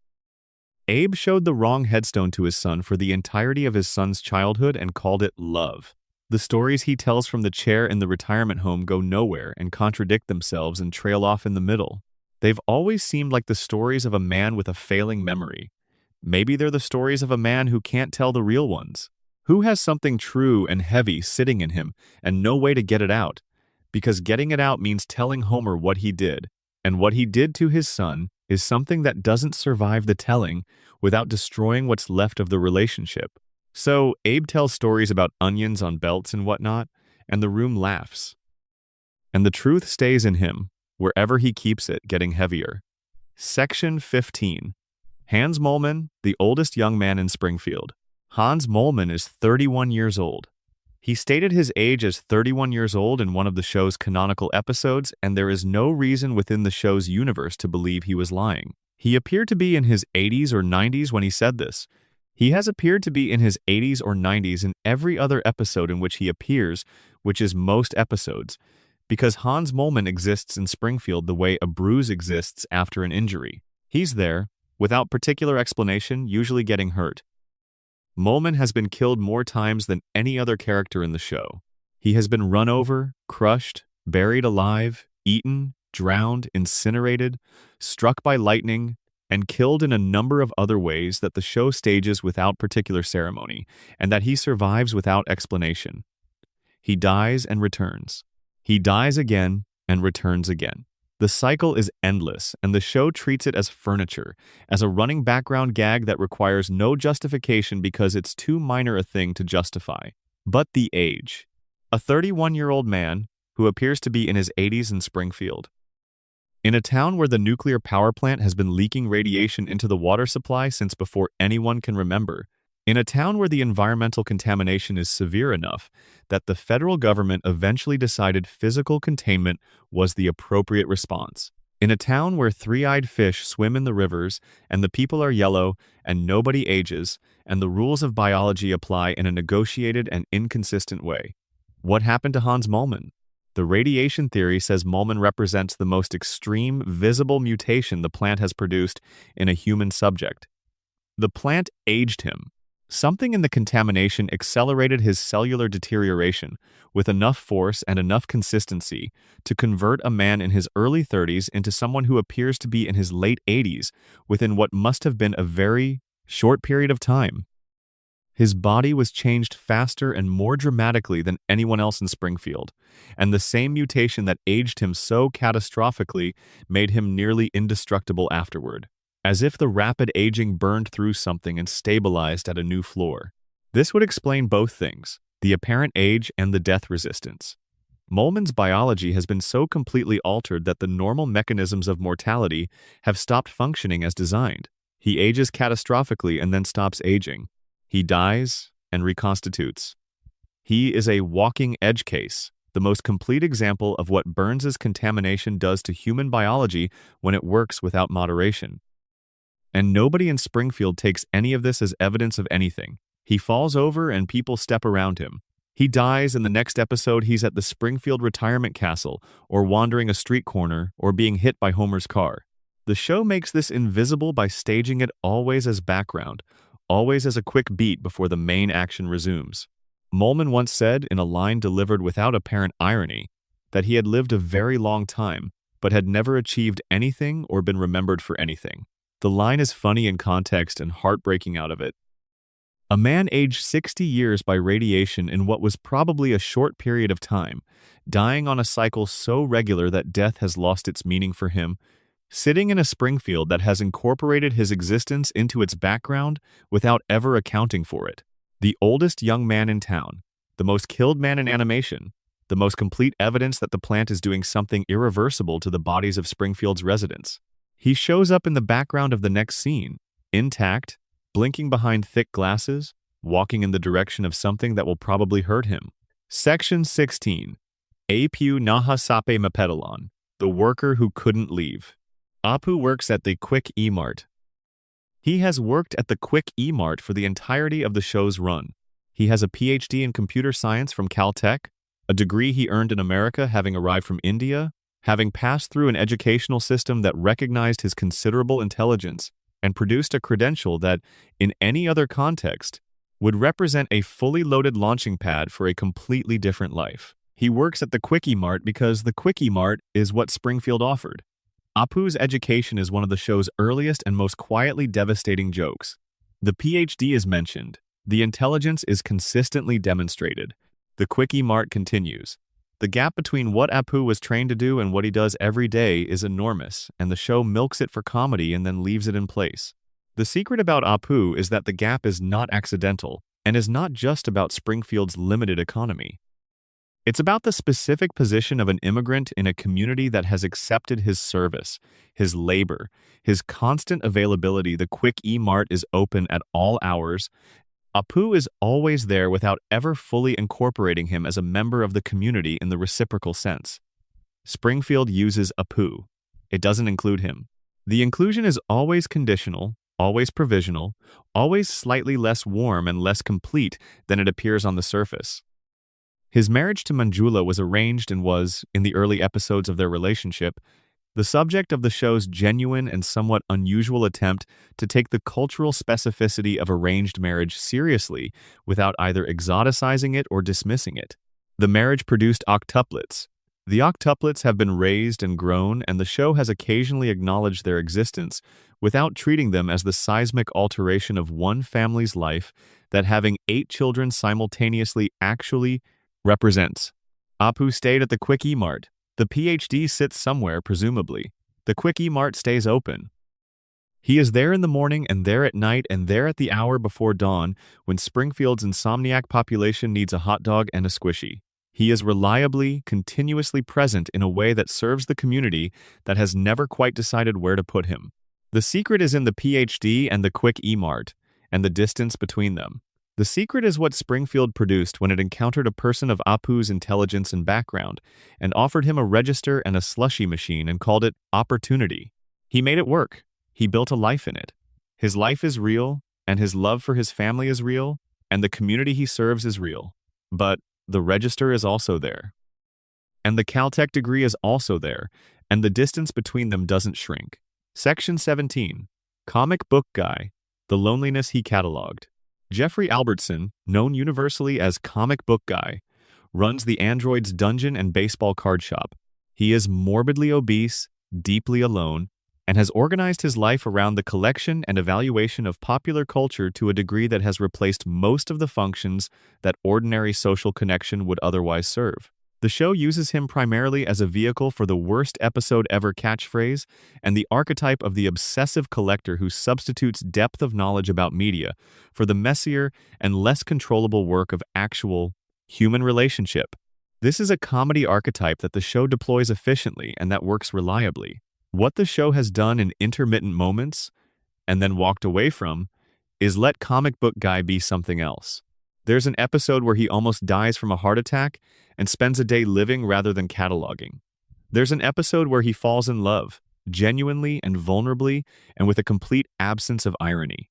Abe showed the wrong headstone to his son for the entirety of his son's childhood and called it love. The stories he tells from the chair in the retirement home go nowhere and contradict themselves and trail off in the middle. They've always seemed like the stories of a man with a failing memory. Maybe they're the stories of a man who can't tell the real ones. Who has something true and heavy sitting in him and no way to get it out? Because getting it out means telling Homer what he did, and what he did to his son is something that doesn't survive the telling without destroying what's left of the relationship. So Abe tells stories about onions on belts and whatnot, and the room laughs. And the truth stays in him, wherever he keeps it, getting heavier. Section 15. Hans Moleman, the oldest young man in Springfield. Hans Moleman is 31 years old. He stated his age as 31 years old in one of the show's canonical episodes, and there is no reason within the show's universe to believe he was lying. He appeared to be in his 80s or 90s when he said this. He has appeared to be in his 80s or 90s in every other episode in which he appears, which is most episodes, because Hans Moleman exists in Springfield the way a bruise exists after an injury. He's there, without particular explanation, usually getting hurt. Moleman has been killed more times than any other character in the show. He has been run over, crushed, buried alive, eaten, drowned, incinerated, struck by lightning, and killed in a number of other ways that the show stages without particular ceremony, and that he survives without explanation. He dies and returns. He dies again and returns again. The cycle is endless, and the show treats it as furniture, as a running background gag that requires no justification because it's too minor a thing to justify. But the age. A 31-year-old man who appears to be in his 80s in Springfield. In a town where the nuclear power plant has been leaking radiation into the water supply since before anyone can remember. In a town where the environmental contamination is severe enough that the federal government eventually decided physical containment was the appropriate response. In a town where three-eyed fish swim in the rivers and the people are yellow and nobody ages and the rules of biology apply in a negotiated and inconsistent way. What happened to Hans Moleman? The radiation theory says Moleman represents the most extreme, visible mutation the plant has produced in a human subject. The plant aged him. Something in the contamination accelerated his cellular deterioration with enough force and enough consistency to convert a man in his early 30s into someone who appears to be in his late 80s within what must have been a very short period of time. His body was changed faster and more dramatically than anyone else in Springfield, and the same mutation that aged him so catastrophically made him nearly indestructible afterward, as if the rapid aging burned through something and stabilized at a new floor. This would explain both things, the apparent age and the death resistance. Molman's biology has been so completely altered that the normal mechanisms of mortality have stopped functioning as designed. He ages catastrophically and then stops aging. He dies and reconstitutes. He is a walking edge case, the most complete example of what Burns's contamination does to human biology when it works without moderation. And nobody in Springfield takes any of this as evidence of anything. He falls over and people step around him. He dies, and the next episode he's at the Springfield retirement castle, or wandering a street corner, or being hit by Homer's car. The show makes this invisible by staging it always as background, always as a quick beat before the main action resumes. Molman once said, in a line delivered without apparent irony, that he had lived a very long time, but had never achieved anything or been remembered for anything. The line is funny in context and heartbreaking out of it. A man aged 60 years by radiation in what was probably a short period of time, dying on a cycle so regular that death has lost its meaning for him, sitting in a Springfield that has incorporated his existence into its background without ever accounting for it. The oldest young man in town, the most killed man in animation, the most complete evidence that the plant is doing something irreversible to the bodies of Springfield's residents. He shows up in the background of the next scene, intact, blinking behind thick glasses, walking in the direction of something that will probably hurt him. Section 16. Apu Nahasape Mapedalon, the worker who couldn't leave. Apu works at the Quick E-Mart. He has worked at the Quick E-Mart for the entirety of the show's run. He has a PhD in computer science from Caltech, a degree he earned in America having arrived from India, having passed through an educational system that recognized his considerable intelligence and produced a credential that, in any other context, would represent a fully loaded launching pad for a completely different life. He works at the Quick E-Mart because the Quick E-Mart is what Springfield offered. Apu's education is one of the show's earliest and most quietly devastating jokes. The PhD is mentioned. The intelligence is consistently demonstrated. The Quick E-Mart continues. The gap between what Apu was trained to do and what he does every day is enormous, and the show milks it for comedy and then leaves it in place. The secret about Apu is that the gap is not accidental, and is not just about Springfield's limited economy. It's about the specific position of an immigrant in a community that has accepted his service, his labor, his constant availability. The Quick E-Mart is open at all hours. Apu is always there without ever fully incorporating him as a member of the community in the reciprocal sense. Springfield uses Apu. It doesn't include him. The inclusion is always conditional, always provisional, always slightly less warm and less complete than it appears on the surface. His marriage to Manjula was arranged and was, in the early episodes of their relationship, the subject of the show's genuine and somewhat unusual attempt to take the cultural specificity of arranged marriage seriously without either exoticizing it or dismissing it. The marriage produced octuplets. The octuplets have been raised and grown, and the show has occasionally acknowledged their existence without treating them as the seismic alteration of one family's life that having 8 children simultaneously actually represents. Apu stayed at the Quick E-Mart. The PhD sits somewhere, presumably. The Quick E-Mart stays open. He is there in the morning and there at night and there at the hour before dawn when Springfield's insomniac population needs a hot dog and a squishy. He is reliably, continuously present in a way that serves the community that has never quite decided where to put him. The secret is in the PhD and the Quick E-Mart, and the distance between them. The secret is what Springfield produced when it encountered a person of Apu's intelligence and background, and offered him a register and a slushy machine and called it opportunity. He made it work. He built a life in it. His life is real, and his love for his family is real, and the community he serves is real. But the register is also there. And the Caltech degree is also there, and the distance between them doesn't shrink. Section 17. Comic Book Guy. The loneliness he cataloged. Jeffrey Albertson, known universally as Comic Book Guy, runs the android's dungeon and baseball card shop. He is morbidly obese, deeply alone, and has organized his life around the collection and evaluation of popular culture to a degree that has replaced most of the functions that ordinary social connection would otherwise serve. The show uses him primarily as a vehicle for the worst episode ever catchphrase and the archetype of the obsessive collector who substitutes depth of knowledge about media for the messier and less controllable work of actual human relationship. This is a comedy archetype that the show deploys efficiently and that works reliably. What the show has done in intermittent moments, and then walked away from, is let Comic Book Guy be something else. There's an episode where he almost dies from a heart attack and spends a day living rather than cataloging. There's an episode where he falls in love, genuinely and vulnerably, and with a complete absence of irony.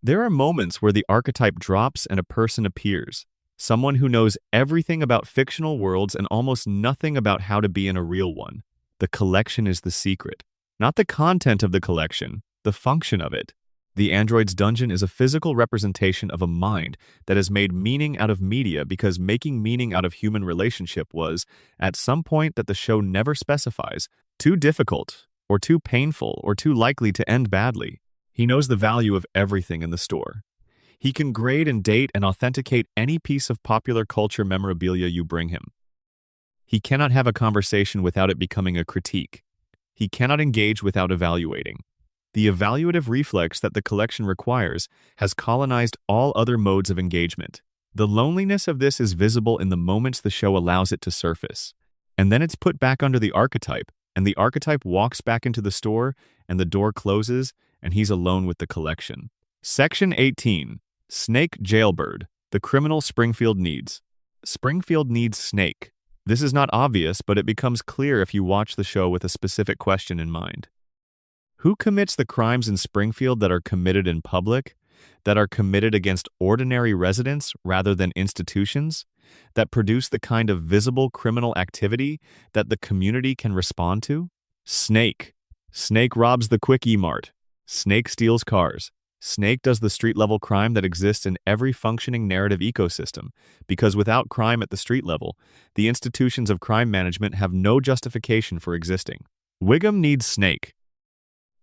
There are moments where the archetype drops and a person appears, someone who knows everything about fictional worlds and almost nothing about how to be in a real one. The collection is the secret. Not the content of the collection, the function of it. The android's dungeon is a physical representation of a mind that has made meaning out of media because making meaning out of human relationship was, at some point that the show never specifies, too difficult, or too painful, or too likely to end badly. He knows the value of everything in the store. He can grade and date and authenticate any piece of popular culture memorabilia you bring him. He cannot have a conversation without it becoming a critique. He cannot engage without evaluating. The evaluative reflex that the collection requires has colonized all other modes of engagement. The loneliness of this is visible in the moments the show allows it to surface. And then it's put back under the archetype, and the archetype walks back into the store, and the door closes, and he's alone with the collection. Section 18. Snake Jailbird. The criminal Springfield needs. Springfield needs Snake. This is not obvious, but it becomes clear if you watch the show with a specific question in mind. Who commits the crimes in Springfield that are committed in public, that are committed against ordinary residents rather than institutions, that produce the kind of visible criminal activity that the community can respond to? Snake. Snake robs the Quick E-Mart. Snake steals cars. Snake does the street-level crime that exists in every functioning narrative ecosystem, because without crime at the street level, the institutions of crime management have no justification for existing. Wiggum needs Snake.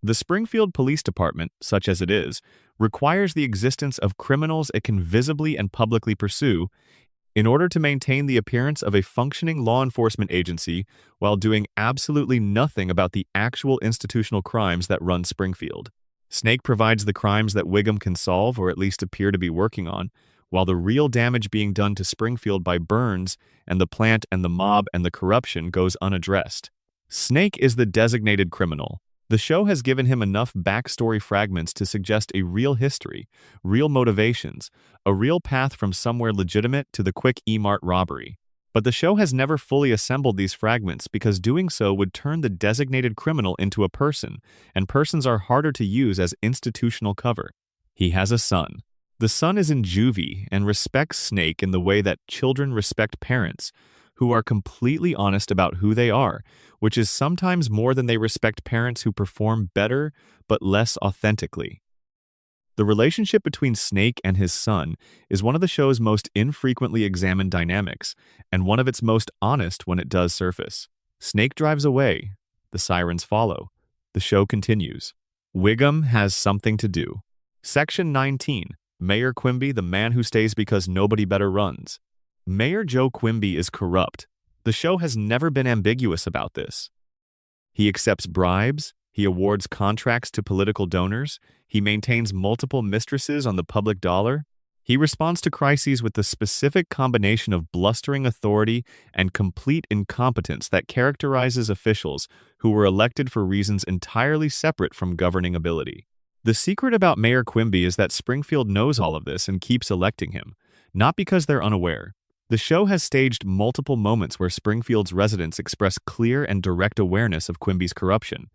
The Springfield Police Department, such as it is, requires the existence of criminals it can visibly and publicly pursue in order to maintain the appearance of a functioning law enforcement agency while doing absolutely nothing about the actual institutional crimes that run Springfield. Snake provides the crimes that Wiggum can solve or at least appear to be working on, while the real damage being done to Springfield by Burns and the plant and the mob and the corruption goes unaddressed. Snake is the designated criminal. The show has given him enough backstory fragments to suggest a real history, real motivations, a real path from somewhere legitimate to the Quick E-Mart robbery. But the show has never fully assembled these fragments because doing so would turn the designated criminal into a person, and persons are harder to use as institutional cover. He has a son. The son is in juvie and respects Snake in the way that children respect parents, who are completely honest about who they are, which is sometimes more than they respect parents who perform better but less authentically. The relationship between Snake and his son is one of the show's most infrequently examined dynamics, and one of its most honest when it does surface. Snake drives away. The sirens follow. The show continues. Wiggum has something to do. Section 19. Mayor Quimby, the man who stays because nobody better runs. Mayor Joe Quimby is corrupt. The show has never been ambiguous about this. He accepts bribes, he awards contracts to political donors, he maintains multiple mistresses on the public dollar. He responds to crises with the specific combination of blustering authority and complete incompetence that characterizes officials who were elected for reasons entirely separate from governing ability. The secret about Mayor Quimby is that Springfield knows all of this and keeps electing him, not because they're unaware. The show has staged multiple moments where Springfield's residents express clear and direct awareness of Quimby's corruption.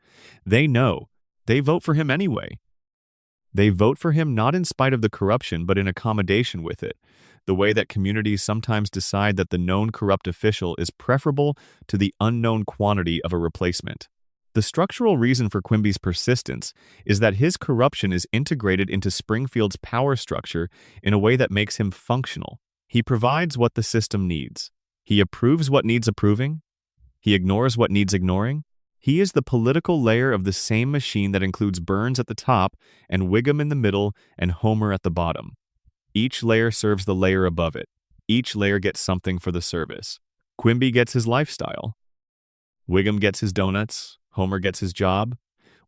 They know. They vote for him anyway. They vote for him not in spite of the corruption but in accommodation with it, the way that communities sometimes decide that the known corrupt official is preferable to the unknown quantity of a replacement. The structural reason for Quimby's persistence is that his corruption is integrated into Springfield's power structure in a way that makes him functional. He provides what the system needs. He approves what needs approving. He ignores what needs ignoring. He is the political layer of the same machine that includes Burns at the top and Wiggum in the middle and Homer at the bottom. Each layer serves the layer above it. Each layer gets something for the service. Quimby gets his lifestyle. Wiggum gets his donuts. Homer gets his job.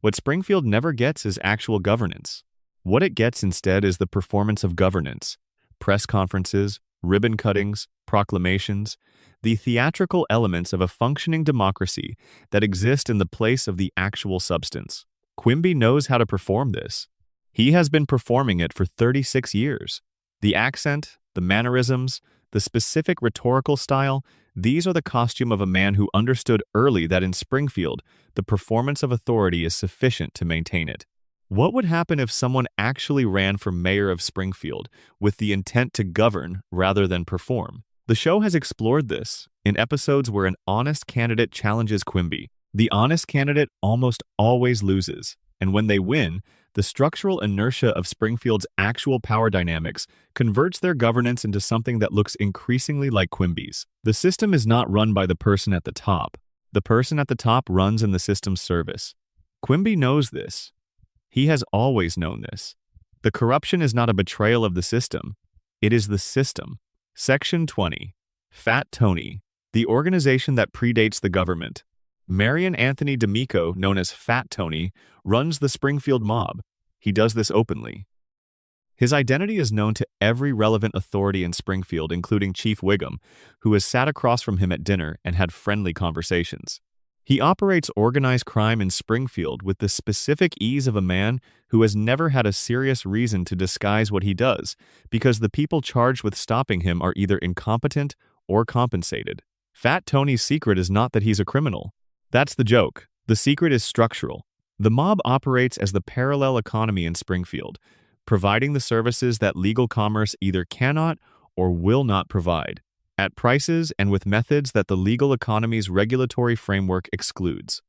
What Springfield never gets is actual governance. What it gets instead is the performance of governance. Press conferences, ribbon cuttings, proclamations, the theatrical elements of a functioning democracy that exist in the place of the actual substance. Quimby knows how to perform this. He has been performing it for 36 years. The accent, the mannerisms, the specific rhetorical style, these are the costume of a man who understood early that in Springfield, the performance of authority is sufficient to maintain it. What would happen if someone actually ran for mayor of Springfield with the intent to govern rather than perform? The show has explored this in episodes where an honest candidate challenges Quimby. The honest candidate almost always loses, and when they win, the structural inertia of Springfield's actual power dynamics converts their governance into something that looks increasingly like Quimby's. The system is not run by the person at the top. The person at the top runs in the system's service. Quimby knows this. He has always known this. The corruption is not a betrayal of the system. It is the system. Section 20. Fat Tony, the organization that predates the government. Marion Anthony D'Amico, known as Fat Tony, runs the Springfield mob. He does this openly. His identity is known to every relevant authority in Springfield, including Chief Wiggum, who has sat across from him at dinner and had friendly conversations. He operates organized crime in Springfield with the specific ease of a man who has never had a serious reason to disguise what he does, because the people charged with stopping him are either incompetent or compensated. Fat Tony's secret is not that he's a criminal. That's the joke. The secret is structural. The mob operates as the parallel economy in Springfield, providing the services that legal commerce either cannot or will not provide, at prices and with methods that the legal economy's regulatory framework excludes.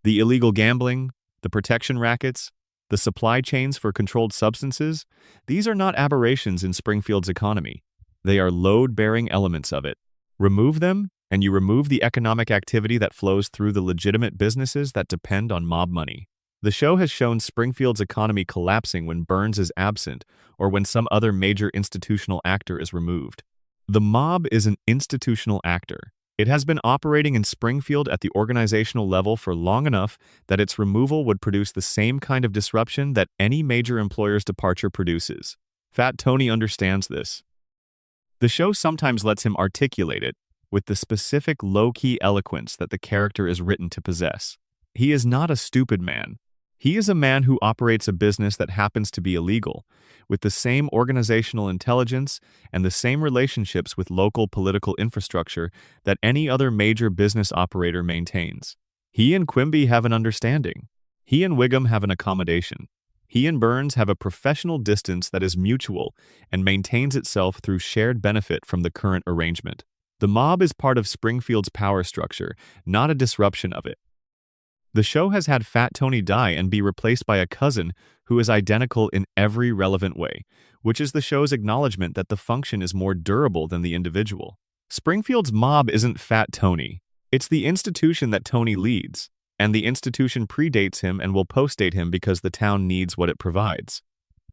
The illegal gambling, the protection rackets, the supply chains for controlled substances, these are not aberrations in Springfield's economy. They are load-bearing elements of it. Remove them, and you remove the economic activity that flows through the legitimate businesses that depend on mob money. The show has shown Springfield's economy collapsing when Burns is absent or when some other major institutional actor is removed. The mob is an institutional actor. It has been operating in Springfield at the organizational level for long enough that its removal would produce the same kind of disruption that any major employer's departure produces. Fat Tony understands this. The show sometimes lets him articulate it with the specific low-key eloquence that the character is written to possess. He is not a stupid man. He is a man who operates a business that happens to be illegal, with the same organizational intelligence and the same relationships with local political infrastructure that any other major business operator maintains. He and Quimby have an understanding. He and Wiggum have an accommodation. He and Burns have a professional distance that is mutual and maintains itself through shared benefit from the current arrangement. The mob is part of Springfield's power structure, not a disruption of it. The show has had Fat Tony die and be replaced by a cousin who is identical in every relevant way, which is the show's acknowledgement that the function is more durable than the individual. Springfield's mob isn't Fat Tony. It's the institution that Tony leads, and the institution predates him and will postdate him because the town needs what it provides.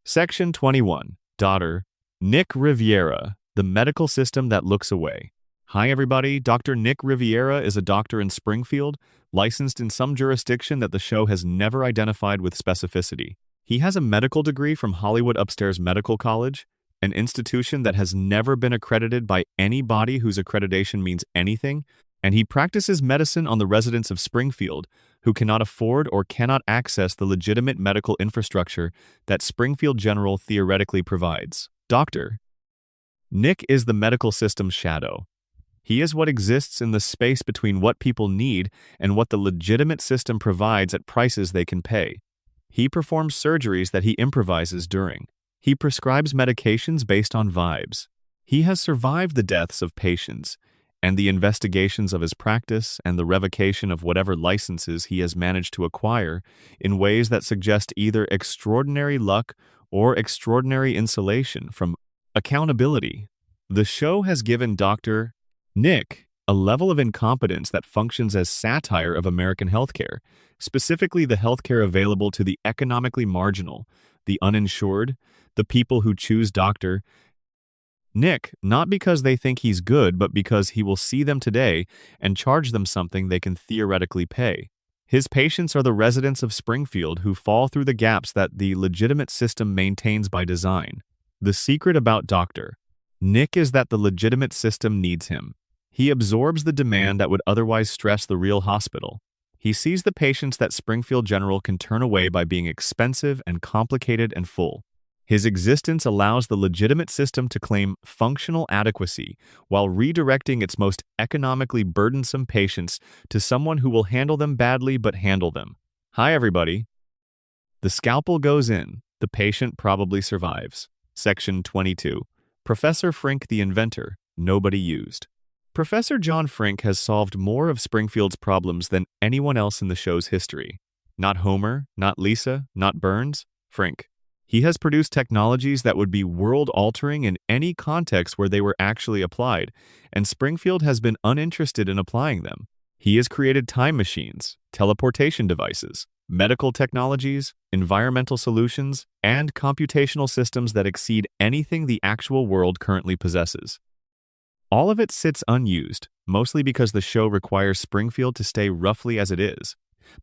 Section 21. Daughter. Nick Riviera, the medical system that looks away. Hi everybody, Dr. Nick Riviera is a doctor in Springfield, licensed in some jurisdiction that the show has never identified with specificity. He has a medical degree from Hollywood Upstairs Medical College, an institution that has never been accredited by any body whose accreditation means anything, and he practices medicine on the residents of Springfield who cannot afford or cannot access the legitimate medical infrastructure that Springfield General theoretically provides. Doctor. Nick is the medical system's shadow. He is what exists in the space between what people need and what the legitimate system provides at prices they can pay. He performs surgeries that he improvises during. He prescribes medications based on vibes. He has survived the deaths of patients, and the investigations of his practice and the revocation of whatever licenses he has managed to acquire in ways that suggest either extraordinary luck or extraordinary insulation from accountability. The show has given Dr. Nick a level of incompetence that functions as satire of American healthcare, specifically the healthcare available to the economically marginal, the uninsured, the people who choose Dr. Nick, not because they think he's good, but because he will see them today and charge them something they can theoretically pay. His patients are the residents of Springfield who fall through the gaps that the legitimate system maintains by design. The secret about Dr. Nick is that the legitimate system needs him. He absorbs the demand that would otherwise stress the real hospital. He sees the patients that Springfield General can turn away by being expensive and complicated and full. His existence allows the legitimate system to claim functional adequacy while redirecting its most economically burdensome patients to someone who will handle them badly but handle them. Hi, everybody. The scalpel goes in. The patient probably survives. Section 22. Professor Frink the inventor, nobody used. Professor John Frink has solved more of Springfield's problems than anyone else in the show's history. Not Homer, not Lisa, not Burns, Frink. He has produced technologies that would be world-altering in any context where they were actually applied, and Springfield has been uninterested in applying them. He has created time machines, teleportation devices, medical technologies, environmental solutions, and computational systems that exceed anything the actual world currently possesses. All of it sits unused, mostly because the show requires Springfield to stay roughly as it is.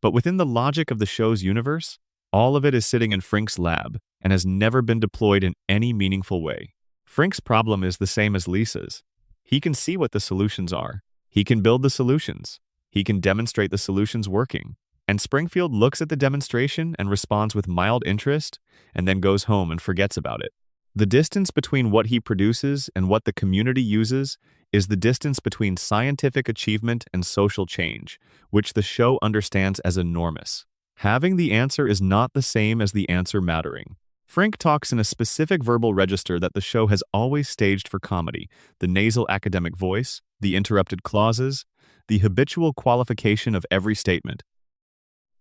But within the logic of the show's universe, all of it is sitting in Frink's lab and has never been deployed in any meaningful way. Frink's problem is the same as Lisa's. He can see what the solutions are. He can build the solutions. He can demonstrate the solutions working. And Springfield looks at the demonstration and responds with mild interest and then goes home and forgets about it. The distance between what he produces and what the community uses is the distance between scientific achievement and social change, which the show understands as enormous. Having the answer is not the same as the answer mattering. Frink talks in a specific verbal register that the show has always staged for comedy: the nasal academic voice, the interrupted clauses, the habitual qualification of every statement.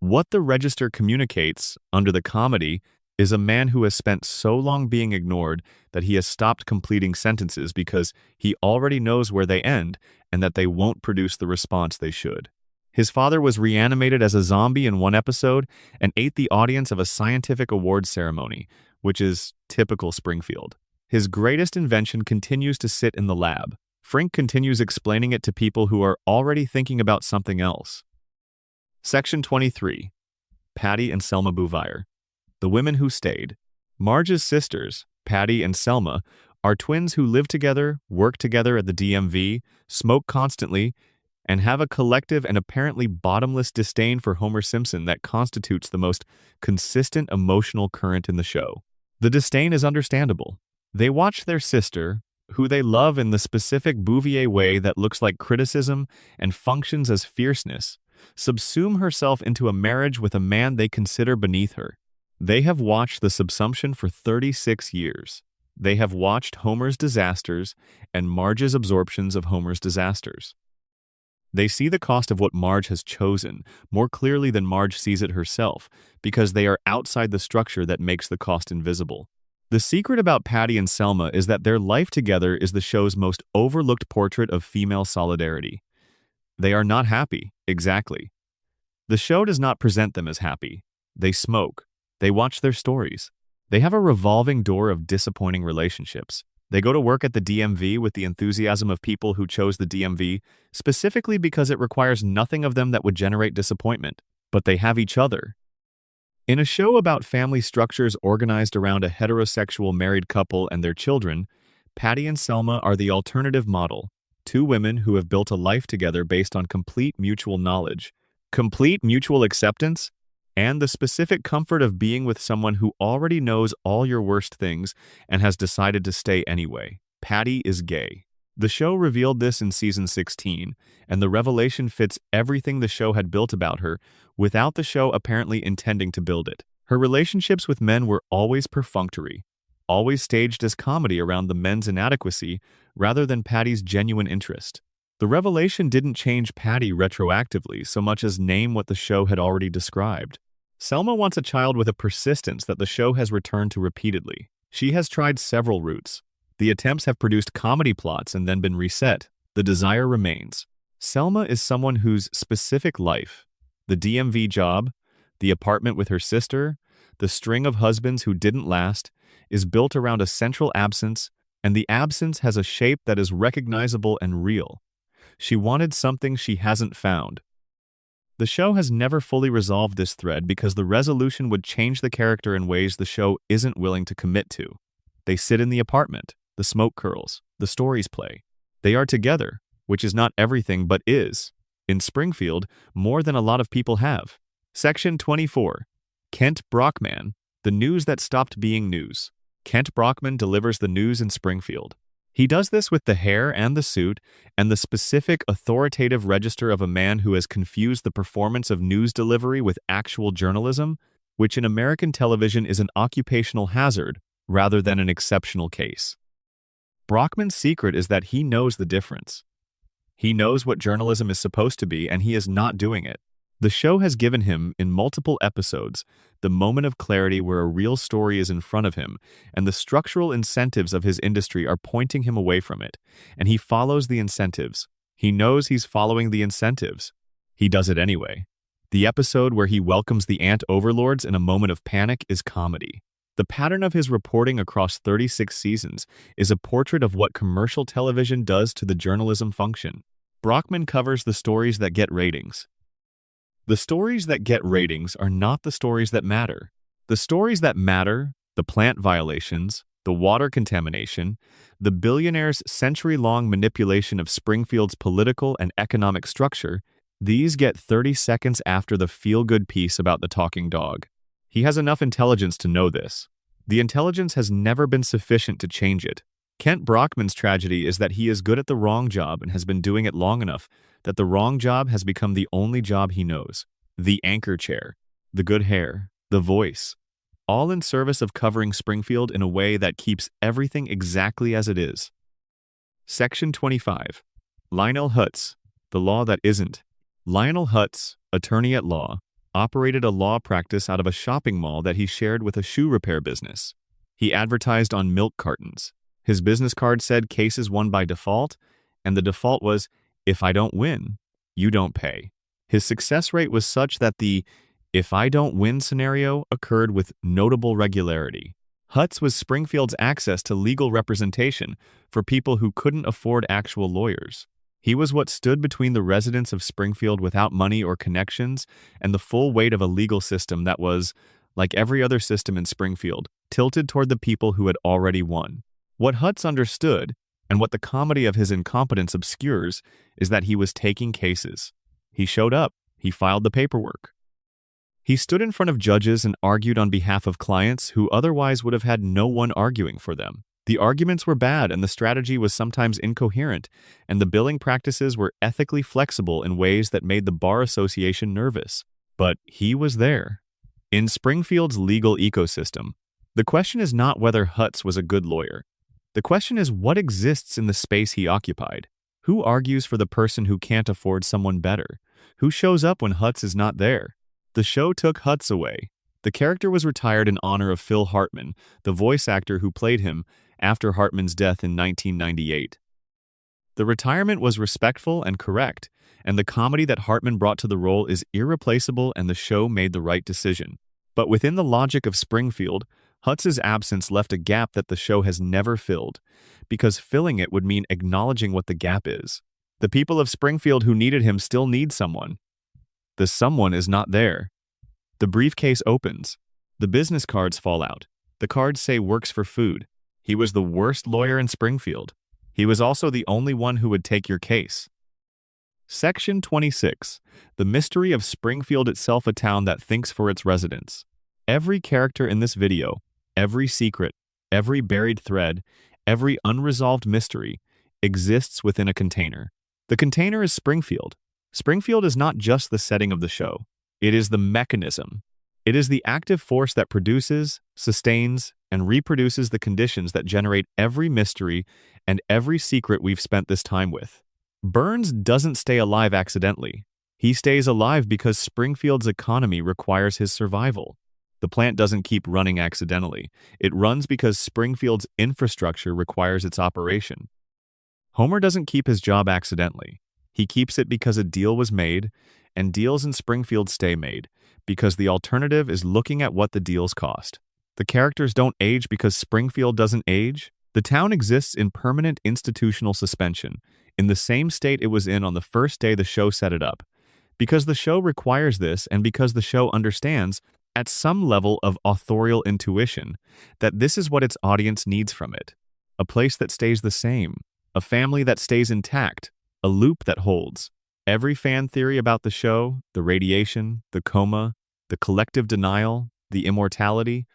What the register communicates, under the comedy, is a man who has spent so long being ignored that he has stopped completing sentences because he already knows where they end and that they won't produce the response they should. His father was reanimated as a zombie in one episode and ate the audience of a scientific awards ceremony, which is typical Springfield. His greatest invention continues to sit in the lab. Frink continues explaining it to people who are already thinking about something else. Section 23. Patty and Selma Bouvire. The women who stayed. Marge's sisters, Patty and Selma, are twins who live together, work together at the DMV, smoke constantly, and have a collective and apparently bottomless disdain for Homer Simpson that constitutes the most consistent emotional current in the show. The disdain is understandable. They watch their sister, who they love in the specific Bouvier way that looks like criticism and functions as fierceness, subsume herself into a marriage with a man they consider beneath her. They have watched the subsumption for 36 years. They have watched Homer's disasters and Marge's absorptions of Homer's disasters. They see the cost of what Marge has chosen more clearly than Marge sees it herself, because they are outside the structure that makes the cost invisible. The secret about Patty and Selma is that their life together is the show's most overlooked portrait of female solidarity. They are not happy, exactly. The show does not present them as happy. They smoke. They watch their stories. They have a revolving door of disappointing relationships. They go to work at the DMV with the enthusiasm of people who chose the DMV specifically because it requires nothing of them that would generate disappointment, but they have each other. In a show about family structures organized around a heterosexual married couple and their children, Patty and Selma are the alternative model, two women who have built a life together based on complete mutual knowledge, complete mutual acceptance, and the specific comfort of being with someone who already knows all your worst things and has decided to stay anyway. Patty is gay. The show revealed this in season 16, and the revelation fits everything the show had built about her, without the show apparently intending to build it. Her relationships with men were always perfunctory, always staged as comedy around the men's inadequacy rather than Patty's genuine interest. The revelation didn't change Patty retroactively so much as name what the show had already described. Selma wants a child with a persistence that the show has returned to repeatedly. She has tried several routes. The attempts have produced comedy plots and then been reset. The desire remains. Selma is someone whose specific life, the DMV job, the apartment with her sister, the string of husbands who didn't last, is built around a central absence, and the absence has a shape that is recognizable and real. She wanted something she hasn't found. The show has never fully resolved this thread because the resolution would change the character in ways the show isn't willing to commit to. They sit in the apartment, the smoke curls, the stories play. They are together, which is not everything but is, in Springfield, more than a lot of people have. Section 24. Kent Brockman, the news that stopped being news. Kent Brockman delivers the news in Springfield. He does this with the hair and the suit and the specific authoritative register of a man who has confused the performance of news delivery with actual journalism, which in American television is an occupational hazard rather than an exceptional case. Brockman's secret is that he knows the difference. He knows what journalism is supposed to be, and he is not doing it. The show has given him, in multiple episodes, the moment of clarity where a real story is in front of him, and the structural incentives of his industry are pointing him away from it, and he follows the incentives. He knows he's following the incentives. He does it anyway. The episode where he welcomes the ant overlords in a moment of panic is comedy. The pattern of his reporting across 36 seasons is a portrait of what commercial television does to the journalism function. Brockman covers the stories that get ratings. The stories that get ratings are not the stories that matter. The stories that matter, the plant violations, the water contamination, the billionaire's century-long manipulation of Springfield's political and economic structure, these get 30 seconds after the feel-good piece about the talking dog. He has enough intelligence to know this. The intelligence has never been sufficient to change it. Kent Brockman's tragedy is that he is good at the wrong job and has been doing it long enough that the wrong job has become the only job he knows. The anchor chair, the good hair, the voice, all in service of covering Springfield in a way that keeps everything exactly as it is. Section 25. Lionel Hutz, the law that isn't. Lionel Hutz, attorney at law, operated a law practice out of a shopping mall that he shared with a shoe repair business. He advertised on milk cartons. His business card said cases won by default, and the default was, if I don't win, you don't pay. His success rate was such that the if I don't win scenario occurred with notable regularity. Hutz was Springfield's access to legal representation for people who couldn't afford actual lawyers. He was what stood between the residents of Springfield without money or connections and the full weight of a legal system that was, like every other system in Springfield, tilted toward the people who had already won. What Hutz understood, and what the comedy of his incompetence obscures, is that he was taking cases. He showed up. He filed the paperwork. He stood in front of judges and argued on behalf of clients who otherwise would have had no one arguing for them. The arguments were bad, and the strategy was sometimes incoherent, and the billing practices were ethically flexible in ways that made the Bar Association nervous. But he was there. In Springfield's legal ecosystem, the question is not whether Hutz was a good lawyer. The question is what exists in the space he occupied. Who argues for the person who can't afford someone better? Who shows up when Hutz is not there? The show took Hutz away. The character was retired in honor of Phil Hartman, the voice actor who played him after Hartman's death in 1998. The retirement was respectful and correct, and the comedy that Hartman brought to the role is irreplaceable, and the show made the right decision. But within the logic of Springfield, Hutz's absence left a gap that the show has never filled, because filling it would mean acknowledging what the gap is. The people of Springfield who needed him still need someone. The someone is not there. The briefcase opens. The business cards fall out. The cards say works for food. He was the worst lawyer in Springfield. He was also the only one who would take your case. Section 26. The mystery of Springfield itself, a town that thinks for its residents. Every character in this video, every secret, every buried thread, every unresolved mystery exists within a container. The container is Springfield. Springfield is not just the setting of the show. It is the mechanism. It is the active force that produces, sustains, and reproduces the conditions that generate every mystery and every secret we've spent this time with. Burns doesn't stay alive accidentally. He stays alive because Springfield's economy requires his survival. The plant doesn't keep running accidentally. It runs because Springfield's infrastructure requires its operation. Homer doesn't keep his job accidentally. He keeps it because a deal was made, and deals in Springfield stay made, because the alternative is looking at what the deals cost. The characters don't age because Springfield doesn't age. The town exists in permanent institutional suspension, in the same state it was in on the first day the show set it up. Because the show requires this, and because the show understands, at some level of authorial intuition, that this is what its audience needs from it. A place that stays the same, a family that stays intact, a loop that holds. Every fan theory about the show, the radiation, the coma, the collective denial, the immortality,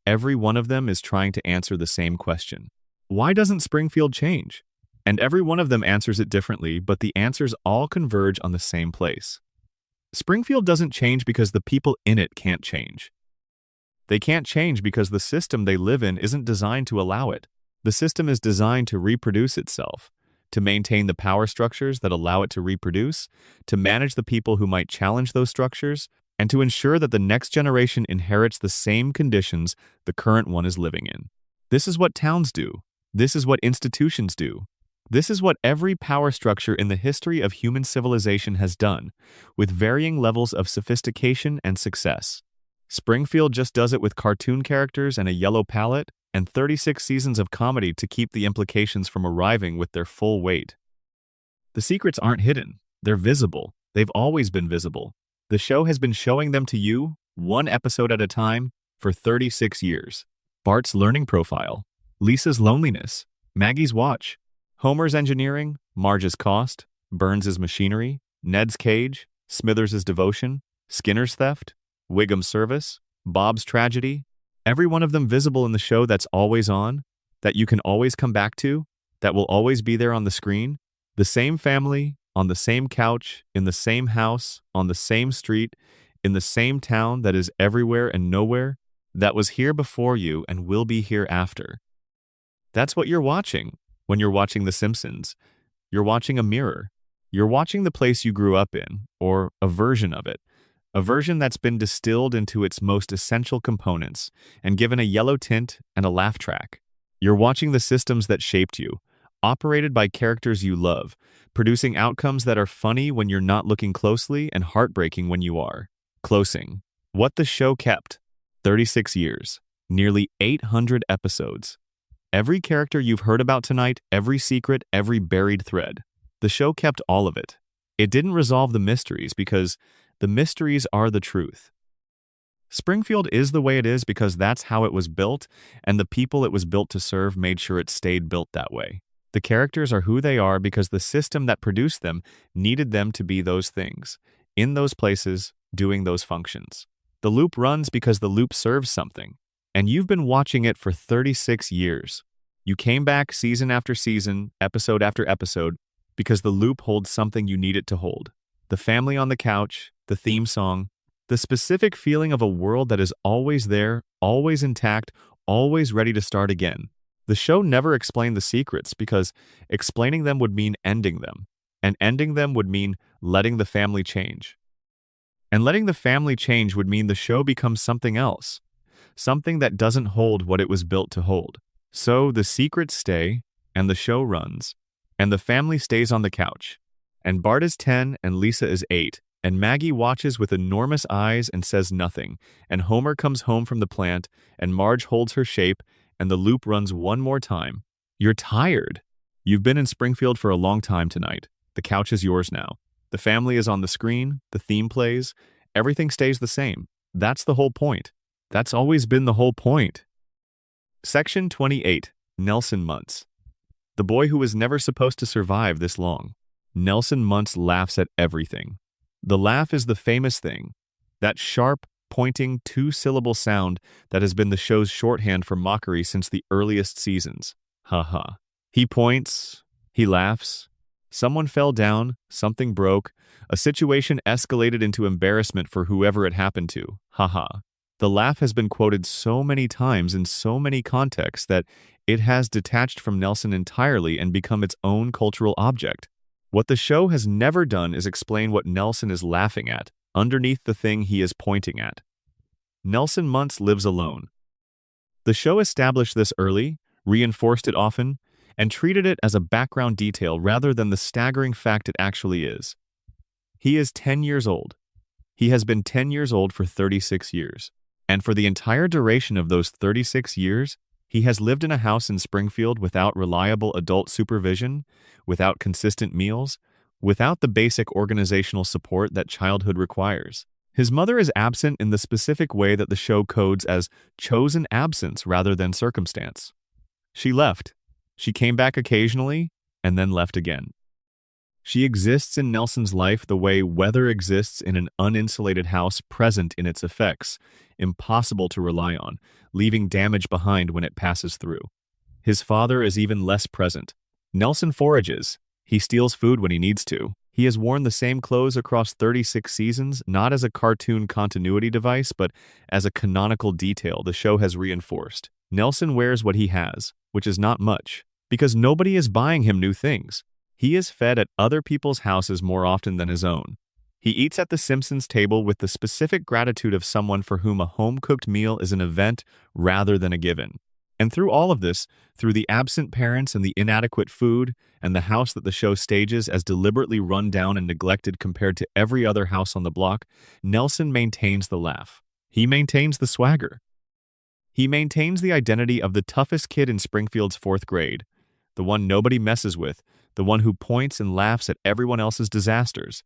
every one of them is trying to answer the same question. Why doesn't Springfield change? And every one of them answers it differently, but the answers all converge on the same place. Springfield doesn't change because the people in it can't change. They can't change because the system they live in isn't designed to allow it. The system is designed to reproduce itself, to maintain the power structures that allow it to reproduce, to manage the people who might challenge those structures, and to ensure that the next generation inherits the same conditions the current one is living in. This is what towns do. This is what institutions do. This is what every power structure in the history of human civilization has done, with varying levels of sophistication and success. Springfield just does it with cartoon characters and a yellow palette, and 36 seasons of comedy to keep the implications from arriving with their full weight. The secrets aren't hidden. They're visible. They've always been visible. The show has been showing them to you, one episode at a time, for 36 years. Bart's learning profile, Lisa's loneliness, Maggie's watch, Homer's engineering, Marge's cost, Burns's machinery, Ned's cage, Smithers's devotion, Skinner's theft, Wiggum's service, Bob's tragedy, every one of them visible in the show that's always on, that you can always come back to, that will always be there on the screen. The same family, on the same couch, in the same house, on the same street, in the same town that is everywhere and nowhere, that was here before you and will be here after. That's what you're watching. When you're watching The Simpsons, you're watching a mirror. You're watching the place you grew up in, or a version of it. A version that's been distilled into its most essential components and given a yellow tint and a laugh track. You're watching the systems that shaped you, operated by characters you love, producing outcomes that are funny when you're not looking closely and heartbreaking when you are. Closing. What the show kept. 36 years. Nearly 800 episodes. Every character you've heard about tonight, every secret, every buried thread. The show kept all of it. It didn't resolve the mysteries because the mysteries are the truth. Springfield is the way it is because that's how it was built, and the people it was built to serve made sure it stayed built that way. The characters are who they are because the system that produced them needed them to be those things, in those places, doing those functions. The loop runs because the loop serves something. And you've been watching it for 36 years. You came back season after season, episode after episode, because the loop holds something you need it to hold. The family on the couch, the theme song, the specific feeling of a world that is always there, always intact, always ready to start again. The show never explained the secrets because explaining them would mean ending them, and ending them would mean letting the family change. And letting the family change would mean the show becomes something else. Something that doesn't hold what it was built to hold. So the secrets stay, and the show runs, and the family stays on the couch. And Bart is 10, and Lisa is 8, and Maggie watches with enormous eyes and says nothing, and Homer comes home from the plant, and Marge holds her shape, and the loop runs one more time. You're tired. You've been in Springfield for a long time tonight. The couch is yours now. The family is on the screen, the theme plays, everything stays the same. That's the whole point. That's always been the whole point. Section 28. Nelson Muntz. The boy who was never supposed to survive this long. Nelson Muntz laughs at everything. The laugh is the famous thing. That sharp, pointing, two-syllable sound that has been the show's shorthand for mockery since the earliest seasons. Ha ha. He points. He laughs. Someone fell down. Something broke. A situation escalated into embarrassment for whoever it happened to. Ha ha. The laugh has been quoted so many times in so many contexts that it has detached from Nelson entirely and become its own cultural object. What the show has never done is explain what Nelson is laughing at, underneath the thing he is pointing at. Nelson Muntz lives alone. The show established this early, reinforced it often, and treated it as a background detail rather than the staggering fact it actually is. He is 10 years old. He has been 10 years old for 36 years. And for the entire duration of those 36 years, he has lived in a house in Springfield without reliable adult supervision, without consistent meals, without the basic organizational support that childhood requires. His mother is absent in the specific way that the show codes as chosen absence rather than circumstance. She left. She came back occasionally, and then left again. She exists in Nelson's life the way weather exists in an uninsulated house present in its effects, impossible to rely on, leaving damage behind when it passes through. His father is even less present. Nelson forages. He steals food when he needs to. He has worn the same clothes across 36 seasons, not as a cartoon continuity device, but as a canonical detail the show has reinforced. Nelson wears what he has, which is not much, because nobody is buying him new things. He is fed at other people's houses more often than his own. He eats at the Simpsons table with the specific gratitude of someone for whom a home-cooked meal is an event rather than a given. And through all of this, through the absent parents and the inadequate food, and the house that the show stages as deliberately run down and neglected compared to every other house on the block, Nelson maintains the laugh. He maintains the swagger. He maintains the identity of the toughest kid in Springfield's 4th grade, the one nobody messes with, the one who points and laughs at everyone else's disasters.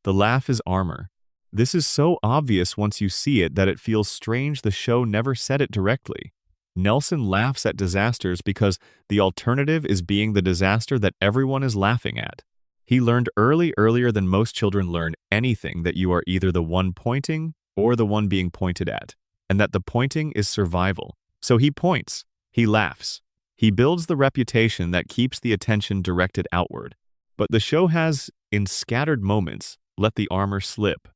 The laugh is armor. This is so obvious once you see it that it feels strange the show never said it directly. Nelson laughs at disasters because the alternative is being the disaster that everyone is laughing at. He learned earlier than most children learn anything that you are either the one pointing or the one being pointed at, and that the pointing is survival. So he points. He laughs. He builds the reputation that keeps the attention directed outward. But the show has, in scattered moments, let the armor slip.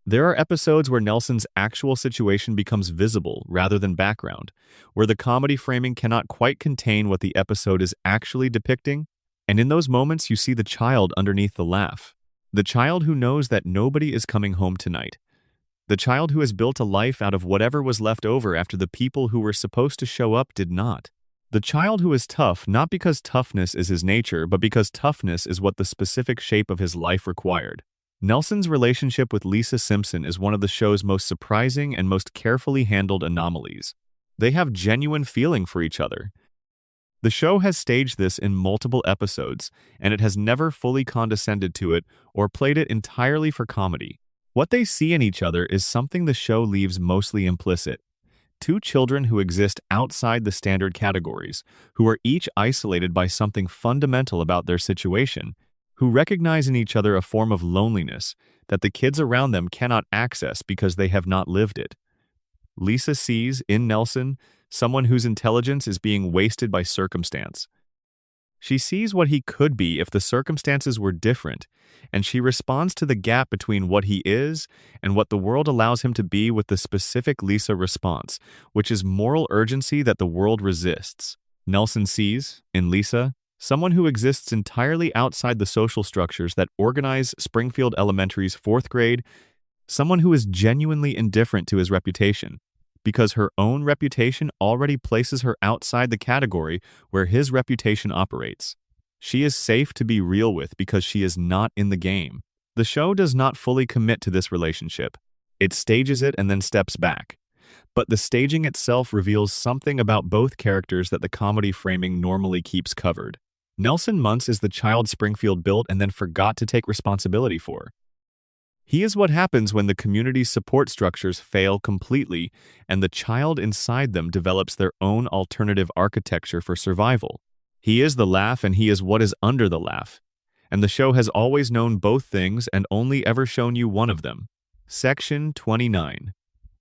There are episodes where Nelson's actual situation becomes visible rather than background, where the comedy framing cannot quite contain what the episode is actually depicting, and in those moments you see the child underneath the laugh. The child who knows that nobody is coming home tonight. The child who has built a life out of whatever was left over after the people who were supposed to show up did not. The child who is tough not because toughness is his nature, but because toughness is what the specific shape of his life required. Nelson's relationship with Lisa Simpson is one of the show's most surprising and most carefully handled anomalies. They have genuine feeling for each other. The show has staged this in multiple episodes, and it has never fully condescended to it or played it entirely for comedy. What they see in each other is something the show leaves mostly implicit. Two children who exist outside the standard categories, who are each isolated by something fundamental about their situation, who recognize in each other a form of loneliness that the kids around them cannot access because they have not lived it. Lisa sees, in Nelson, someone whose intelligence is being wasted by circumstance. She sees what he could be if the circumstances were different, and she responds to the gap between what he is and what the world allows him to be with the specific Lisa response, which is moral urgency that the world resists. Nelson sees, in Lisa, someone who exists entirely outside the social structures that organize Springfield Elementary's 4th grade, someone who is genuinely indifferent to his reputation, because her own reputation already places her outside the category where his reputation operates. She is safe to be real with because she is not in the game. The show does not fully commit to this relationship. It stages it and then steps back. But the staging itself reveals something about both characters that the comedy framing normally keeps covered. Nelson Muntz is the child Springfield built and then forgot to take responsibility for. He is what happens when the community's support structures fail completely and the child inside them develops their own alternative architecture for survival. He is the laugh and he is what is under the laugh. And the show has always known both things and only ever shown you one of them. Section 29.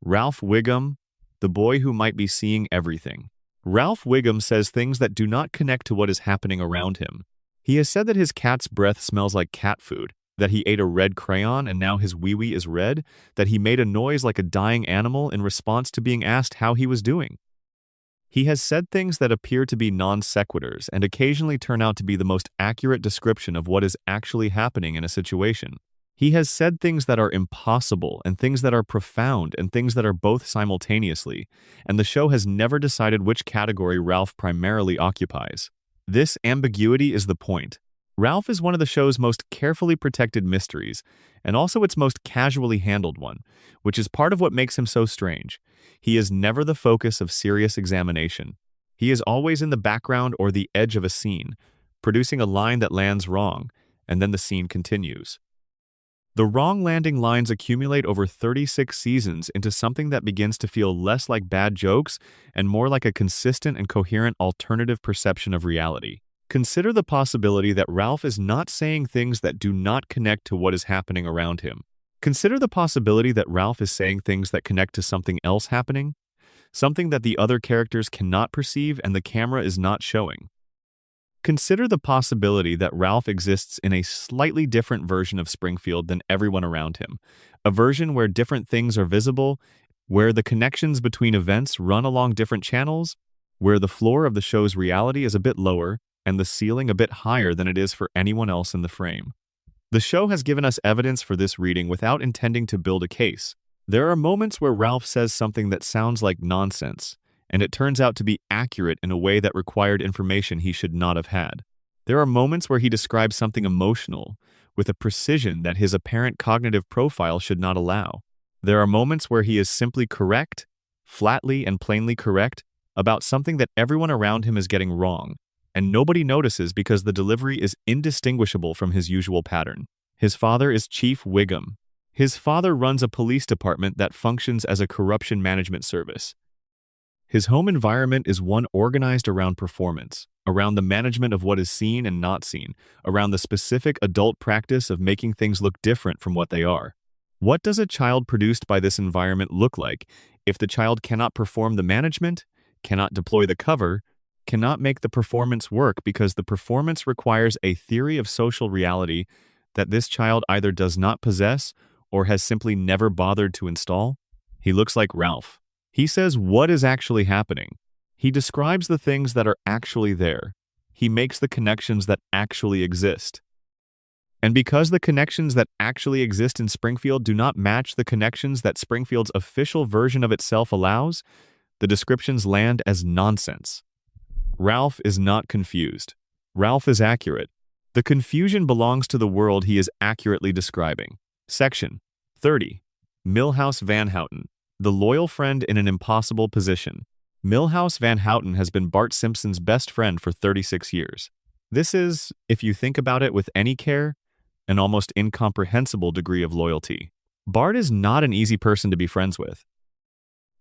Ralph Wiggum, the boy who might be seeing everything. Ralph Wiggum says things that do not connect to what is happening around him. He has said that his cat's breath smells like cat food, that he ate a red crayon and now his wee-wee is red, that he made a noise like a dying animal in response to being asked how he was doing. He has said things that appear to be non sequiturs and occasionally turn out to be the most accurate description of what is actually happening in a situation. He has said things that are impossible and things that are profound and things that are both simultaneously, and the show has never decided which category Ralph primarily occupies. This ambiguity is the point. Ralph is one of the show's most carefully protected mysteries, and also its most casually handled one, which is part of what makes him so strange. He is never the focus of serious examination. He is always in the background or the edge of a scene, producing a line that lands wrong, and then the scene continues. The wrong landing lines accumulate over 36 seasons into something that begins to feel less like bad jokes and more like a consistent and coherent alternative perception of reality. Consider the possibility that Ralph is not saying things that do not connect to what is happening around him. Consider the possibility that Ralph is saying things that connect to something else happening, something that the other characters cannot perceive and the camera is not showing. Consider the possibility that Ralph exists in a slightly different version of Springfield than everyone around him, a version where different things are visible, where the connections between events run along different channels, where the floor of the show's reality is a bit lower, and the ceiling a bit higher than it is for anyone else in the frame. The show has given us evidence for this reading without intending to build a case. There are moments where Ralph says something that sounds like nonsense, and it turns out to be accurate in a way that required information he should not have had. There are moments where he describes something emotional with a precision that his apparent cognitive profile should not allow. There are moments where he is simply correct, flatly and plainly correct, about something that everyone around him is getting wrong, and nobody notices because the delivery is indistinguishable from his usual pattern. His father is Chief Wiggum. His father runs a police department that functions as a corruption management service. His home environment is one organized around performance, around the management of what is seen and not seen, around the specific adult practice of making things look different from what they are. What does a child produced by this environment look like if the child cannot perform the management, cannot deploy the cover, cannot make the performance work because the performance requires a theory of social reality that this child either does not possess or has simply never bothered to install? He looks like Ralph. He says what is actually happening. He describes the things that are actually there. He makes the connections that actually exist. And because the connections that actually exist in Springfield do not match the connections that Springfield's official version of itself allows, the descriptions land as nonsense. Ralph is not confused. Ralph is accurate. The confusion belongs to the world he is accurately describing. Section 30. Milhouse Van Houten, the loyal friend in an impossible position. Milhouse Van Houten has been Bart Simpson's best friend for 36 years. This is, if you think about it with any care, an almost incomprehensible degree of loyalty. Bart is not an easy person to be friends with.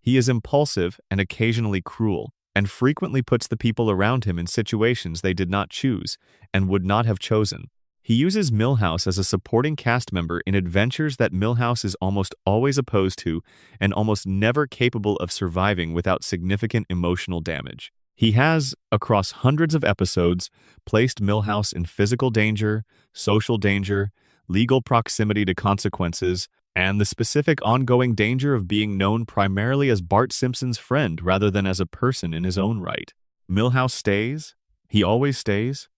He is impulsive and occasionally cruel, and frequently puts the people around him in situations they did not choose and would not have chosen. He uses Milhouse as a supporting cast member in adventures that Milhouse is almost always opposed to and almost never capable of surviving without significant emotional damage. He has, across hundreds of episodes, placed Milhouse in physical danger, social danger, legal proximity to consequences, and the specific ongoing danger of being known primarily as Bart Simpson's friend rather than as a person in his own right. Milhouse stays. He always stays.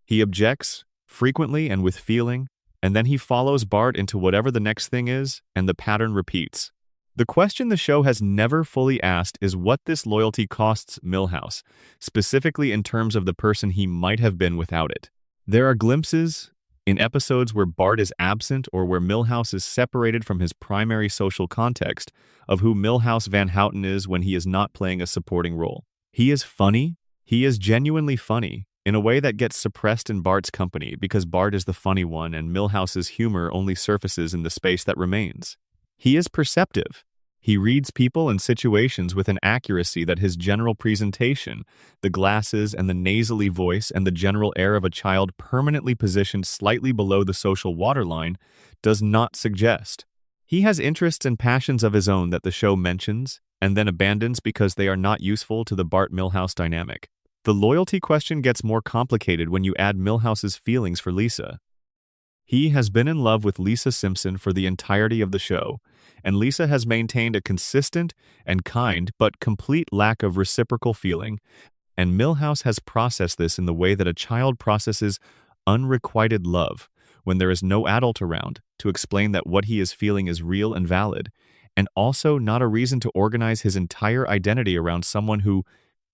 He objects, frequently and with feeling, and then he follows Bart into whatever the next thing is, and the pattern repeats. The question the show has never fully asked is what this loyalty costs Milhouse, specifically in terms of the person he might have been without it. There are glimpses in episodes where Bart is absent or where Milhouse is separated from his primary social context of who Milhouse Van Houten is when he is not playing a supporting role. He is funny. He is genuinely funny in a way that gets suppressed in Bart's company because Bart is the funny one and Milhouse's humor only surfaces in the space that remains. He is perceptive. He reads people and situations with an accuracy that his general presentation, the glasses and the nasally voice and the general air of a child permanently positioned slightly below the social waterline, does not suggest. He has interests and passions of his own that the show mentions and then abandons because they are not useful to the Bart-Milhouse dynamic. The loyalty question gets more complicated when you add Milhouse's feelings for Lisa. He has been in love with Lisa Simpson for the entirety of the show, and Lisa has maintained a consistent and kind but complete lack of reciprocal feeling, and Milhouse has processed this in the way that a child processes unrequited love when there is no adult around to explain that what he is feeling is real and valid, and also not a reason to organize his entire identity around someone who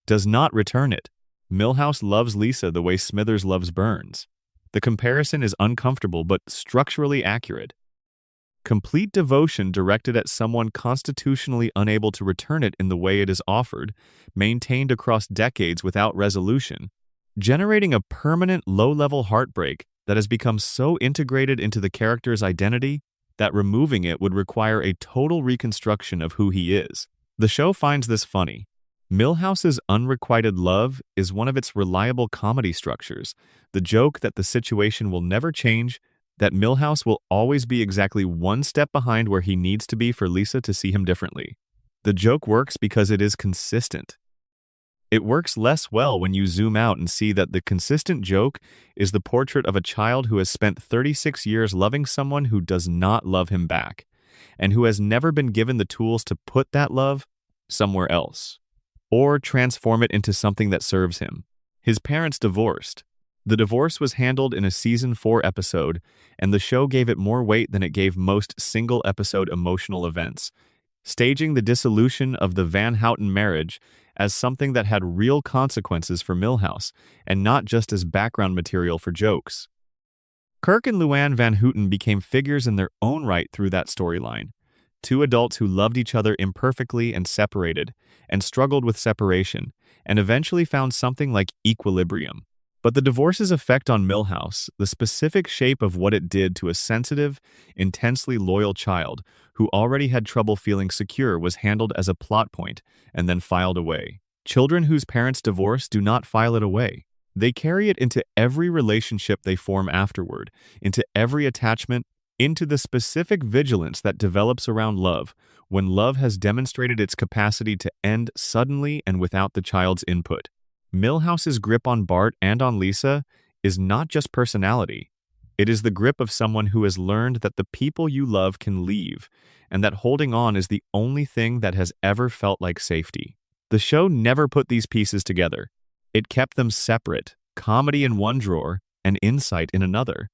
does not return it. Milhouse loves Lisa the way Smithers loves Burns. The comparison is uncomfortable but structurally accurate. Complete devotion directed at someone constitutionally unable to return it in the way it is offered, maintained across decades without resolution, generating a permanent low-level heartbreak that has become so integrated into the character's identity that removing it would require a total reconstruction of who he is. The show finds this funny. Milhouse's unrequited love is one of its reliable comedy structures, the joke that the situation will never change, that Milhouse will always be exactly one step behind where he needs to be for Lisa to see him differently. The joke works because it is consistent. It works less well when you zoom out and see that the consistent joke is the portrait of a child who has spent 36 years loving someone who does not love him back, and who has never been given the tools to put that love somewhere else, or transform it into something that serves him. His parents divorced. The divorce was handled in a season 4 episode, and the show gave it more weight than it gave most single-episode emotional events, staging the dissolution of the Van Houten marriage as something that had real consequences for Milhouse, and not just as background material for jokes. Kirk and Luann Van Houten became figures in their own right through that storyline. Two adults who loved each other imperfectly and separated, and struggled with separation, and eventually found something like equilibrium. But the divorce's effect on Milhouse, the specific shape of what it did to a sensitive, intensely loyal child who already had trouble feeling secure, was handled as a plot point and then filed away. Children whose parents divorce do not file it away. They carry it into every relationship they form afterward, into every attachment, into the specific vigilance that develops around love, when love has demonstrated its capacity to end suddenly and without the child's input. Milhouse's grip on Bart and on Lisa is not just personality. It is the grip of someone who has learned that the people you love can leave, and that holding on is the only thing that has ever felt like safety. The show never put these pieces together. It kept them separate, comedy in one drawer and insight in another,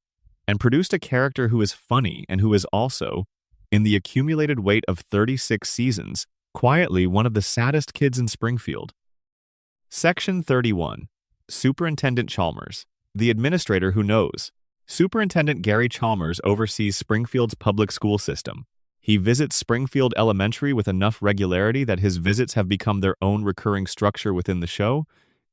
and produced a character who is funny and who is also, in the accumulated weight of 36 seasons, quietly one of the saddest kids in Springfield. Section 31. Superintendent Chalmers, the administrator who knows. Superintendent Gary Chalmers oversees Springfield's public school system. He visits Springfield Elementary with enough regularity that his visits have become their own recurring structure within the show.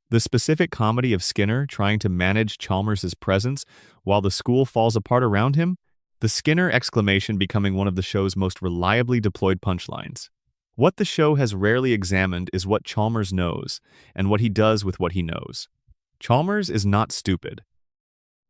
The specific comedy of Skinner trying to manage Chalmers' presence while the school falls apart around him, the Skinner exclamation becoming one of the show's most reliably deployed punchlines. What the show has rarely examined is what Chalmers knows, and what he does with what he knows. Chalmers is not stupid.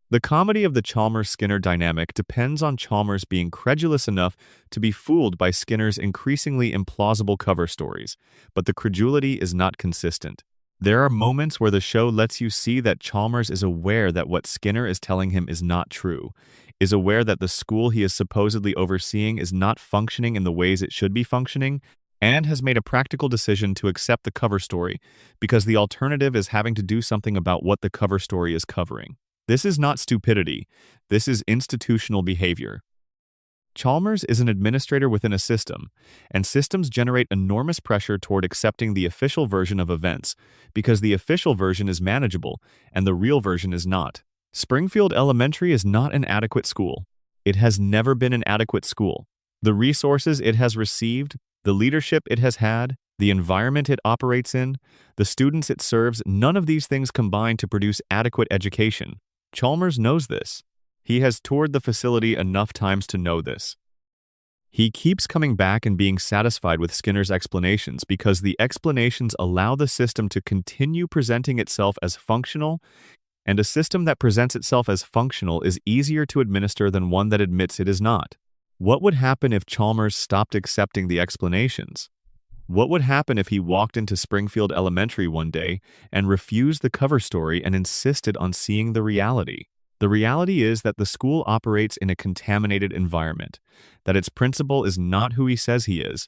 The comedy of the Chalmers-Skinner dynamic depends on Chalmers being credulous enough to be fooled by Skinner's increasingly implausible cover stories, but the credulity is not consistent. There are moments where the show lets you see that Chalmers is aware that what Skinner is telling him is not true, is aware that the school he is supposedly overseeing is not functioning in the ways it should be functioning, and has made a practical decision to accept the cover story because the alternative is having to do something about what the cover story is covering. This is not stupidity. This is institutional behavior. Chalmers is an administrator within a system, and systems generate enormous pressure toward accepting the official version of events because the official version is manageable and the real version is not. Springfield Elementary is not an adequate school. It has never been an adequate school. The resources it has received, the leadership it has had, the environment it operates in, the students it serves, none of these things combine to produce adequate education. Chalmers knows this. He has toured the facility enough times to know this. He keeps coming back and being satisfied with Skinner's explanations because the explanations allow the system to continue presenting itself as functional, and a system that presents itself as functional is easier to administer than one that admits it is not. What would happen if Chalmers stopped accepting the explanations? What would happen if he walked into Springfield Elementary one day and refused the cover story and insisted on seeing the reality? The reality is that the school operates in a contaminated environment, that its principal is not who he says he is,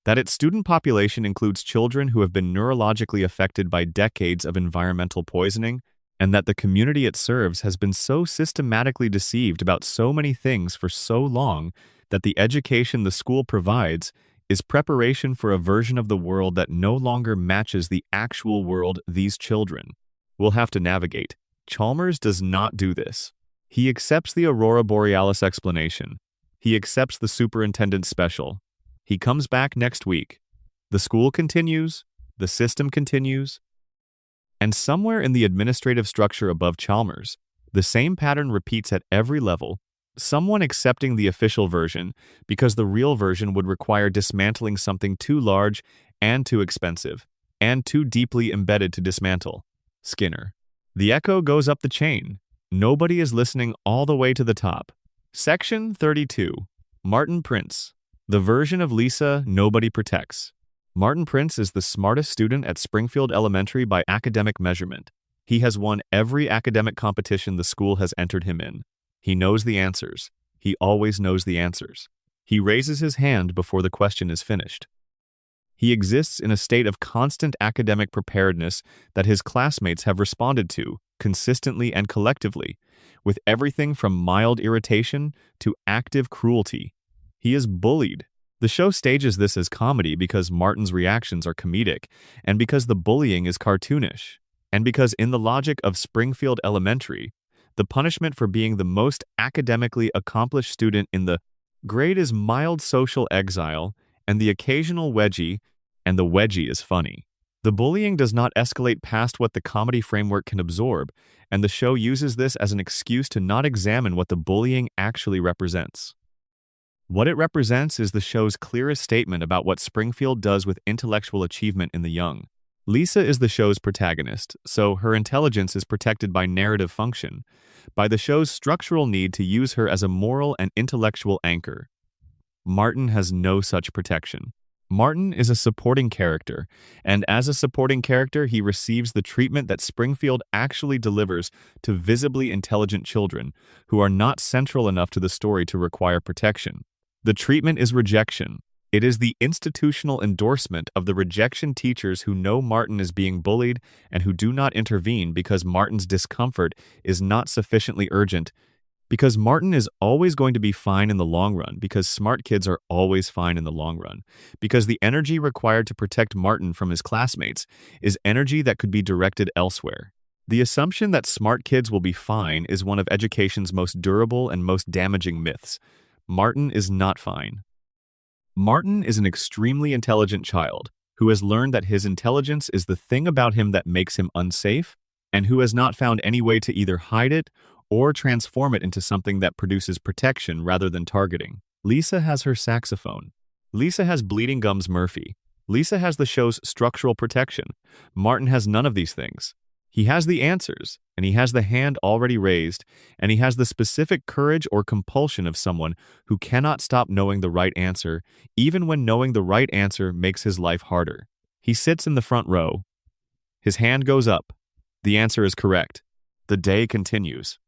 that its student population includes children who have been neurologically affected by decades of environmental poisoning, and that the community it serves has been so systematically deceived about so many things for so long that the education the school provides is preparation for a version of the world that no longer matches the actual world these children will have to navigate. Chalmers does not do this. He accepts the Aurora Borealis explanation. He accepts the superintendent's special. He comes back next week. The school continues, the system continues, and somewhere in the administrative structure above Chalmers, the same pattern repeats at every level, someone accepting the official version because the real version would require dismantling something too large and too expensive and too deeply embedded to dismantle. Skinner. The echo goes up the chain. Nobody is listening all the way to the top. Section 32. Martin Prince. The version of Lisa nobody protects. Martin Prince is the smartest student at Springfield Elementary by academic measurement. He has won every academic competition the school has entered him in. He knows the answers. He always knows the answers. He raises his hand before the question is finished. He exists in a state of constant academic preparedness that his classmates have responded to, consistently and collectively, with everything from mild irritation to active cruelty. He is bullied. The show stages this as comedy because Martin's reactions are comedic, and because the bullying is cartoonish, and because in the logic of Springfield Elementary, the punishment for being the most academically accomplished student in the grade is mild social exile and the occasional wedgie, and the wedgie is funny. The bullying does not escalate past what the comedy framework can absorb, and the show uses this as an excuse to not examine what the bullying actually represents. What it represents is the show's clearest statement about what Springfield does with intellectual achievement in the young. Lisa is the show's protagonist, so her intelligence is protected by narrative function, by the show's structural need to use her as a moral and intellectual anchor. Martin has no such protection. Martin is a supporting character, and as a supporting character, he receives the treatment that Springfield actually delivers to visibly intelligent children who are not central enough to the story to require protection. The treatment is rejection. It is the institutional endorsement of the rejection teachers who know Martin is being bullied and who do not intervene because Martin's discomfort is not sufficiently urgent, because Martin is always going to be fine in the long run, because smart kids are always fine in the long run, because the energy required to protect Martin from his classmates is energy that could be directed elsewhere. The assumption that smart kids will be fine is one of education's most durable and most damaging myths. Martin is not fine. Martin is an extremely intelligent child who has learned that his intelligence is the thing about him that makes him unsafe, and who has not found any way to either hide it or transform it into something that produces protection rather than targeting. Lisa has her saxophone. Lisa has Bleeding Gums Murphy. Lisa has the show's structural protection. Martin has none of these things. He has the answers, and he has the hand already raised, and he has the specific courage or compulsion of someone who cannot stop knowing the right answer, even when knowing the right answer makes his life harder. He sits in the front row. His hand goes up. The answer is correct. The day continues.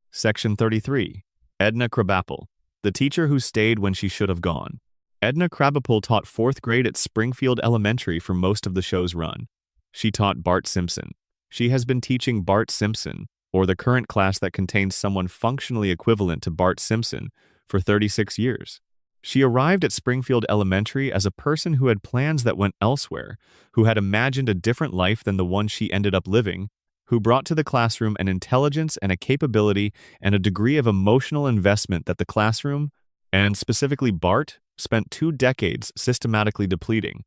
Section 33. Edna Krabappel, the teacher who stayed when she should have gone. Edna Krabappel taught 4th grade at Springfield Elementary for most of the show's run. She taught Bart Simpson. She has been teaching Bart Simpson, or the current class that contains someone functionally equivalent to Bart Simpson, for 36 years. She arrived at Springfield Elementary as a person who had plans that went elsewhere, who had imagined a different life than the one she ended up living, who brought to the classroom an intelligence and a capability and a degree of emotional investment that the classroom, and specifically Bart, spent 2 decades systematically depleting.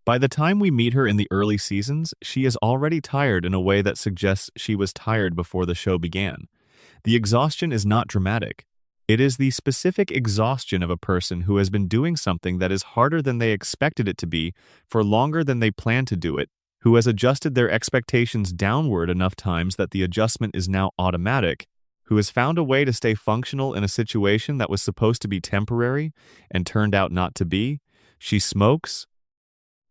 By the time we meet her in the early seasons, she is already tired in a way that suggests she was tired before the show began. The exhaustion is not dramatic. It is the specific exhaustion of a person who has been doing something that is harder than they expected it to be for longer than they planned to do it, who has adjusted their expectations downward enough times that the adjustment is now automatic, who has found a way to stay functional in a situation that was supposed to be temporary and turned out not to be. She smokes.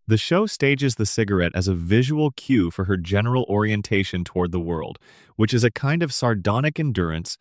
The show stages the cigarette as a visual cue for her general orientation toward the world, which is a kind of sardonic endurance,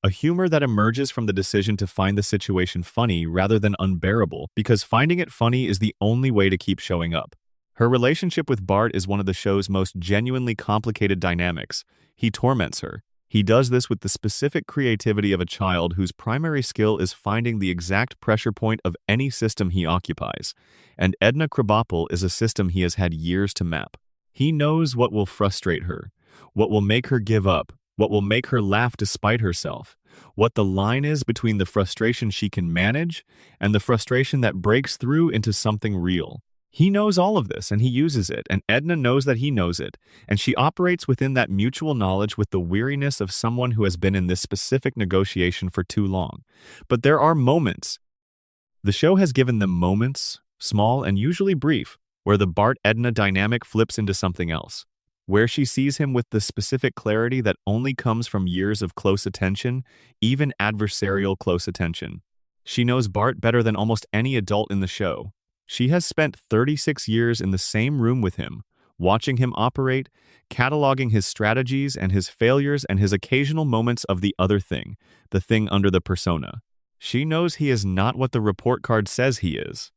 a humor that emerges from the decision to find the situation funny rather than unbearable, because finding it funny is the only way to keep showing up. Her relationship with Bart is one of the show's most genuinely complicated dynamics. He torments her. He does this with the specific creativity of a child whose primary skill is finding the exact pressure point of any system he occupies. And Edna Krabappel is a system he has had years to map. He knows what will frustrate her, what will make her give up, what will make her laugh despite herself, what the line is between the frustration she can manage and the frustration that breaks through into something real. He knows all of this, and he uses it, and Edna knows that he knows it, and she operates within that mutual knowledge with the weariness of someone who has been in this specific negotiation for too long. But there are moments. The show has given them moments, small and usually brief, where the Bart-Edna dynamic flips into something else, where she sees him with the specific clarity that only comes from years of close attention, even adversarial close attention. She knows Bart better than almost any adult in the show. She has spent 36 years in the same room with him, watching him operate, cataloging his strategies and his failures and his occasional moments of the other thing, the thing under the persona. She knows he is not what the report card says he is.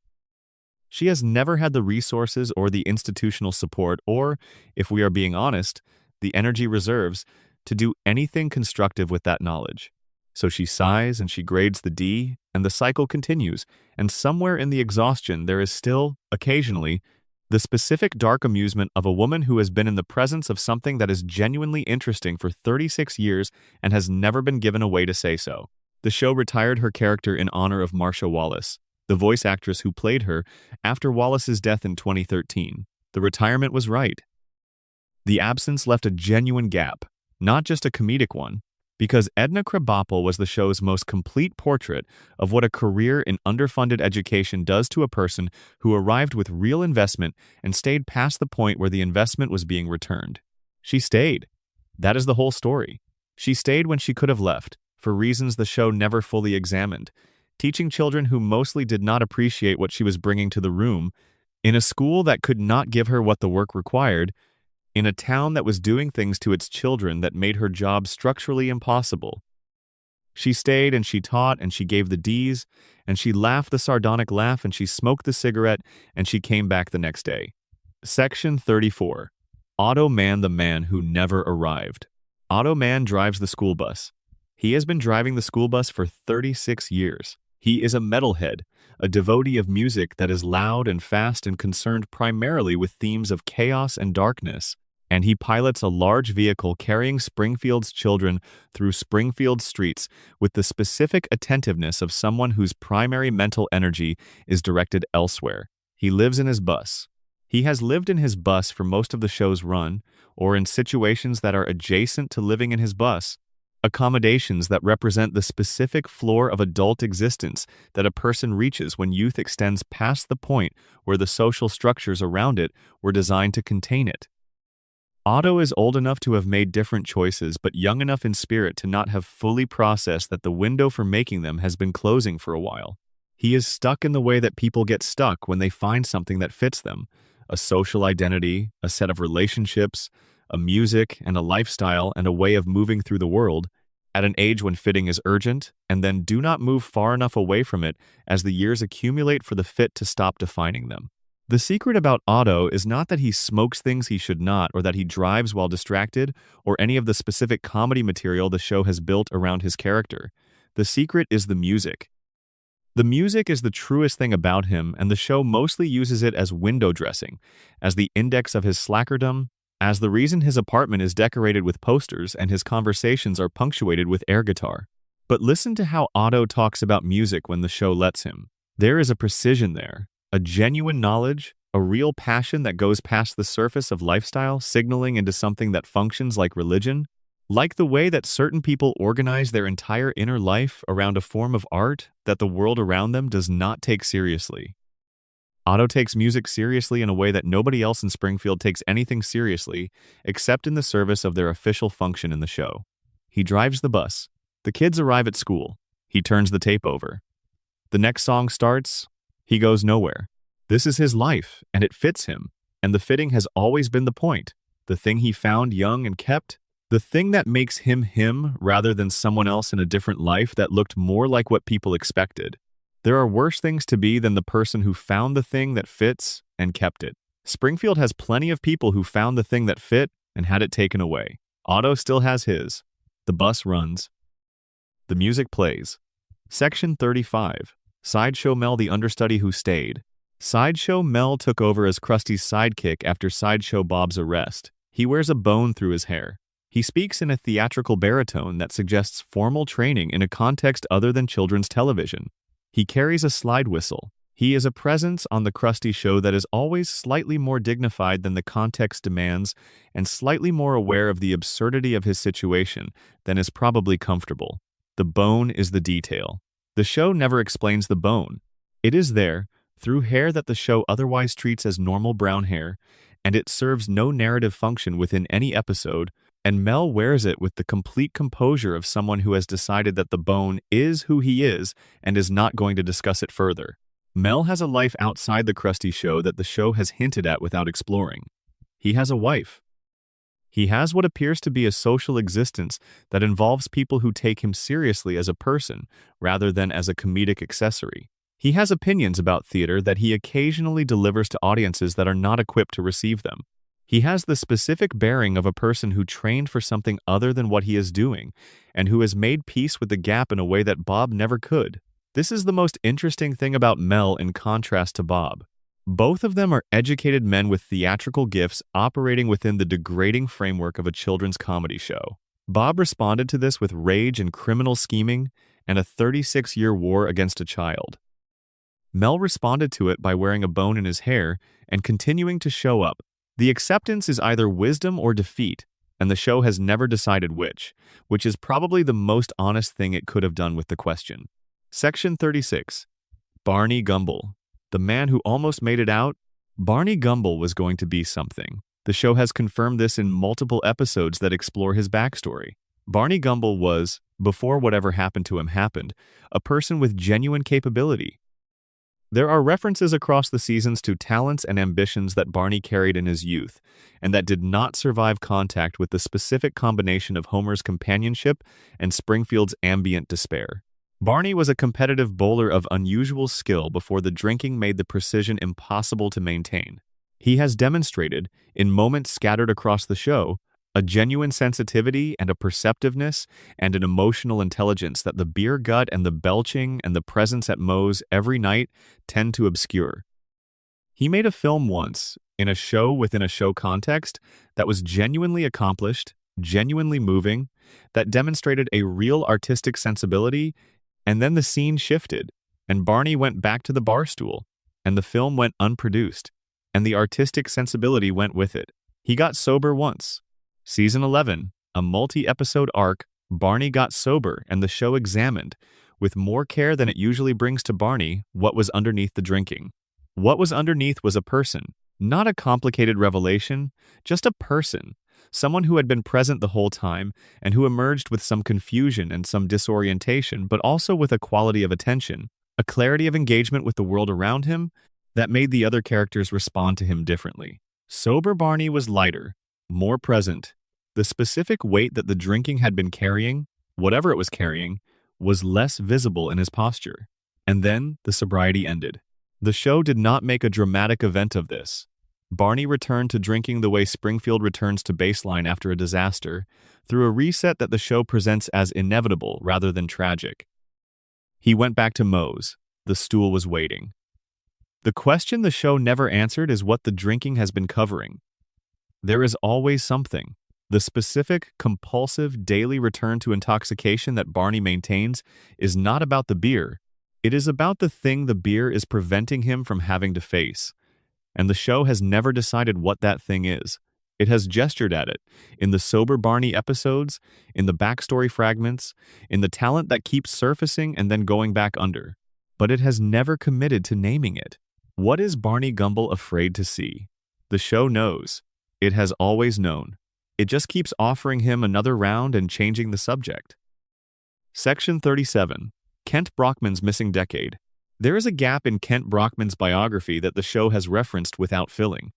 She has never had the resources or the institutional support or, if we are being honest, the energy reserves to do anything constructive with that knowledge. So she sighs and she grades the D, and the cycle continues, and somewhere in the exhaustion there is still, occasionally, the specific dark amusement of a woman who has been in the presence of something that is genuinely interesting for 36 years and has never been given a way to say so. The show retired her character in honor of Marcia Wallace, the voice actress who played her, after Wallace's death in 2013. The retirement was right. The absence left a genuine gap, not just a comedic one, because Edna Krabappel was the show's most complete portrait of what a career in underfunded education does to a person who arrived with real investment and stayed past the point where the investment was being returned. She stayed. That is the whole story. She stayed when she could have left, for reasons the show never fully examined, teaching children who mostly did not appreciate what she was bringing to the room, in a school that could not give her what the work required, in a town that was doing things to its children that made her job structurally impossible. She stayed and she taught and she gave the Ds, and she laughed the sardonic laugh and she smoked the cigarette and she came back the next day. Section 34. Otto Mann, the man who never arrived. Otto Mann drives the school bus. He has been driving the school bus for 36 years. He is a metalhead, a devotee of music that is loud and fast and concerned primarily with themes of chaos and darkness. And he pilots a large vehicle carrying Springfield's children through Springfield's streets with the specific attentiveness of someone whose primary mental energy is directed elsewhere. He lives in his bus. He has lived in his bus for most of the show's run, or in situations that are adjacent to living in his bus, accommodations that represent the specific floor of adult existence that a person reaches when youth extends past the point where the social structures around it were designed to contain it. Otto is old enough to have made different choices, but young enough in spirit to not have fully processed that the window for making them has been closing for a while. He is stuck in the way that people get stuck when they find something that fits them, a social identity, a set of relationships, a music and a lifestyle and a way of moving through the world, at an age when fitting is urgent, and then do not move far enough away from it as the years accumulate for the fit to stop defining them. The secret about Otto is not that he smokes things he should not, or that he drives while distracted, or any of the specific comedy material the show has built around his character. The secret is the music. The music is the truest thing about him, and the show mostly uses it as window dressing, as the index of his slackerdom, as the reason his apartment is decorated with posters and his conversations are punctuated with air guitar. But listen to how Otto talks about music when the show lets him. There is a precision there, a genuine knowledge, a real passion that goes past the surface of lifestyle, signaling into something that functions like religion, like the way that certain people organize their entire inner life around a form of art that the world around them does not take seriously. Otto takes music seriously in a way that nobody else in Springfield takes anything seriously, except in the service of their official function in the show. He drives the bus. The kids arrive at school. He turns the tape over. The next song starts. He goes nowhere. This is his life, and it fits him. And the fitting has always been the point. The thing he found young and kept. The thing that makes him him rather than someone else in a different life that looked more like what people expected. There are worse things to be than the person who found the thing that fits and kept it. Springfield has plenty of people who found the thing that fit and had it taken away. Otto still has his. The bus runs. The music plays. Section 35. Sideshow Mel, the understudy who stayed. Sideshow Mel took over as Krusty's sidekick after Sideshow Bob's arrest. He wears a bone through his hair. He speaks in a theatrical baritone that suggests formal training in a context other than children's television. He carries a slide whistle. He is a presence on the Krusty show that is always slightly more dignified than the context demands and slightly more aware of the absurdity of his situation than is probably comfortable. The bone is the detail. The show never explains the bone. It is there, through hair that the show otherwise treats as normal brown hair, and it serves no narrative function within any episode, and Mel wears it with the complete composure of someone who has decided that the bone is who he is and is not going to discuss it further. Mel has a life outside the Krusty show that the show has hinted at without exploring. He has a wife. He has what appears to be a social existence that involves people who take him seriously as a person rather than as a comedic accessory. He has opinions about theater that he occasionally delivers to audiences that are not equipped to receive them. He has the specific bearing of a person who trained for something other than what he is doing, and who has made peace with the gap in a way that Bob never could. This is the most interesting thing about Mel in contrast to Bob. Both of them are educated men with theatrical gifts operating within the degrading framework of a children's comedy show. Bob responded to this with rage and criminal scheming and a 36-year war against a child. Mel responded to it by wearing a bone in his hair and continuing to show up. The acceptance is either wisdom or defeat, and the show has never decided which is probably the most honest thing it could have done with the question. Section 36. Barney Gumble. The man who almost made it out? Barney Gumble was going to be something. The show has confirmed this in multiple episodes that explore his backstory. Barney Gumble was, before whatever happened to him happened, a person with genuine capability. There are references across the seasons to talents and ambitions that Barney carried in his youth, and that did not survive contact with the specific combination of Homer's companionship and Springfield's ambient despair. Barney was a competitive bowler of unusual skill before the drinking made the precision impossible to maintain. He has demonstrated, in moments scattered across the show, a genuine sensitivity and a perceptiveness and an emotional intelligence that the beer gut and the belching and the presence at Moe's every night tend to obscure. He made a film once, in a show within a show context, that was genuinely accomplished, genuinely moving, that demonstrated a real artistic sensibility, and then the scene shifted, and Barney went back to the bar stool, and the film went unproduced, and the artistic sensibility went with it. He got sober once. Season 11, a multi-episode arc, Barney got sober and the show examined, with more care than it usually brings to Barney, what was underneath the drinking. What was underneath was a person, not a complicated revelation, just a person, someone who had been present the whole time and who emerged with some confusion and some disorientation, but also with a quality of attention, a clarity of engagement with the world around him that made the other characters respond to him differently. Sober Barney was lighter, more present. The specific weight that the drinking had been carrying, whatever it was carrying, was less visible in his posture. And then the sobriety ended. The show did not make a dramatic event of this. Barney returned to drinking the way Springfield returns to baseline after a disaster, through a reset that the show presents as inevitable rather than tragic. He went back to Moe's. The stool was waiting. The question the show never answered is what the drinking has been covering. There is always something. The specific, compulsive, daily return to intoxication that Barney maintains is not about the beer. It is about the thing the beer is preventing him from having to face. And the show has never decided what that thing is. It has gestured at it, in the sober Barney episodes, in the backstory fragments, in the talent that keeps surfacing and then going back under. But it has never committed to naming it. What is Barney Gumble afraid to see? The show knows. It has always known. It just keeps offering him another round and changing the subject. Section 37. Kent Brockman's Missing Decade. There is a gap in Kent Brockman's biography that the show has referenced without filling.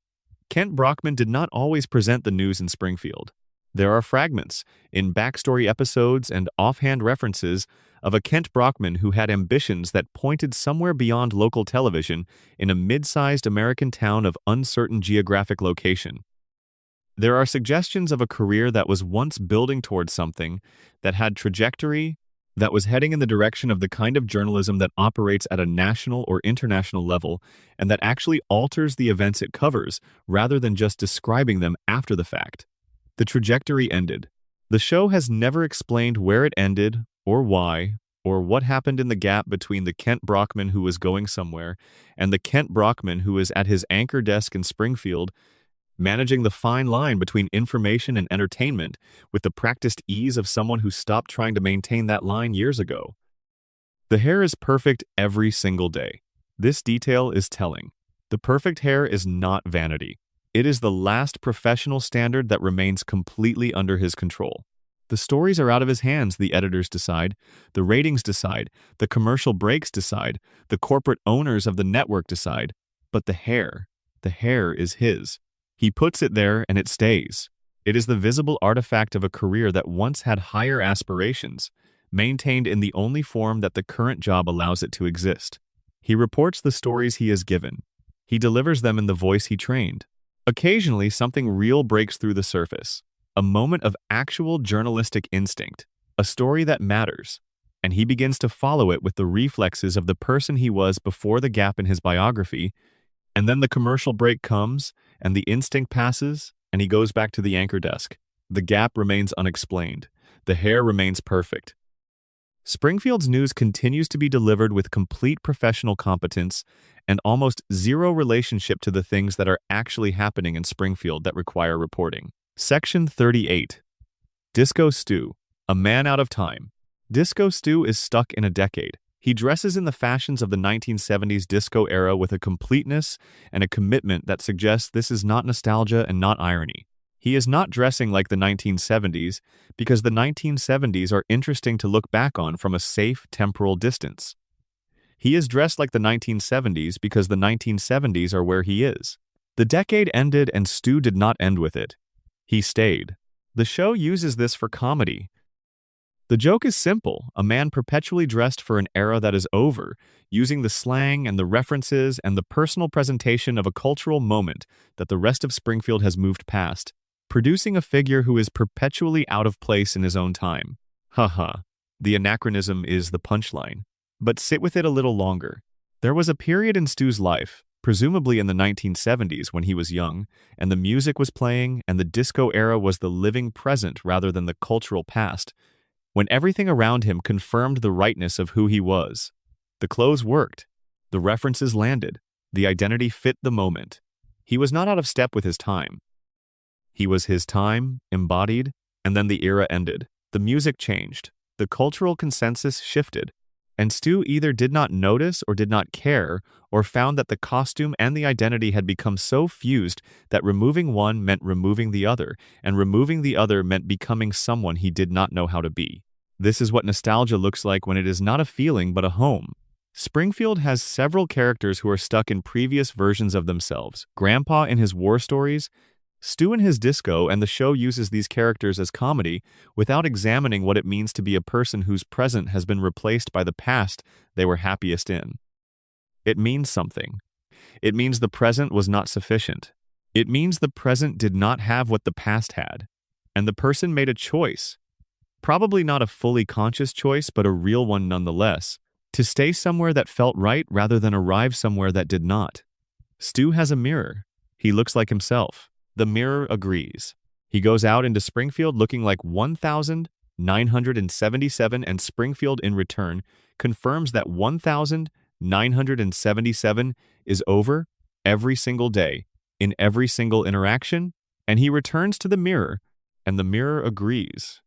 Kent Brockman did not always present the news in Springfield. There are fragments, in backstory episodes and offhand references, of a Kent Brockman who had ambitions that pointed somewhere beyond local television in a mid-sized American town of uncertain geographic location. There are suggestions of a career that was once building towards something, that had trajectory, that was heading in the direction of the kind of journalism that operates at a national or international level, and that actually alters the events it covers, rather than just describing them after the fact. The trajectory ended. The show has never explained where it ended, or why, or what happened in the gap between the Kent Brockman who was going somewhere and the Kent Brockman who is at his anchor desk in Springfield, managing the fine line between information and entertainment with the practiced ease of someone who stopped trying to maintain that line years ago. The hair is perfect every single day. This detail is telling. The perfect hair is not vanity. It is the last professional standard that remains completely under his control. The stories are out of his hands, the editors decide, the ratings decide, the commercial breaks decide, the corporate owners of the network decide, but the hair is his. He puts it there and it stays. It is the visible artifact of a career that once had higher aspirations, maintained in the only form that the current job allows it to exist. He reports the stories he is given. He delivers them in the voice he trained. Occasionally, something real breaks through the surface. A moment of actual journalistic instinct. A story that matters. And he begins to follow it with the reflexes of the person he was before the gap in his biography. And then the commercial break comes, and the instinct passes, and he goes back to the anchor desk. The gap remains unexplained. The hair remains perfect. Springfield's news continues to be delivered with complete professional competence and almost zero relationship to the things that are actually happening in Springfield that require reporting. Section 38. Disco Stu, a man out of time. Disco Stu is stuck in a decade. He dresses in the fashions of the 1970s disco era with a completeness and a commitment that suggests this is not nostalgia and not irony. He is not dressing like the 1970s because the 1970s are interesting to look back on from a safe temporal distance. He is dressed like the 1970s because the 1970s are where he is. The decade ended and Stu did not end with it. He stayed. The show uses this for comedy. The joke is simple, a man perpetually dressed for an era that is over, using the slang and the references and the personal presentation of a cultural moment that the rest of Springfield has moved past, producing a figure who is perpetually out of place in his own time. Haha, the anachronism is the punchline. But sit with it a little longer. There was a period in Stu's life, presumably in the 1970s when he was young, and the music was playing and the disco era was the living present rather than the cultural past, when everything around him confirmed the rightness of who he was. The clothes worked. The references landed. The identity fit the moment. He was not out of step with his time. He was his time, embodied, and then the era ended. The music changed. The cultural consensus shifted. And Stu either did not notice or did not care, or found that the costume and the identity had become so fused that removing one meant removing the other, and removing the other meant becoming someone he did not know how to be. This is what nostalgia looks like when it is not a feeling but a home. Springfield has several characters who are stuck in previous versions of themselves. Grandpa in his war stories, Stu in his disco, and the show uses these characters as comedy without examining what it means to be a person whose present has been replaced by the past they were happiest in. It means something. It means the present was not sufficient. It means the present did not have what the past had. And the person made a choice. Probably not a fully conscious choice, but a real one nonetheless, to stay somewhere that felt right rather than arrive somewhere that did not. Stu has a mirror. He looks like himself. The mirror agrees. He goes out into Springfield looking like 1,977, and Springfield in return confirms that 1,977 is over every single day, in every single interaction, and he returns to the mirror, and the mirror agrees.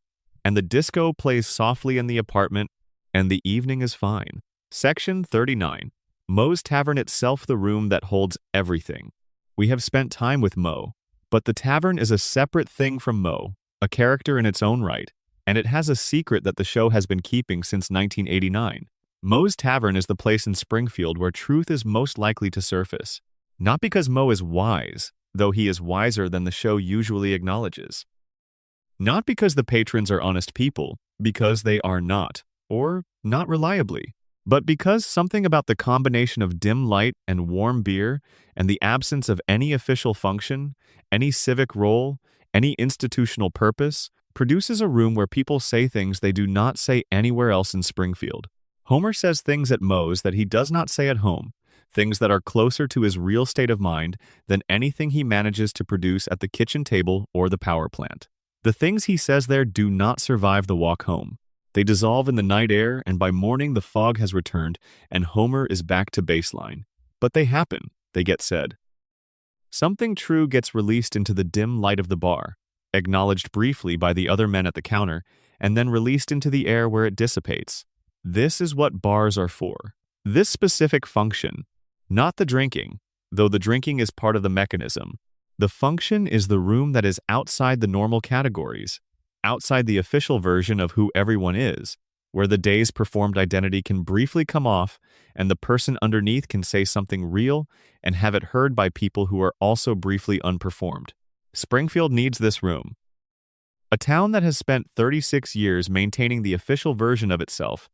And the disco plays softly in the apartment, and the evening is fine. Section 39. Moe's Tavern itself, the room that holds everything. We have spent time with Moe. But the tavern is a separate thing from Moe, a character in its own right, and it has a secret that the show has been keeping since 1989. Moe's Tavern is the place in Springfield where truth is most likely to surface. Not because Moe is wise, though he is wiser than the show usually acknowledges. Not because the patrons are honest people, because they are not, or not reliably, but because something about the combination of dim light and warm beer and the absence of any official function, any civic role, any institutional purpose, produces a room where people say things they do not say anywhere else in Springfield. Homer says things at Moe's that he does not say at home, things that are closer to his real state of mind than anything he manages to produce at the kitchen table or the power plant. The things he says there do not survive the walk home. They dissolve in the night air, and by morning the fog has returned, and Homer is back to baseline. But they happen, they get said. Something true gets released into the dim light of the bar, acknowledged briefly by the other men at the counter, and then released into the air where it dissipates. This is what bars are for. This specific function, not the drinking, though the drinking is part of the mechanism. The function is the room that is outside the normal categories, outside the official version of who everyone is, where the day's performed identity can briefly come off and the person underneath can say something real and have it heard by people who are also briefly unperformed. Springfield needs this room. A town that has spent 36 years maintaining the official version of itself,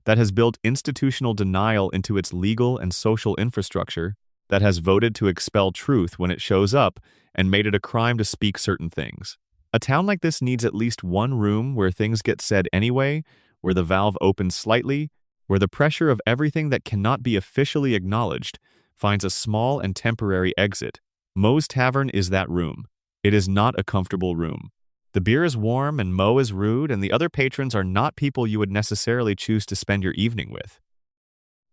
that has built institutional denial into its legal and social infrastructure, that has voted to expel truth when it shows up and made it a crime to speak certain things. A town like this needs at least one room where things get said anyway, where the valve opens slightly, where the pressure of everything that cannot be officially acknowledged finds a small and temporary exit. Moe's Tavern is that room. It is not a comfortable room. The beer is warm and Moe is rude, and the other patrons are not people you would necessarily choose to spend your evening with.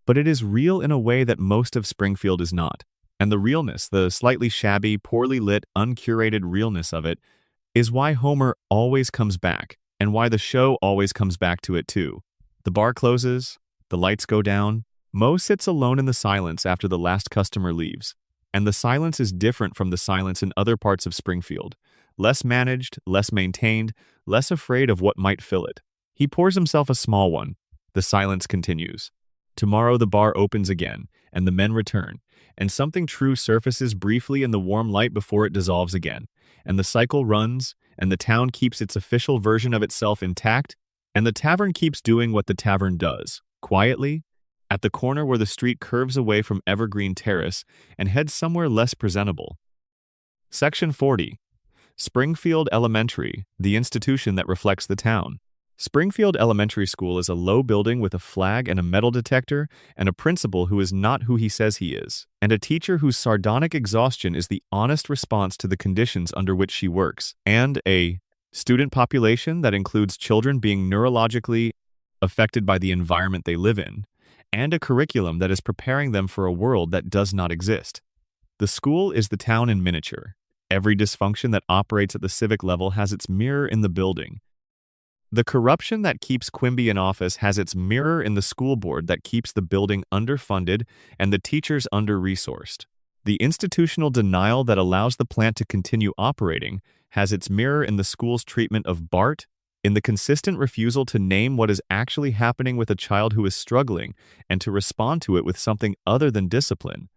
But it is real in a way that most of Springfield is not. And the realness, the slightly shabby, poorly lit, uncurated realness of it, is why Homer always comes back, and why the show always comes back to it too. The bar closes, the lights go down, Moe sits alone in the silence after the last customer leaves. And the silence is different from the silence in other parts of Springfield. Less managed, less maintained, less afraid of what might fill it. He pours himself a small one. The silence continues. Tomorrow the bar opens again, and the men return, and something true surfaces briefly in the warm light before it dissolves again, and the cycle runs, and the town keeps its official version of itself intact, and the tavern keeps doing what the tavern does, quietly, at the corner where the street curves away from Evergreen Terrace and heads somewhere less presentable. Section 40. Springfield Elementary, the institution that reflects the town. Springfield Elementary School is a low building with a flag and a metal detector, and a principal who is not who he says he is, and a teacher whose sardonic exhaustion is the honest response to the conditions under which she works, and a student population that includes children being neurologically affected by the environment they live in, and a curriculum that is preparing them for a world that does not exist. The school is the town in miniature. Every dysfunction that operates at the civic level has its mirror in the building. The corruption that keeps Quimby in office has its mirror in the school board that keeps the building underfunded and the teachers under-resourced. The institutional denial that allows the plant to continue operating has its mirror in the school's treatment of Bart, in the consistent refusal to name what is actually happening with a child who is struggling and to respond to it with something other than discipline.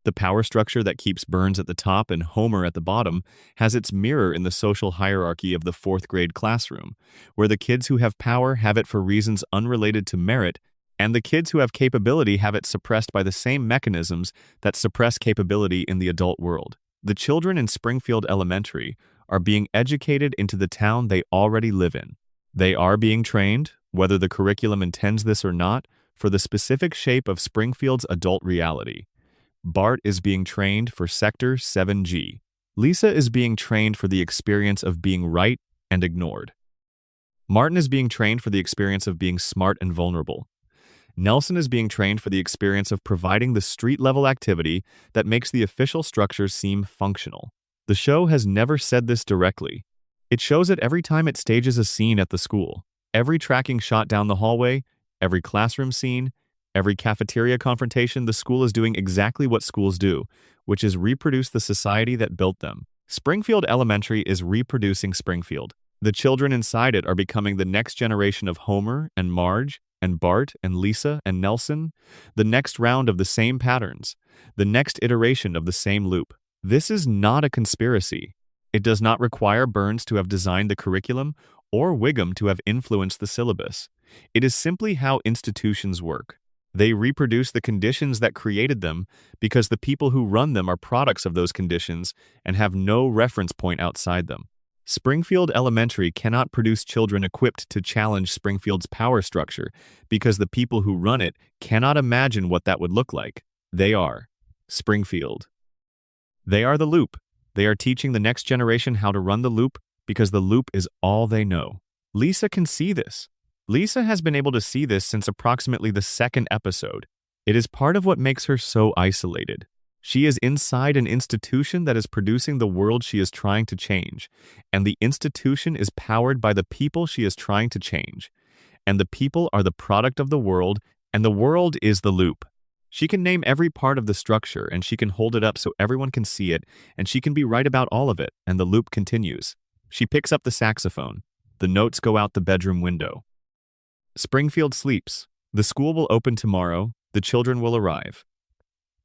The power structure that keeps Burns at the top and Homer at the bottom has its mirror in the social hierarchy of the fourth grade classroom, where the kids who have power have it for reasons unrelated to merit, and the kids who have capability have it suppressed by the same mechanisms that suppress capability in the adult world. The children in Springfield Elementary are being educated into the town they already live in. They are being trained, whether the curriculum intends this or not, for the specific shape of Springfield's adult reality. Bart is being trained for Sector 7G. Lisa is being trained for the experience of being right and ignored. Martin is being trained for the experience of being smart and vulnerable. Nelson is being trained for the experience of providing the street-level activity that makes the official structure seem functional. The show has never said this directly. It shows it every time it stages a scene at the school. Every tracking shot down the hallway, every classroom scene, every cafeteria confrontation, the school is doing exactly what schools do, which is reproduce the society that built them. Springfield Elementary is reproducing Springfield. The children inside it are becoming the next generation of Homer and Marge and Bart and Lisa and Nelson, the next round of the same patterns, the next iteration of the same loop. This is not a conspiracy. It does not require Burns to have designed the curriculum or Wiggum to have influenced the syllabus. It is simply how institutions work. They reproduce the conditions that created them because the people who run them are products of those conditions and have no reference point outside them. Springfield Elementary cannot produce children equipped to challenge Springfield's power structure because the people who run it cannot imagine what that would look like. They are Springfield. They are the loop. They are teaching the next generation how to run the loop because the loop is all they know. Lisa can see this. Lisa has been able to see this since approximately the second episode. It is part of what makes her so isolated. She is inside an institution that is producing the world she is trying to change, and the institution is powered by the people she is trying to change. And the people are the product of the world, and the world is the loop. She can name every part of the structure, and she can hold it up so everyone can see it, and she can be right about all of it, and the loop continues. She picks up the saxophone. The notes go out the bedroom window. Springfield sleeps. The school will open tomorrow. The children will arrive.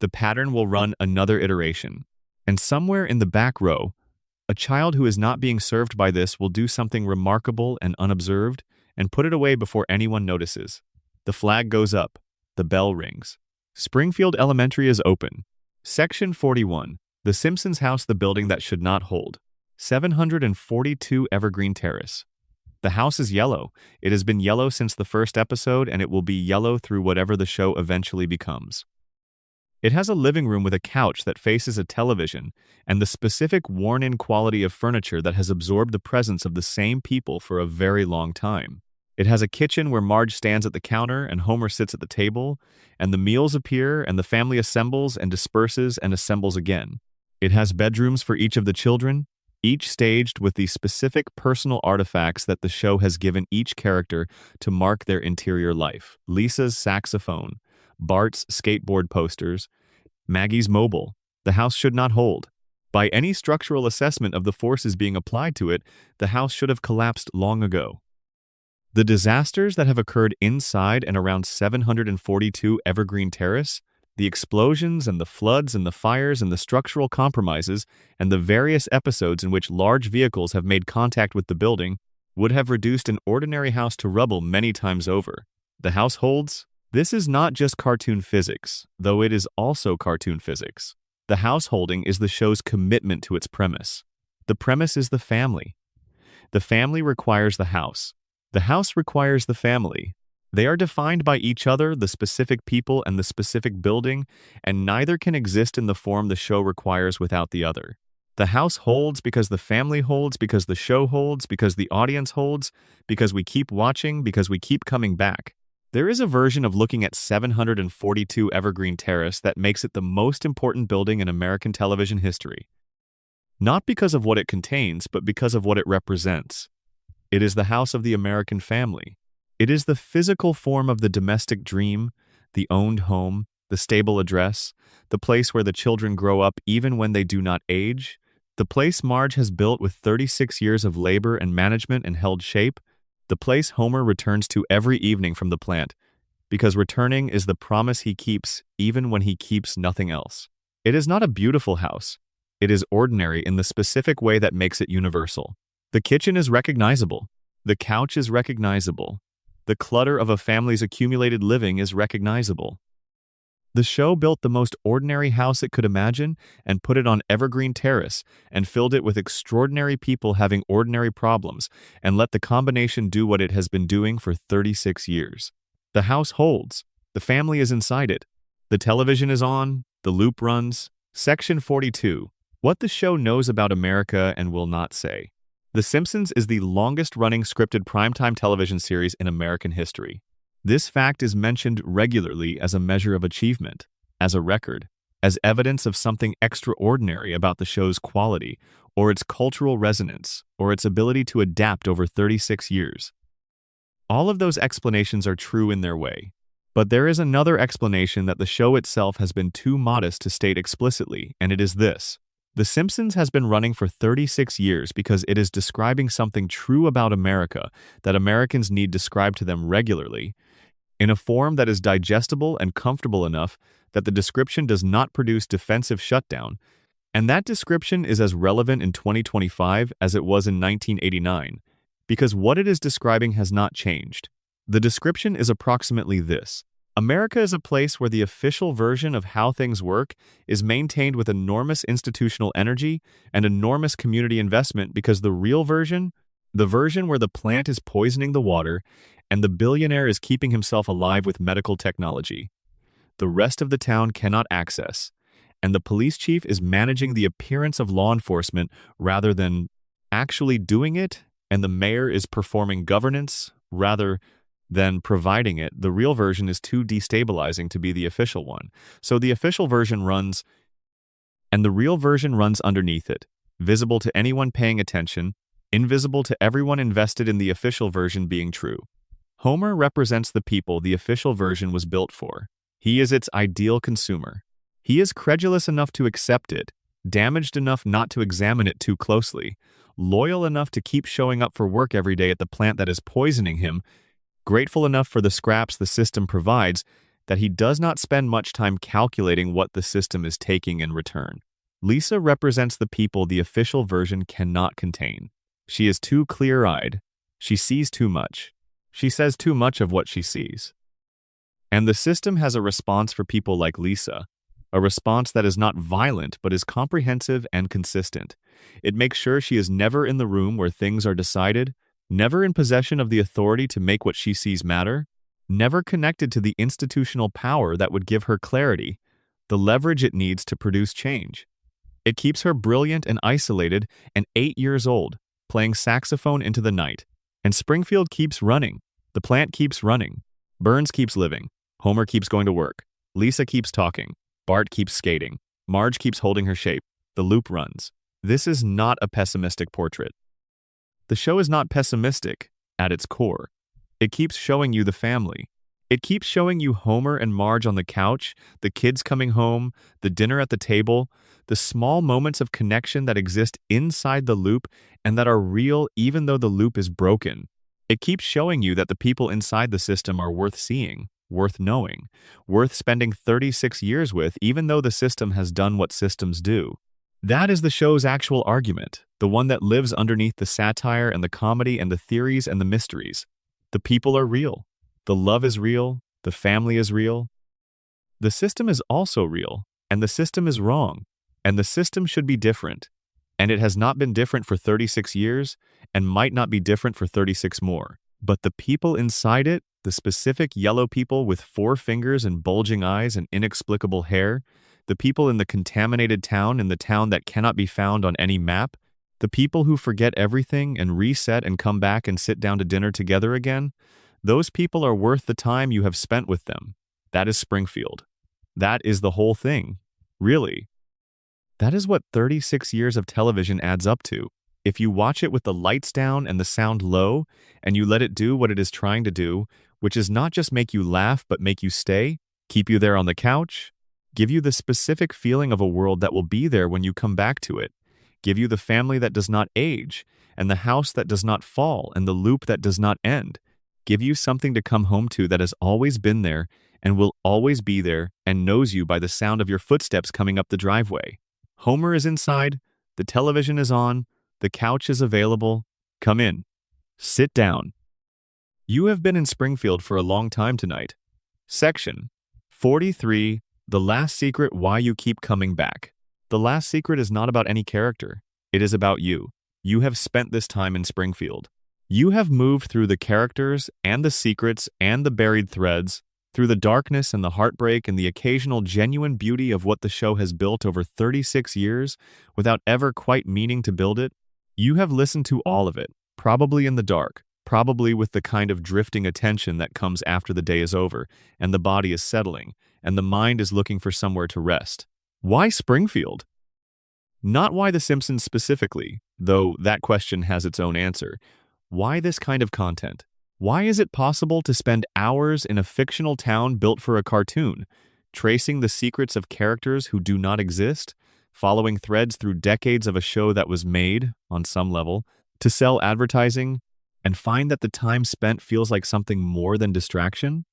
The pattern will run another iteration. And somewhere in the back row, a child who is not being served by this will do something remarkable and unobserved and put it away before anyone notices. The flag goes up. The bell rings. Springfield Elementary is open. Section 41. The Simpsons house, the building that should not hold. 742 Evergreen Terrace. The house is yellow. It has been yellow since the first episode, and it will be yellow through whatever the show eventually becomes. It has a living room with a couch that faces a television and the specific worn-in quality of furniture that has absorbed the presence of the same people for a very long time. It has a kitchen where Marge stands at the counter and Homer sits at the table, and the meals appear and the family assembles and disperses and assembles again. It has bedrooms for each of the children, each staged with the specific personal artifacts that the show has given each character to mark their interior life. Lisa's saxophone, Bart's skateboard posters, Maggie's mobile. The house should not hold. By any structural assessment of the forces being applied to it, the house should have collapsed long ago. The disasters that have occurred inside and around 742 Evergreen Terrace, the explosions and the floods and the fires and the structural compromises and the various episodes in which large vehicles have made contact with the building would have reduced an ordinary house to rubble many times over. The house holds. This is not just cartoon physics, though it is also cartoon physics. The house holding is the show's commitment to its premise. The premise is the family. The family requires the house. The house requires the family. They are defined by each other, the specific people and the specific building, and neither can exist in the form the show requires without the other. The house holds because the family holds, because the show holds, because the audience holds, because we keep watching, because we keep coming back. There is a version of looking at 742 Evergreen Terrace that makes it the most important building in American television history. Not because of what it contains, but because of what it represents. It is the house of the American family. It is the physical form of the domestic dream, the owned home, the stable address, the place where the children grow up even when they do not age, the place Marge has built with 36 years of labor and management and held shape, the place Homer returns to every evening from the plant, because returning is the promise he keeps even when he keeps nothing else. It is not a beautiful house. It is ordinary in the specific way that makes it universal. The kitchen is recognizable. The couch is recognizable. The clutter of a family's accumulated living is recognizable. The show built the most ordinary house it could imagine and put it on Evergreen Terrace and filled it with extraordinary people having ordinary problems and let the combination do what it has been doing for 36 years. The house holds. The family is inside it. The television is on. The loop runs. Section 42. What the show knows about America and will not say. The Simpsons is the longest-running scripted primetime television series in American history. This fact is mentioned regularly as a measure of achievement, as a record, as evidence of something extraordinary about the show's quality, or its cultural resonance, or its ability to adapt over 36 years. All of those explanations are true in their way, but there is another explanation that the show itself has been too modest to state explicitly, and it is this. The Simpsons has been running for 36 years because it is describing something true about America that Americans need described to them regularly, in a form that is digestible and comfortable enough that the description does not produce defensive shutdown, and that description is as relevant in 2025 as it was in 1989, because what it is describing has not changed. The description is approximately this. America is a place where the official version of how things work is maintained with enormous institutional energy and enormous community investment, because the real version, the version where the plant is poisoning the water and the billionaire is keeping himself alive with medical technology, the rest of the town cannot access, and the police chief is managing the appearance of law enforcement rather than actually doing it, and the mayor is performing governance rather than providing it. The real version is too destabilizing to be the official one. So the official version runs, and the real version runs underneath it, visible to anyone paying attention, invisible to everyone invested in the official version being true. Homer represents the people the official version was built for. He is its ideal consumer. He is credulous enough to accept it, damaged enough not to examine it too closely, loyal enough to keep showing up for work every day at the plant that is poisoning him, grateful enough for the scraps the system provides that he does not spend much time calculating what the system is taking in return. Lisa represents the people the official version cannot contain. She is too clear-eyed. She sees too much. She says too much of what she sees. And the system has a response for people like Lisa, a response that is not violent but is comprehensive and consistent. It makes sure she is never in the room where things are decided, never in possession of the authority to make what she sees matter, never connected to the institutional power that would give her clarity, the leverage it needs to produce change. It keeps her brilliant and isolated and 8 years old, playing saxophone into the night. And Springfield keeps running. The plant keeps running. Burns keeps living. Homer keeps going to work. Lisa keeps talking. Bart keeps skating. Marge keeps holding her shape. The loop runs. This is not a pessimistic portrait. The show is not pessimistic at its core. It keeps showing you the family. It keeps showing you Homer and Marge on the couch, the kids coming home, the dinner at the table, the small moments of connection that exist inside the loop and that are real even though the loop is broken. It keeps showing you that the people inside the system are worth seeing, worth knowing, worth spending 36 years with, even though the system has done what systems do. That is the show's actual argument, the one that lives underneath the satire and the comedy and the theories and the mysteries. The people are real. The love is real. The family is real. The system is also real, and the system is wrong, and the system should be different. And it has not been different for 36 years, and might not be different for 36 more. But the people inside it, the specific yellow people with 4 fingers and bulging eyes and inexplicable hair, the people in the contaminated town, in the town that cannot be found on any map, the people who forget everything and reset and come back and sit down to dinner together again, those people are worth the time you have spent with them. That is Springfield. That is the whole thing. Really. That is what 36 years of television adds up to. If you watch it with the lights down and the sound low, and you let it do what it is trying to do, which is not just make you laugh but make you stay, keep you there on the couch, give you the specific feeling of a world that will be there when you come back to it, give you the family that does not age, and the house that does not fall, and the loop that does not end, give you something to come home to that has always been there and will always be there and knows you by the sound of your footsteps coming up the driveway. Homer is inside, the television is on, the couch is available. Come in. Sit down. You have been in Springfield for a long time tonight. Section 43, The Last Secret, Why You Keep Coming Back. The last secret is not about any character. It is about you. You have spent this time in Springfield. You have moved through the characters and the secrets and the buried threads, through the darkness and the heartbreak and the occasional genuine beauty of what the show has built over 36 years without ever quite meaning to build it. You have listened to all of it, probably in the dark, probably with the kind of drifting attention that comes after the day is over and the body is settling and the mind is looking for somewhere to rest. Why Springfield? Not why The Simpsons specifically, though that question has its own answer. Why this kind of content? Why is it possible to spend hours in a fictional town built for a cartoon, tracing the secrets of characters who do not exist, following threads through decades of a show that was made, on some level, to sell advertising, and find that the time spent feels like something more than distraction?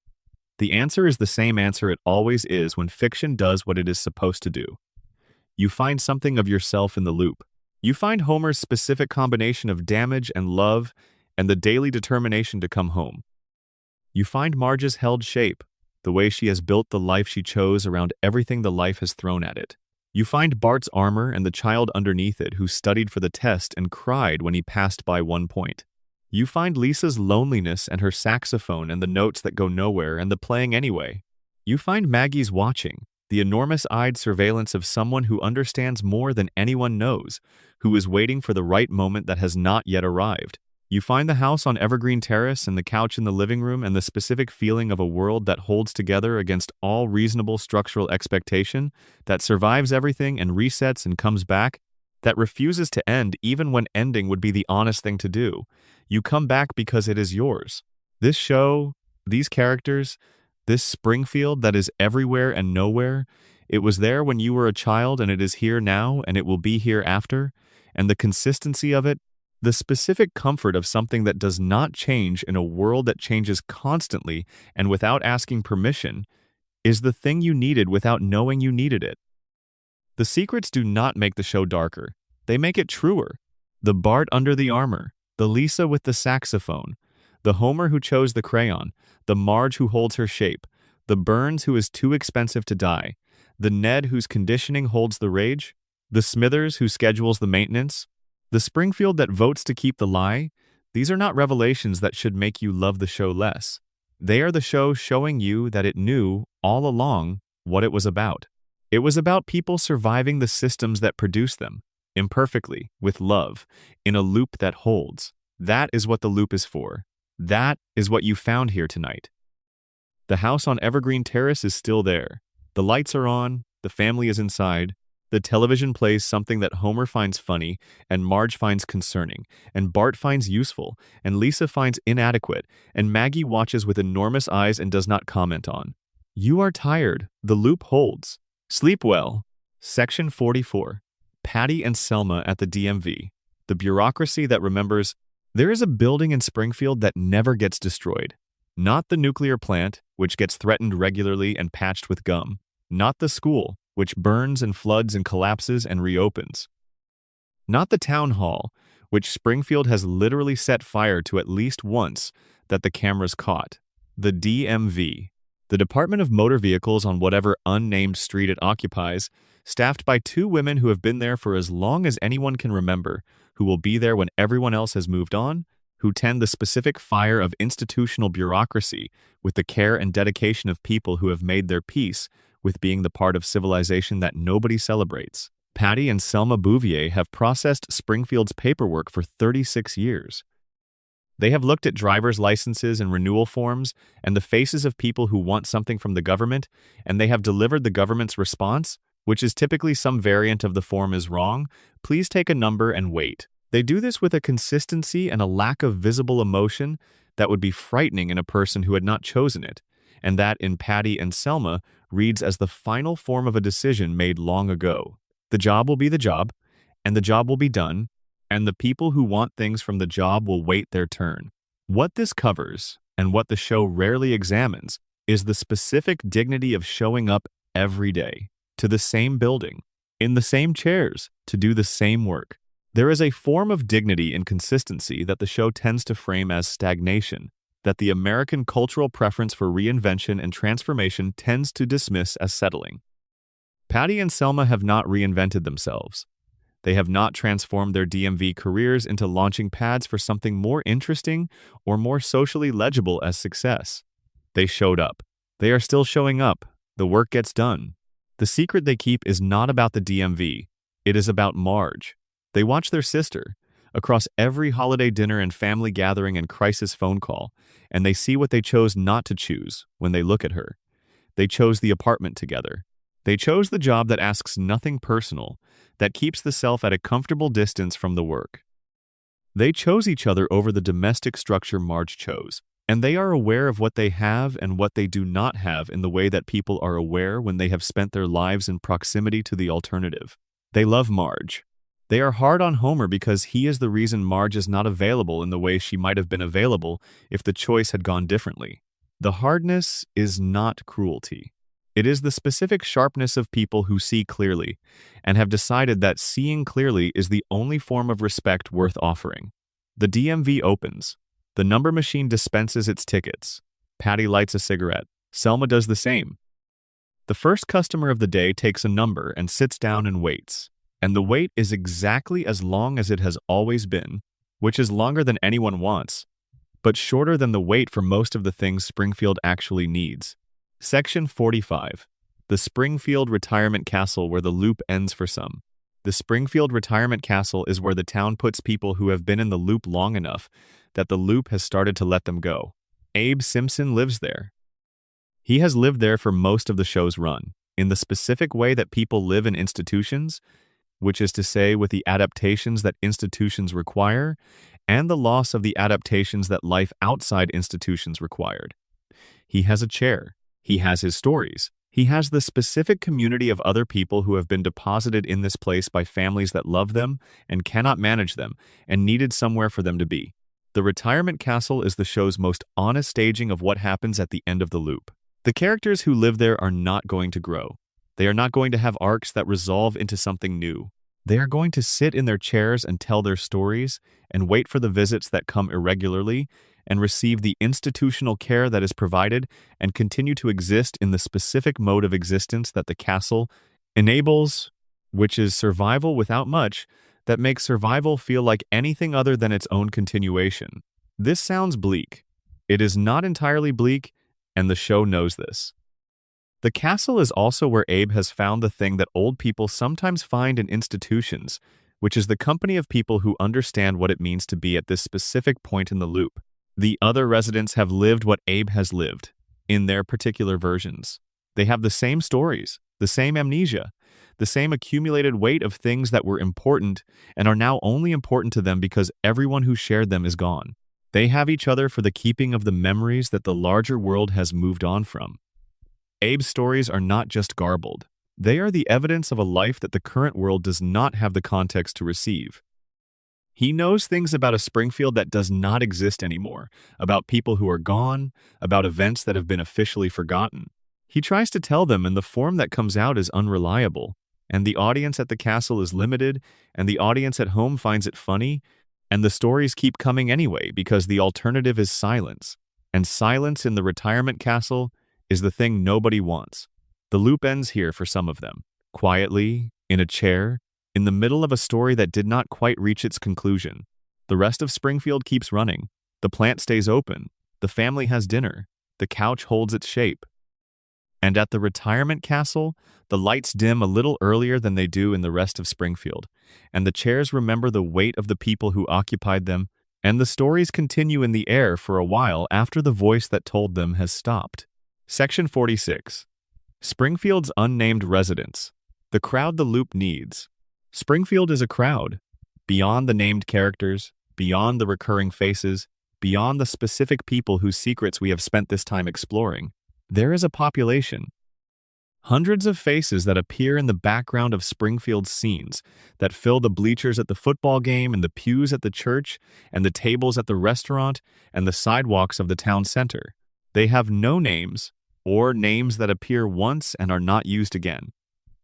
The answer is the same answer it always is when fiction does what it is supposed to do. You find something of yourself in the loop. You find Homer's specific combination of damage and love and the daily determination to come home. You find Marge's held shape, the way she has built the life she chose around everything the life has thrown at it. You find Bart's armor and the child underneath it who studied for the test and cried when he passed by 1 point. You find Lisa's loneliness and her saxophone and the notes that go nowhere and the playing anyway. You find Maggie's watching, the enormous-eyed surveillance of someone who understands more than anyone knows, who is waiting for the right moment that has not yet arrived. You find the house on Evergreen Terrace and the couch in the living room and the specific feeling of a world that holds together against all reasonable structural expectation, that survives everything and resets and comes back, that refuses to end even when ending would be the honest thing to do. You come back because it is yours. This show, these characters, this Springfield that is everywhere and nowhere, it was there when you were a child and it is here now and it will be here after, and the consistency of it, the specific comfort of something that does not change in a world that changes constantly and without asking permission, is the thing you needed without knowing you needed it. The secrets do not make the show darker. They make it truer. The Bart under the armor, the Lisa with the saxophone, the Homer who chose the crayon, the Marge who holds her shape, the Burns who is too expensive to die, the Ned whose conditioning holds the rage, the Smithers who schedules the maintenance, the Springfield that votes to keep the lie. These are not revelations that should make you love the show less. They are the show showing you that it knew, all along, what it was about. It was about people surviving the systems that produce them, imperfectly, with love, in a loop that holds. That is what the loop is for. That is what you found here tonight. The house on Evergreen Terrace is still there. The lights are on, the family is inside. The television plays something that Homer finds funny, and Marge finds concerning, and Bart finds useful, and Lisa finds inadequate, and Maggie watches with enormous eyes and does not comment on. You are tired. The loop holds. Sleep well. Section 44. Patty and Selma at the DMV. The bureaucracy that remembers there is a building in Springfield that never gets destroyed. Not the nuclear plant, which gets threatened regularly and patched with gum. Not the school, which burns and floods and collapses and reopens. Not the town hall, which Springfield has literally set fire to at least once that the cameras caught. The DMV, the Department of Motor Vehicles on whatever unnamed street it occupies, staffed by 2 women who have been there for as long as anyone can remember, who will be there when everyone else has moved on, who tend the specific fire of institutional bureaucracy with the care and dedication of people who have made their peace with being the part of civilization that nobody celebrates. Patty and Selma Bouvier have processed Springfield's paperwork for 36 years. They have looked at driver's licenses and renewal forms and the faces of people who want something from the government, and they have delivered the government's response, which is typically some variant of the form is wrong, please take a number and wait. They do this with a consistency and a lack of visible emotion that would be frightening in a person who had not chosen it, and that in Patty and Selma reads as the final form of a decision made long ago. The job will be the job, and the job will be done, and the people who want things from the job will wait their turn. What this covers, and what the show rarely examines, is the specific dignity of showing up every day, to the same building, in the same chairs, to do the same work. There is a form of dignity and consistency that the show tends to frame as stagnation, that the American cultural preference for reinvention and transformation tends to dismiss as settling. Patty and Selma have not reinvented themselves. They have not transformed their DMV careers into launching pads for something more interesting or more socially legible as success. They showed up. They are still showing up. The work gets done. The secret they keep is not about the DMV. It is about Marge. They watch their sister across every holiday dinner and family gathering and crisis phone call, and they see what they chose not to choose when they look at her. They chose the apartment together. They chose the job that asks nothing personal, that keeps the self at a comfortable distance from the work. They chose each other over the domestic structure Marge chose, and they are aware of what they have and what they do not have in the way that people are aware when they have spent their lives in proximity to the alternative. They love Marge. They are hard on Homer because he is the reason Marge is not available in the way she might have been available if the choice had gone differently. The hardness is not cruelty. It is the specific sharpness of people who see clearly and have decided that seeing clearly is the only form of respect worth offering. The DMV opens. The number machine dispenses its tickets. Patty lights a cigarette. Selma does the same. The first customer of the day takes a number and sits down and waits. And the wait is exactly as long as it has always been, which is longer than anyone wants, but shorter than the wait for most of the things Springfield actually needs. Section 45. The Springfield Retirement Castle where the loop ends for some. The Springfield Retirement Castle is where the town puts people who have been in the loop long enough that the loop has started to let them go. Abe Simpson lives there. He has lived there for most of the show's run, in the specific way that people live in institutions, which is to say with the adaptations that institutions require, and the loss of the adaptations that life outside institutions required. He has a chair. He has his stories. He has the specific community of other people who have been deposited in this place by families that love them and cannot manage them and needed somewhere for them to be. The retirement castle is the show's most honest staging of what happens at the end of the loop. The characters who live there are not going to grow. They are not going to have arcs that resolve into something new. They are going to sit in their chairs and tell their stories and wait for the visits that come irregularly and receive the institutional care that is provided and continue to exist in the specific mode of existence that the castle enables, which is survival without much, that makes survival feel like anything other than its own continuation. This sounds bleak. It is not entirely bleak, and the show knows this. The castle is also where Abe has found the thing that old people sometimes find in institutions, which is the company of people who understand what it means to be at this specific point in the loop. The other residents have lived what Abe has lived, in their particular versions. They have the same stories, the same amnesia, the same accumulated weight of things that were important and are now only important to them because everyone who shared them is gone. They have each other for the keeping of the memories that the larger world has moved on from. Abe's stories are not just garbled. They are the evidence of a life that the current world does not have the context to receive. He knows things about a Springfield that does not exist anymore, about people who are gone, about events that have been officially forgotten. He tries to tell them, and the form that comes out is unreliable, and the audience at the castle is limited, and the audience at home finds it funny, and the stories keep coming anyway because the alternative is silence, and silence in the retirement castle is the thing nobody wants. The loop ends here for some of them, quietly, in a chair, in the middle of a story that did not quite reach its conclusion. The rest of Springfield keeps running. The plant stays open. The family has dinner. The couch holds its shape. And at the retirement castle, the lights dim a little earlier than they do in the rest of Springfield, and the chairs remember the weight of the people who occupied them, and the stories continue in the air for a while after the voice that told them has stopped. Section 46. Springfield's unnamed residents. The crowd the loop needs. Springfield is a crowd. Beyond the named characters, beyond the recurring faces, beyond the specific people whose secrets we have spent this time exploring, there is a population. Hundreds of faces that appear in the background of Springfield's scenes, that fill the bleachers at the football game and the pews at the church and the tables at the restaurant and the sidewalks of the town center. They have no names, or names that appear once and are not used again.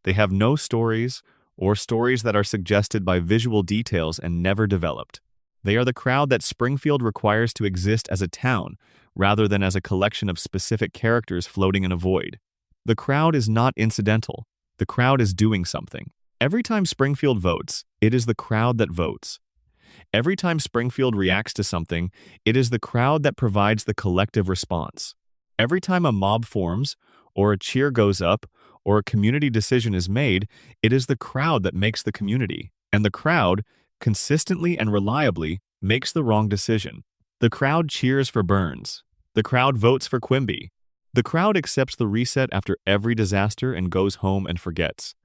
They have no stories, or stories that are suggested by visual details and never developed. They are the crowd that Springfield requires to exist as a town, rather than as a collection of specific characters floating in a void. The crowd is not incidental. The crowd is doing something. Every time Springfield votes, it is the crowd that votes. Every time Springfield reacts to something, it is the crowd that provides the collective response. Every time a mob forms, or a cheer goes up, or a community decision is made, it is the crowd that makes the community. And the crowd, consistently and reliably, makes the wrong decision. The crowd cheers for Burns. The crowd votes for Quimby. The crowd accepts the reset after every disaster and goes home and forgets.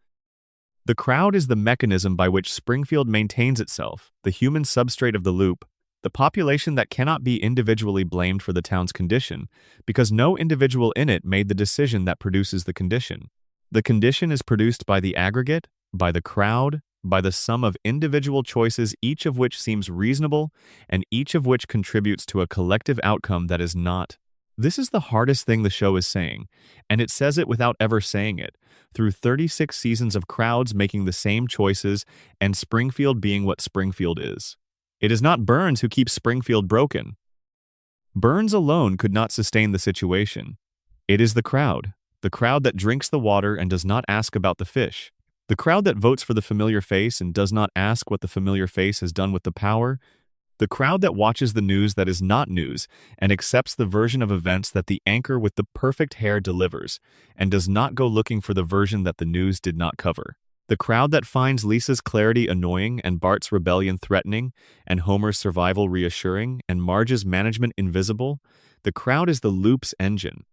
The crowd is the mechanism by which Springfield maintains itself, the human substrate of the loop, the population that cannot be individually blamed for the town's condition, because no individual in it made the decision that produces the condition. The condition is produced by the aggregate, by the crowd, by the sum of individual choices, each of which seems reasonable, and each of which contributes to a collective outcome that is not. This is the hardest thing the show is saying, and it says it without ever saying it, through 36 seasons of crowds making the same choices and Springfield being what Springfield is. It is not Burns who keeps Springfield broken. Burns alone could not sustain the situation. It is the crowd that drinks the water and does not ask about the fish, the crowd that votes for the familiar face and does not ask what the familiar face has done with the power, the crowd that watches the news that is not news and accepts the version of events that the anchor with the perfect hair delivers and does not go looking for the version that the news did not cover. The crowd that finds Lisa's clarity annoying and Bart's rebellion threatening and Homer's survival reassuring and Marge's management invisible. The crowd is the loop's engine.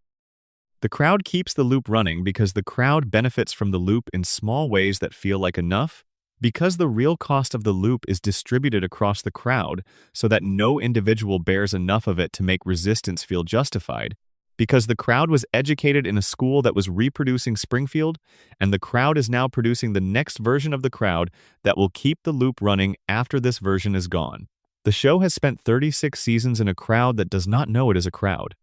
The crowd keeps the loop running because the crowd benefits from the loop in small ways that feel like enough, because the real cost of the loop is distributed across the crowd so that no individual bears enough of it to make resistance feel justified, because the crowd was educated in a school that was reproducing Springfield, and the crowd is now producing the next version of the crowd that will keep the loop running after this version is gone. The show has spent 36 seasons in a crowd that does not know it is a crowd.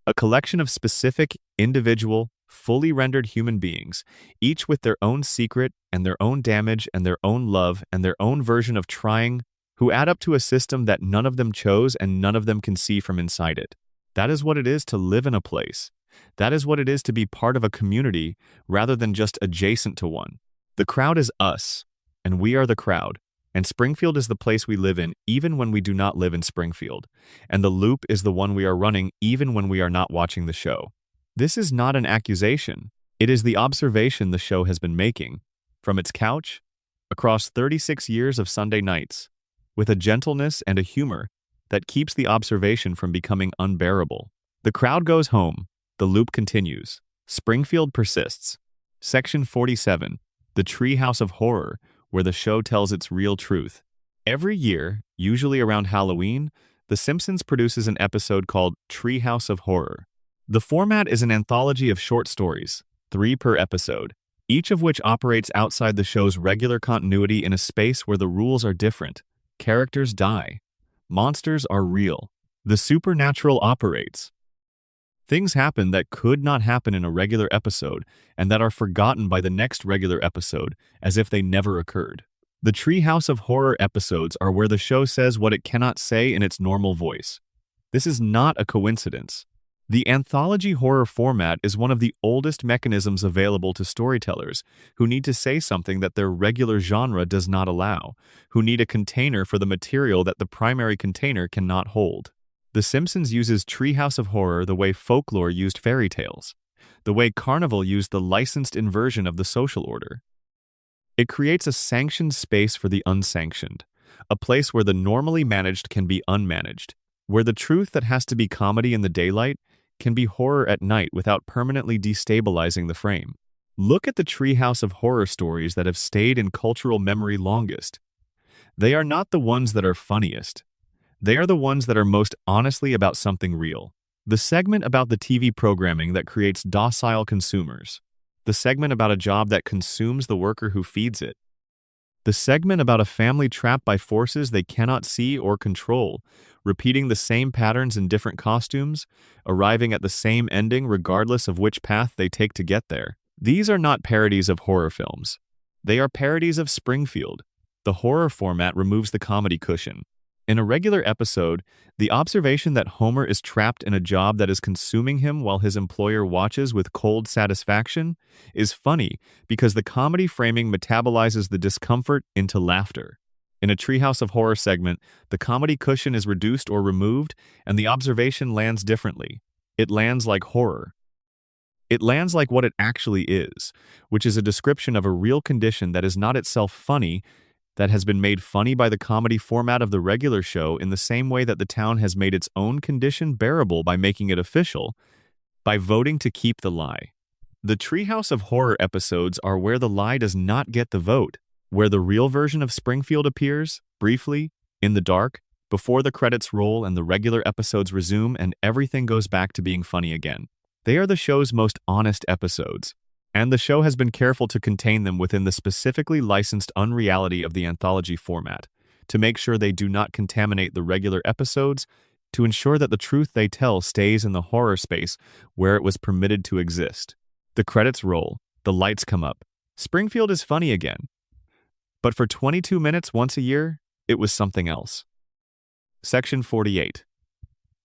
A collection of specific, individual, fully rendered human beings, each with their own secret and their own damage and their own love and their own version of trying, who add up to a system that none of them chose and none of them can see from inside it. That is what it is to live in a place. That is what it is to be part of a community rather than just adjacent to one. The crowd is us, and we are the crowd. And Springfield is the place we live in even when we do not live in Springfield. And the loop is the one we are running even when we are not watching the show. This is not an accusation. It is the observation the show has been making, from its couch, across 36 years of Sunday nights, with a gentleness and a humor that keeps the observation from becoming unbearable. The crowd goes home. The loop continues. Springfield persists. Section 47, The Treehouse of Horror, where the show tells its real truth. Every year, usually around Halloween, The Simpsons produces an episode called Treehouse of Horror. The format is an anthology of short stories, 3 per episode, each of which operates outside the show's regular continuity in a space where the rules are different. Characters die. Monsters are real. The supernatural operates. Things happen that could not happen in a regular episode and that are forgotten by the next regular episode as if they never occurred. The Treehouse of Horror episodes are where the show says what it cannot say in its normal voice. This is not a coincidence. The anthology horror format is one of the oldest mechanisms available to storytellers who need to say something that their regular genre does not allow, who need a container for the material that the primary container cannot hold. The Simpsons uses Treehouse of Horror the way folklore used fairy tales, the way Carnival used the licensed inversion of the social order. It creates a sanctioned space for the unsanctioned, a place where the normally managed can be unmanaged, where the truth that has to be comedy in the daylight can be horror at night without permanently destabilizing the frame. Look at the Treehouse of Horror stories that have stayed in cultural memory longest. They are not the ones that are funniest. They are the ones that are most honestly about something real. The segment about the TV programming that creates docile consumers. The segment about a job that consumes the worker who feeds it. The segment about a family trapped by forces they cannot see or control, repeating the same patterns in different costumes, arriving at the same ending regardless of which path they take to get there. These are not parodies of horror films. They are parodies of Springfield. The horror format removes the comedy cushion. In a regular episode, the observation that Homer is trapped in a job that is consuming him while his employer watches with cold satisfaction is funny because the comedy framing metabolizes the discomfort into laughter. In a Treehouse of Horror segment, the comedy cushion is reduced or removed, and the observation lands differently. It lands like horror. It lands like what it actually is, which is a description of a real condition that is not itself funny, that has been made funny by the comedy format of the regular show in the same way that the town has made its own condition bearable by making it official, by voting to keep the lie. The Treehouse of Horror episodes are where the lie does not get the vote, where the real version of Springfield appears, briefly, in the dark, before the credits roll and the regular episodes resume and everything goes back to being funny again. They are the show's most honest episodes, and the show has been careful to contain them within the specifically licensed unreality of the anthology format, to make sure they do not contaminate the regular episodes to ensure that the truth they tell stays in the horror space where it was permitted to exist. The credits roll, the lights come up. Springfield is funny again. But for 22 minutes once a year, it was something else. Section 48.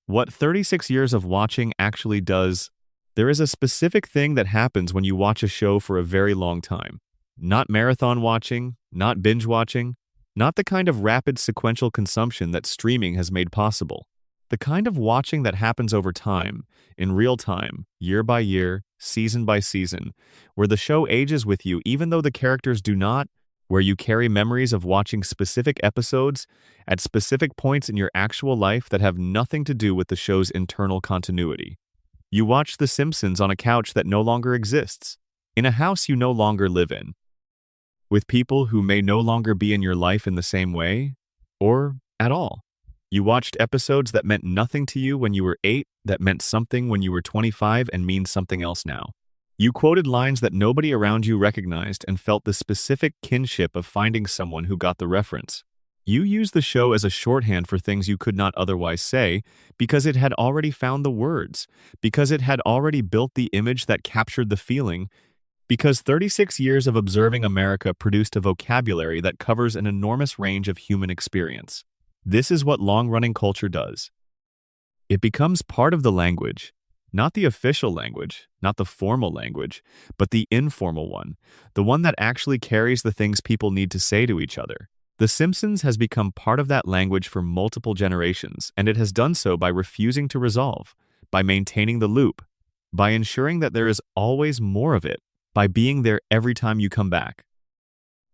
What 36 years of watching actually does. There is a specific thing that happens when you watch a show for a very long time. Not marathon watching, not binge watching, not the kind of rapid sequential consumption that streaming has made possible. The kind of watching that happens over time, in real time, year by year, season by season, where the show ages with you even though the characters do not, where you carry memories of watching specific episodes at specific points in your actual life that have nothing to do with the show's internal continuity. You watch The Simpsons on a couch that no longer exists, in a house you no longer live in, with people who may no longer be in your life in the same way, or at all. You watched episodes that meant nothing to you when you were 8, that meant something when you were 25 and mean something else now. You quoted lines that nobody around you recognized and felt the specific kinship of finding someone who got the reference. You used the show as a shorthand for things you could not otherwise say because it had already found the words, because it had already built the image that captured the feeling, because 36 years of observing America produced a vocabulary that covers an enormous range of human experience. This is what long-running culture does. It becomes part of the language, not the official language, not the formal language, but the informal one, the one that actually carries the things people need to say to each other. The Simpsons has become part of that language for multiple generations, and it has done so by refusing to resolve, by maintaining the loop, by ensuring that there is always more of it, by being there every time you come back.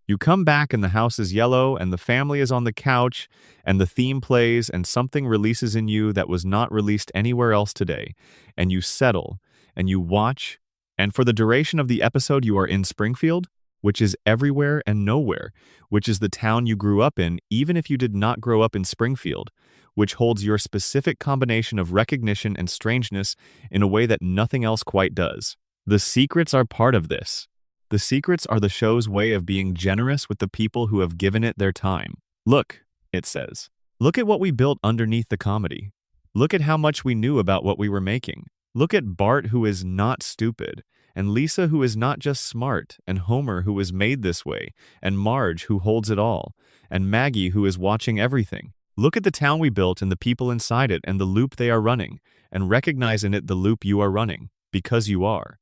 You come back and the house is yellow and the family is on the couch and the theme plays and something releases in you that was not released anywhere else today, and you settle and you watch, and for the duration of the episode you are in Springfield, which is everywhere and nowhere, which is the town you grew up in even if you did not grow up in Springfield, which holds your specific combination of recognition and strangeness in a way that nothing else quite does. The secrets are part of this. The secrets are the show's way of being generous with the people who have given it their time. Look, it says. Look at what we built underneath the comedy. Look at how much we knew about what we were making. Look at Bart, who is not stupid, and Lisa, who is not just smart, and Homer, who is made this way, and Marge, who holds it all, and Maggie, who is watching everything. Look at the town we built and the people inside it and the loop they are running, and recognize in it the loop you are running, because you are.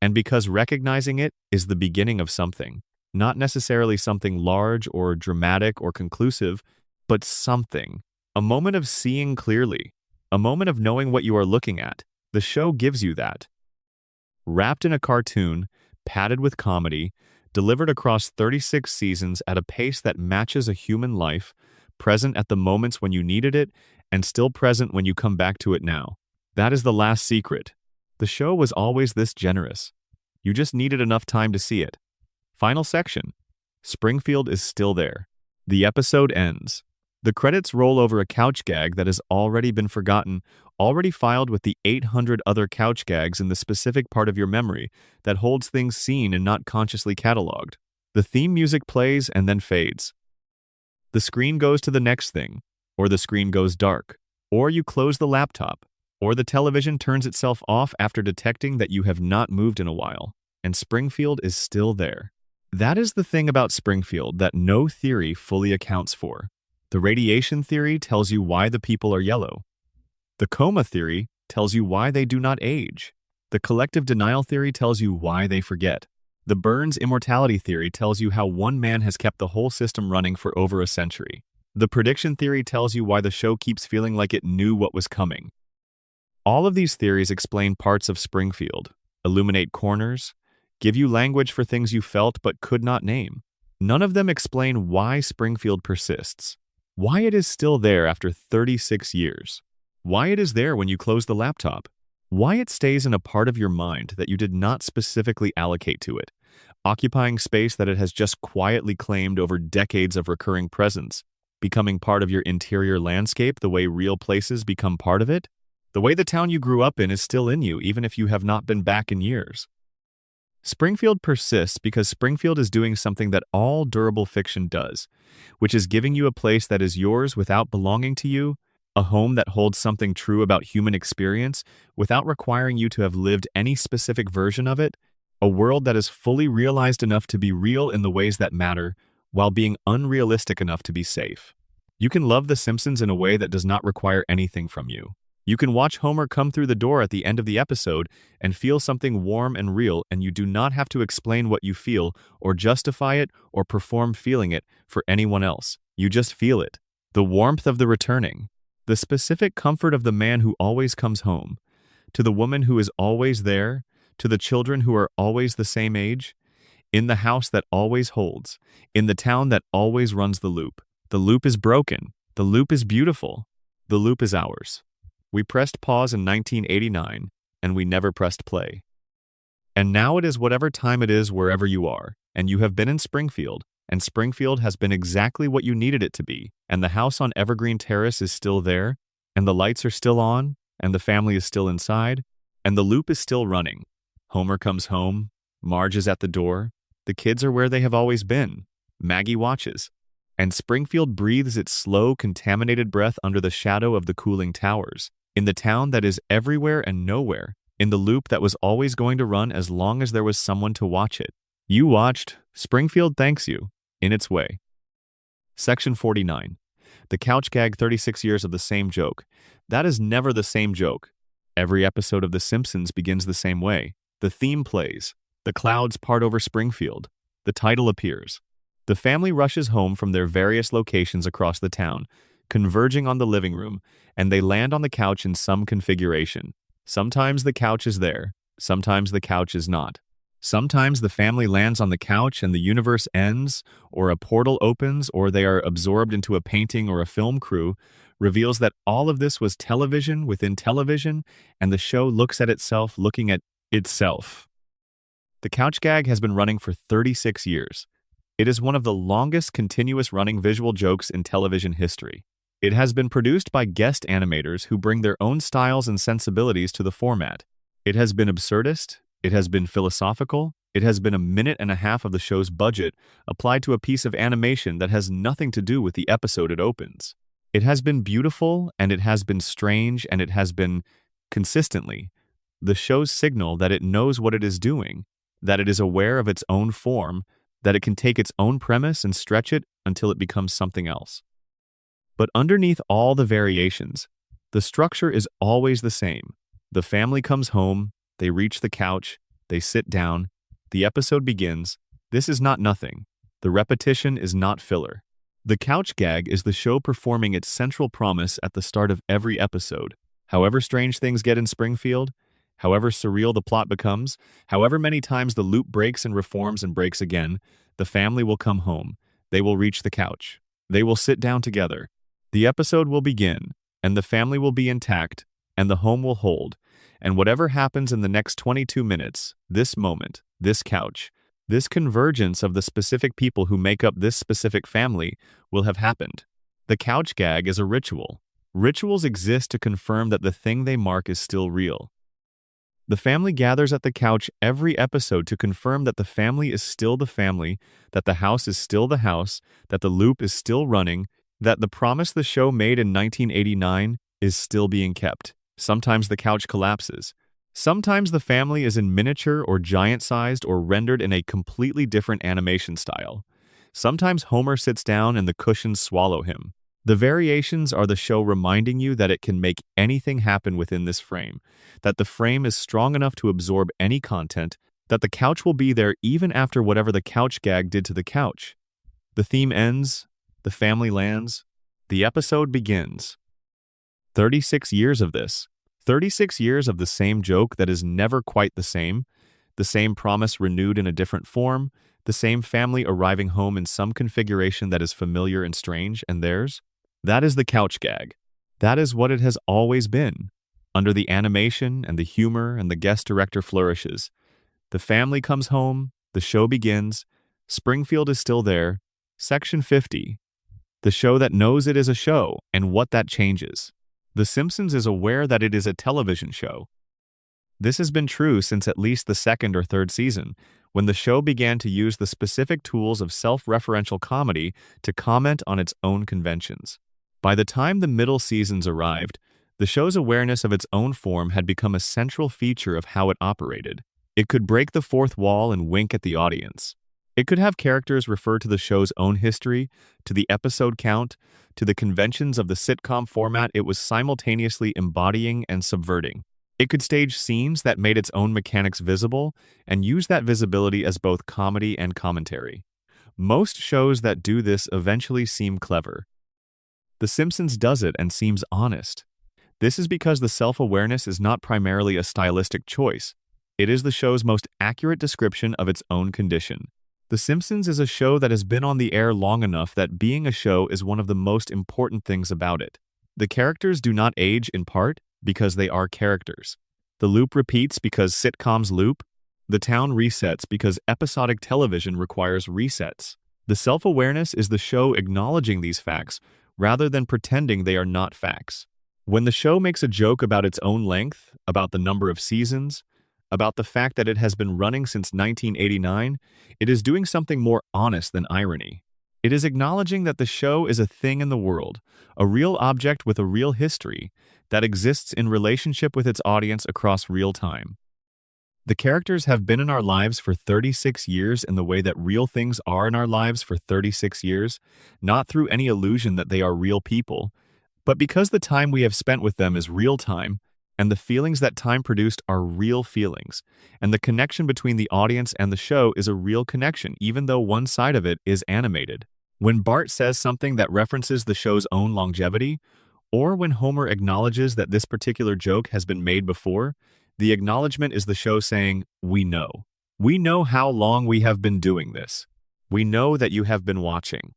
And because recognizing it is the beginning of something, not necessarily something large or dramatic or conclusive, but something. A moment of seeing clearly, a moment of knowing what you are looking at. The show gives you that. Wrapped in a cartoon, padded with comedy, delivered across 36 seasons at a pace that matches a human life, present at the moments when you needed it, and still present when you come back to it now. That is the last secret. The show was always this generous. You just needed enough time to see it. Final section. Springfield is still there. The episode ends. The credits roll over a couch gag that has already been forgotten, already filed with the 800 other couch gags in the specific part of your memory that holds things seen and not consciously cataloged. The theme music plays and then fades. The screen goes to the next thing, or the screen goes dark, or you close the laptop, or the television turns itself off after detecting that you have not moved in a while, and Springfield is still there. That is the thing about Springfield that no theory fully accounts for. The radiation theory tells you why the people are yellow. The coma theory tells you why they do not age. The collective denial theory tells you why they forget. The Burns immortality theory tells you how one man has kept the whole system running for over a century. The prediction theory tells you why the show keeps feeling like it knew what was coming. All of these theories explain parts of Springfield, illuminate corners, give you language for things you felt but could not name. None of them explain why Springfield persists, why it is still there after 36 years, why it is there when you close the laptop, why it stays in a part of your mind that you did not specifically allocate to it, occupying space that it has just quietly claimed over decades of recurring presence, becoming part of your interior landscape the way real places become part of it. The way the town you grew up in is still in you even if you have not been back in years. Springfield persists because Springfield is doing something that all durable fiction does, which is giving you a place that is yours without belonging to you, A home that holds something true about human experience without requiring you to have lived any specific version of it. A world that is fully realized enough to be real in the ways that matter, while being unrealistic enough to be safe. You can love The Simpsons in a way that does not require anything from you. You can watch Homer come through the door at the end of the episode and feel something warm and real, and you do not have to explain what you feel or justify it or perform feeling it for anyone else. You just feel it. The warmth of the returning. The specific comfort of the man who always comes home. To the woman who is always there. To the children who are always the same age. In the house that always holds. In the town that always runs the loop. The loop is broken. The loop is beautiful. The loop is ours. We pressed pause in 1989, and we never pressed play. And now it is whatever time it is wherever you are, and you have been in Springfield, and Springfield has been exactly what you needed it to be, and the house on Evergreen Terrace is still there, and the lights are still on, and the family is still inside, and the loop is still running. Homer comes home, Marge is at the door, the kids are where they have always been, Maggie watches, and Springfield breathes its slow, contaminated breath under the shadow of the cooling towers. In the town that is everywhere and nowhere, in the loop that was always going to run as long as there was someone to watch it. You watched, Springfield thanks you, in its way. Section 49. The couch gag 36 years of the same joke. That is never the same joke. Every episode of The Simpsons begins the same way. The theme plays. The clouds part over Springfield. The title appears. The family rushes home from their various locations across the town, converging on the living room, and they land on the couch in some configuration. Sometimes the couch is there, sometimes the couch is not. Sometimes the family lands on the couch and the universe ends, or a portal opens, or they are absorbed into a painting or a film crew, reveals that all of this was television within television, and the show looks at itself looking at itself. The couch gag has been running for 36 years. It is one of the longest continuous running visual jokes in television history. It has been produced by guest animators who bring their own styles and sensibilities to the format. It has been absurdist, it has been philosophical, it has been a minute and a half of the show's budget applied to a piece of animation that has nothing to do with the episode it opens. It has been beautiful, and it has been strange, and it has been, consistently, the show's signal that it knows what it is doing, that it is aware of its own form, that it can take its own premise and stretch it until it becomes something else. But underneath all the variations, the structure is always the same. The family comes home, they reach the couch, they sit down, the episode begins. This is not nothing. The repetition is not filler. The couch gag is the show performing its central promise at the start of every episode. However strange things get in Springfield, however surreal the plot becomes, however many times the loop breaks and reforms and breaks again, the family will come home. They will reach the couch. They will sit down together. The episode will begin, and the family will be intact, and the home will hold. And whatever happens in the next 22 minutes, this moment, this couch, this convergence of the specific people who make up this specific family will have happened. The couch gag is a ritual. Rituals exist to confirm that the thing they mark is still real. The family gathers at the couch every episode to confirm that the family is still the family, that the house is still the house, that the loop is still running, that the promise the show made in 1989 is still being kept. Sometimes the couch collapses. Sometimes the family is in miniature or giant-sized or rendered in a completely different animation style. Sometimes Homer sits down and the cushions swallow him. The variations are the show reminding you that it can make anything happen within this frame, that the frame is strong enough to absorb any content, that the couch will be there even after whatever the couch gag did to the couch. The theme ends, the family lands, the episode begins. 36 years of this. 36 years of the same joke that is never quite the same promise renewed in a different form, the same family arriving home in some configuration that is familiar and strange and theirs. That is the couch gag. That is what it has always been. Under the animation and the humor and the guest director flourishes. The family comes home, the show begins, Springfield is still there. Section 50. The show that knows it is a show and what that changes. The Simpsons is aware that it is a television show. This has been true since at least the second or third season, when the show began to use the specific tools of self-referential comedy to comment on its own conventions. By the time the middle seasons arrived, the show's awareness of its own form had become a central feature of how it operated. It could break the fourth wall and wink at the audience. It could have characters refer to the show's own history, to the episode count, to the conventions of the sitcom format it was simultaneously embodying and subverting. It could stage scenes that made its own mechanics visible and use that visibility as both comedy and commentary. Most shows that do this eventually seem clever. The Simpsons does it and seems honest. This is because the self-awareness is not primarily a stylistic choice. It is the show's most accurate description of its own condition. The Simpsons is a show that has been on the air long enough that being a show is one of the most important things about it. The characters do not age in part because they are characters. The loop repeats because sitcoms loop. The town resets because episodic television requires resets. The self-awareness is the show acknowledging these facts rather than pretending they are not facts. When the show makes a joke about its own length, about the number of seasons, about the fact that it has been running since 1989, it is doing something more honest than irony. It is acknowledging that the show is a thing in the world, a real object with a real history that exists in relationship with its audience across real time. The characters have been in our lives for 36 years in the way that real things are in our lives for 36 years, not through any illusion that they are real people, but because the time we have spent with them is real time, and the feelings that time produced are real feelings, and the connection between the audience and the show is a real connection, even though one side of it is animated. When Bart says something that references the show's own longevity, or when Homer acknowledges that this particular joke has been made before, the acknowledgement is the show saying, "We know. We know how long we have been doing this. We know that you have been watching.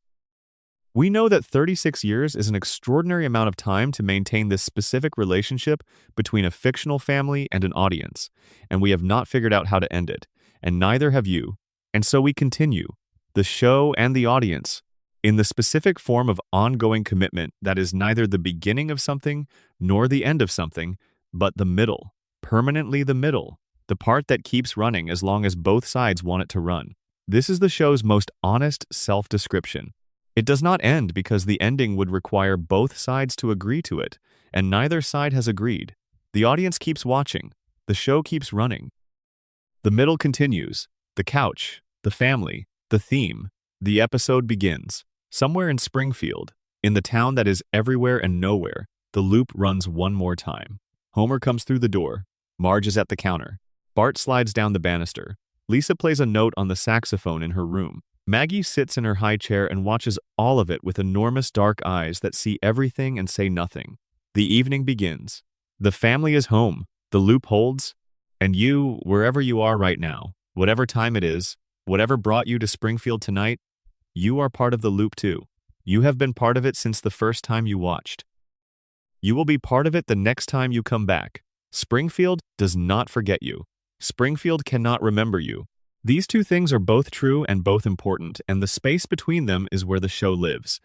We know that 36 years is an extraordinary amount of time to maintain this specific relationship between a fictional family and an audience, and we have not figured out how to end it, and neither have you. And so we continue, the show and the audience, in the specific form of ongoing commitment that is neither the beginning of something nor the end of something, but the middle, permanently the middle, the part that keeps running as long as both sides want it to run. This is the show's most honest self-description. It does not end because the ending would require both sides to agree to it, and neither side has agreed. The audience keeps watching. The show keeps running. The middle continues. The couch, the family, the theme. The episode begins. Somewhere in Springfield, in the town that is everywhere and nowhere, the loop runs one more time. Homer comes through the door. Marge is at the counter. Bart slides down the banister. Lisa plays a note on the saxophone in her room. Maggie sits in her high chair and watches all of it with enormous dark eyes that see everything and say nothing. The evening begins. The family is home. The loop holds. And you, wherever you are right now, whatever time it is, whatever brought you to Springfield tonight, you are part of the loop too. You have been part of it since the first time you watched. You will be part of it the next time you come back. Springfield does not forget you. Springfield cannot remember you. These two things are both true and both important, and the space between them is where the show lives.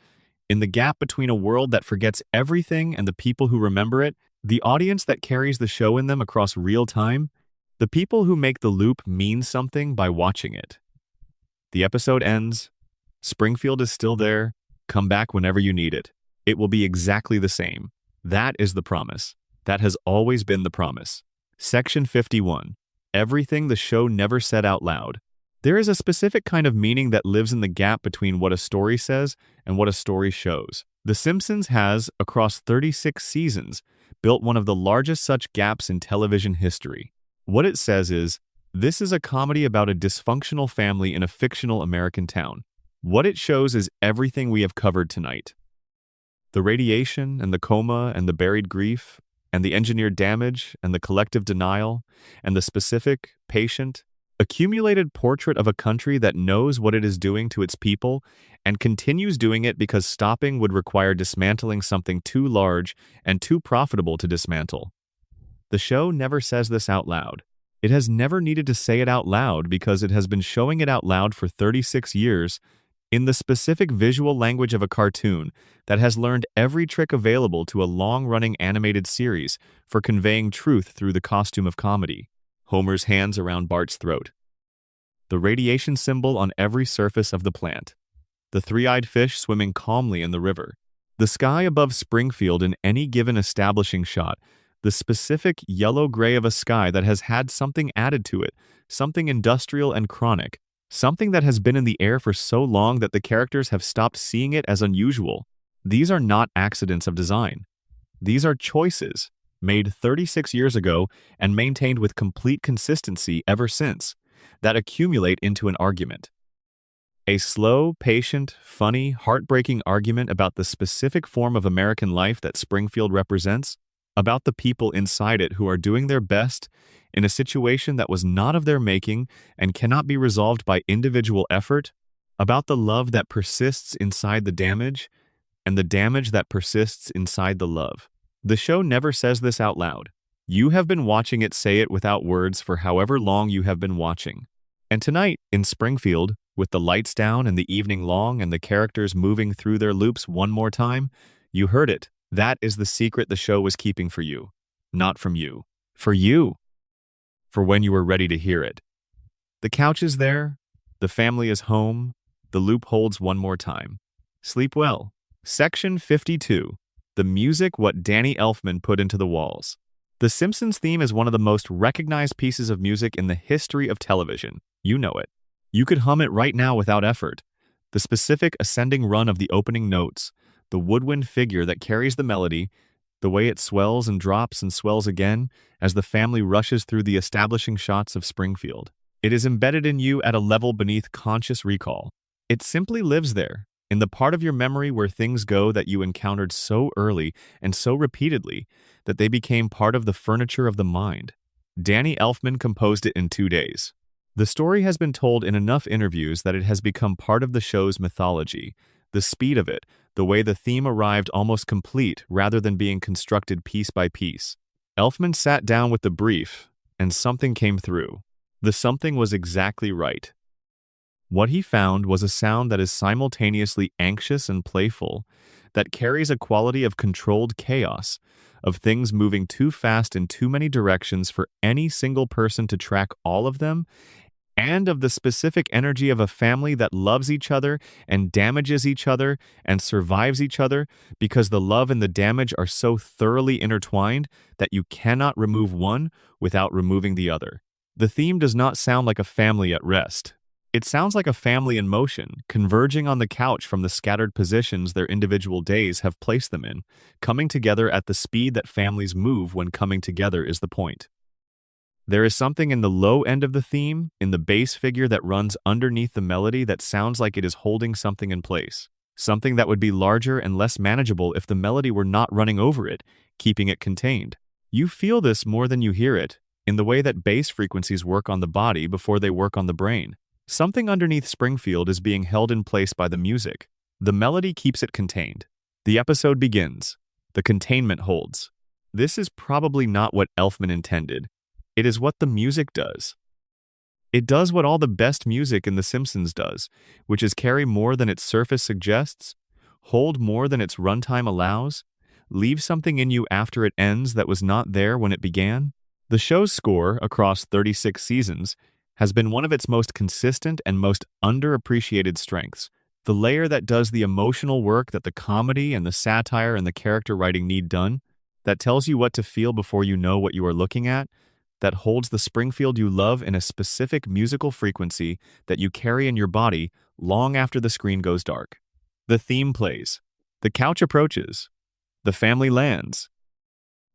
In the gap between a world that forgets everything and the people who remember it, the audience that carries the show in them across real time, the people who make the loop mean something by watching it. The episode ends. Springfield is still there. Come back whenever you need it. It will be exactly the same. That is the promise. That has always been the promise. Section 51. Everything the show never said out loud. There is a specific kind of meaning that lives in the gap between what a story says and what a story shows. The Simpsons has, across 36 seasons, built one of the largest such gaps in television history. What it says is, this is a comedy about a dysfunctional family in a fictional American town. What it shows is everything we have covered tonight. The radiation and the coma and the buried grief, and the engineered damage, and the collective denial, and the specific, patient, accumulated portrait of a country that knows what it is doing to its people and continues doing it because stopping would require dismantling something too large and too profitable to dismantle. The show never says this out loud. It has never needed to say it out loud because it has been showing it out loud for 36 years in the specific visual language of a cartoon that has learned every trick available to a long-running animated series for conveying truth through the costume of comedy. Homer's hands around Bart's throat. The radiation symbol on every surface of the plant. The three-eyed fish swimming calmly in the river. The sky above Springfield in any given establishing shot, the specific yellow-gray of a sky that has had something added to it, something industrial and chronic, something that has been in the air for so long that the characters have stopped seeing it as unusual. These are not accidents of design. These are choices, made 36 years ago and maintained with complete consistency ever since, that accumulate into an argument. A slow, patient, funny, heartbreaking argument about the specific form of American life that Springfield represents, about the people inside it who are doing their best in a situation that was not of their making and cannot be resolved by individual effort, about the love that persists inside the damage, and the damage that persists inside the love. The show never says this out loud. You have been watching it say it without words for however long you have been watching. And tonight, in Springfield, with the lights down and the evening long and the characters moving through their loops one more time, you heard it. That is the secret the show was keeping for you. Not from you. For you. For when you were ready to hear it. The couch is there. The family is home. The loop holds one more time. Sleep well. Section 52. The music what Danny Elfman put into the walls. The Simpsons theme is one of the most recognized pieces of music in the history of television. You know it. You could hum it right now without effort. The specific ascending run of the opening notes, the woodwind figure that carries the melody, the way it swells and drops and swells again as the family rushes through the establishing shots of Springfield. It is embedded in you at a level beneath conscious recall. It simply lives there, in the part of your memory where things go that you encountered so early and so repeatedly that they became part of the furniture of the mind. Danny Elfman composed it in 2 days. The story has been told in enough interviews that it has become part of the show's mythology. The speed of it, the way the theme arrived almost complete rather than being constructed piece by piece. Elfman sat down with the brief, and something came through. The something was exactly right. What he found was a sound that is simultaneously anxious and playful, that carries a quality of controlled chaos, of things moving too fast in too many directions for any single person to track all of them, and of the specific energy of a family that loves each other and damages each other and survives each other because the love and the damage are so thoroughly intertwined that you cannot remove one without removing the other. The theme does not sound like a family at rest. It sounds like a family in motion, converging on the couch from the scattered positions their individual days have placed them in, coming together at the speed that families move when coming together is the point. There is something in the low end of the theme, in the bass figure that runs underneath the melody that sounds like it is holding something in place. Something that would be larger and less manageable if the melody were not running over it, keeping it contained. You feel this more than you hear it, in the way that bass frequencies work on the body before they work on the brain. Something underneath Springfield is being held in place by the music. The melody keeps it contained. The episode begins. The containment holds. This is probably not what Elfman intended. It is what the music does. It does what all the best music in The Simpsons does, which is carry more than its surface suggests, hold more than its runtime allows, leave something in you after it ends that was not there when it began. The show's score, across 36 seasons, has been one of its most consistent and most underappreciated strengths. The layer that does the emotional work that the comedy and the satire and the character writing need done, that tells you what to feel before you know what you are looking at, that holds the Springfield you love in a specific musical frequency that you carry in your body long after the screen goes dark. The theme plays. The couch approaches. The family lands.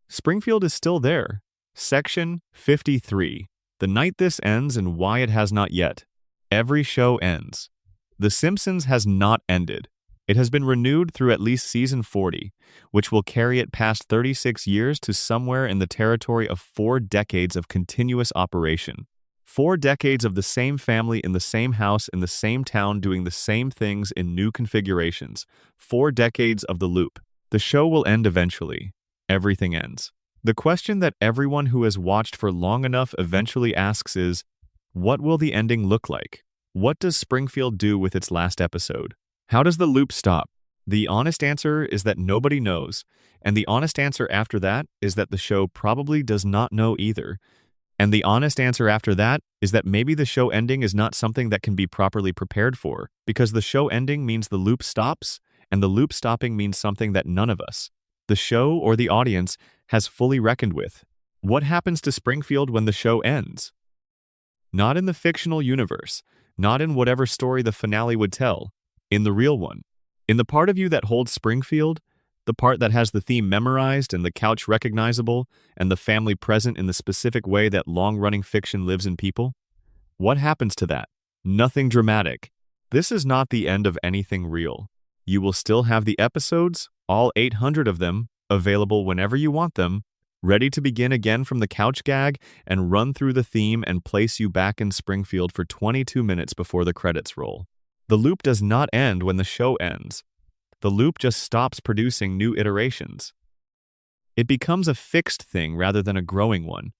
Springfield is still there. Section 53. The night this ends and why it has not yet. Every show ends. The Simpsons has not ended. It has been renewed through at least season 40, which will carry it past 36 years to somewhere in the territory of 4 decades of continuous operation. 4 decades of the same family in the same house in the same town doing the same things in new configurations. 4 decades of the loop. The show will end eventually. Everything ends. The question that everyone who has watched for long enough eventually asks is, what will the ending look like? What does Springfield do with its last episode? How does the loop stop? The honest answer is that nobody knows, and the honest answer after that is that the show probably does not know either. And the honest answer after that is that maybe the show ending is not something that can be properly prepared for, because the show ending means the loop stops, and the loop stopping means something that none of us, the show or the audience, has fully reckoned with. What happens to Springfield when the show ends? Not in the fictional universe, not in whatever story the finale would tell, in the real one. In the part of you that holds Springfield, the part that has the theme memorized and the couch recognizable and the family present in the specific way that long-running fiction lives in people? What happens to that? Nothing dramatic. This is not the end of anything real. You will still have the episodes, all 800 of them, available whenever you want them, ready to begin again from the couch gag and run through the theme and place you back in Springfield for 22 minutes before the credits roll. The loop does not end when the show ends. The loop just stops producing new iterations. It becomes a fixed thing rather than a growing one.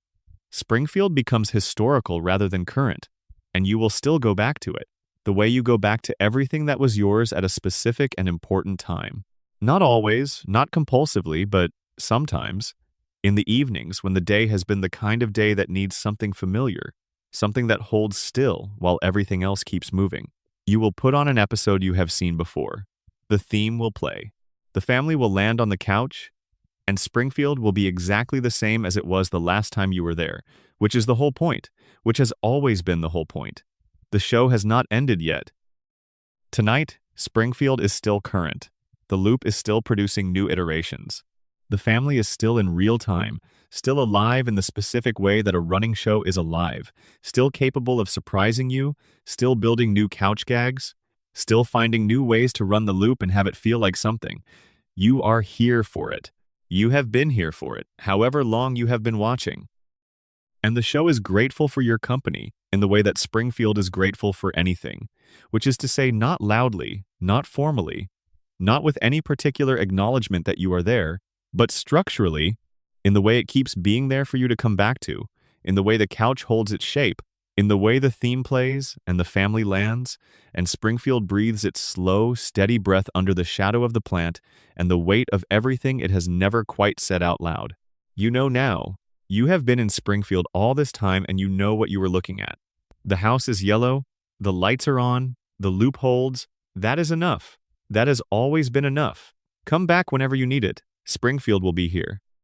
Springfield becomes historical rather than current, and you will still go back to it, the way you go back to everything that was yours at a specific and important time. Not always, not compulsively, but sometimes. In the evenings when the day has been the kind of day that needs something familiar, something that holds still while everything else keeps moving. You will put on an episode you have seen before. The theme will play. The family will land on the couch, and Springfield will be exactly the same as it was the last time you were there, which is the whole point, which has always been the whole point. The show has not ended yet. Tonight, Springfield is still current. The loop is still producing new iterations. The family is still in real time, still alive in the specific way that a running show is alive, still capable of surprising you, still building new couch gags, still finding new ways to run the loop and have it feel like something. You are here for it. You have been here for it, however long you have been watching. And the show is grateful for your company in the way that Springfield is grateful for anything, which is to say not loudly, not formally, not with any particular acknowledgement that you are there, but structurally, in the way it keeps being there for you to come back to, in the way the couch holds its shape, in the way the theme plays and the family lands, and Springfield breathes its slow, steady breath under the shadow of the plant and the weight of everything it has never quite said out loud. You know now. You have been in Springfield all this time and you know what you were looking at. The house is yellow, the lights are on, the loop holds. That is enough. That has always been enough. Come back whenever you need it. Springfield will be here.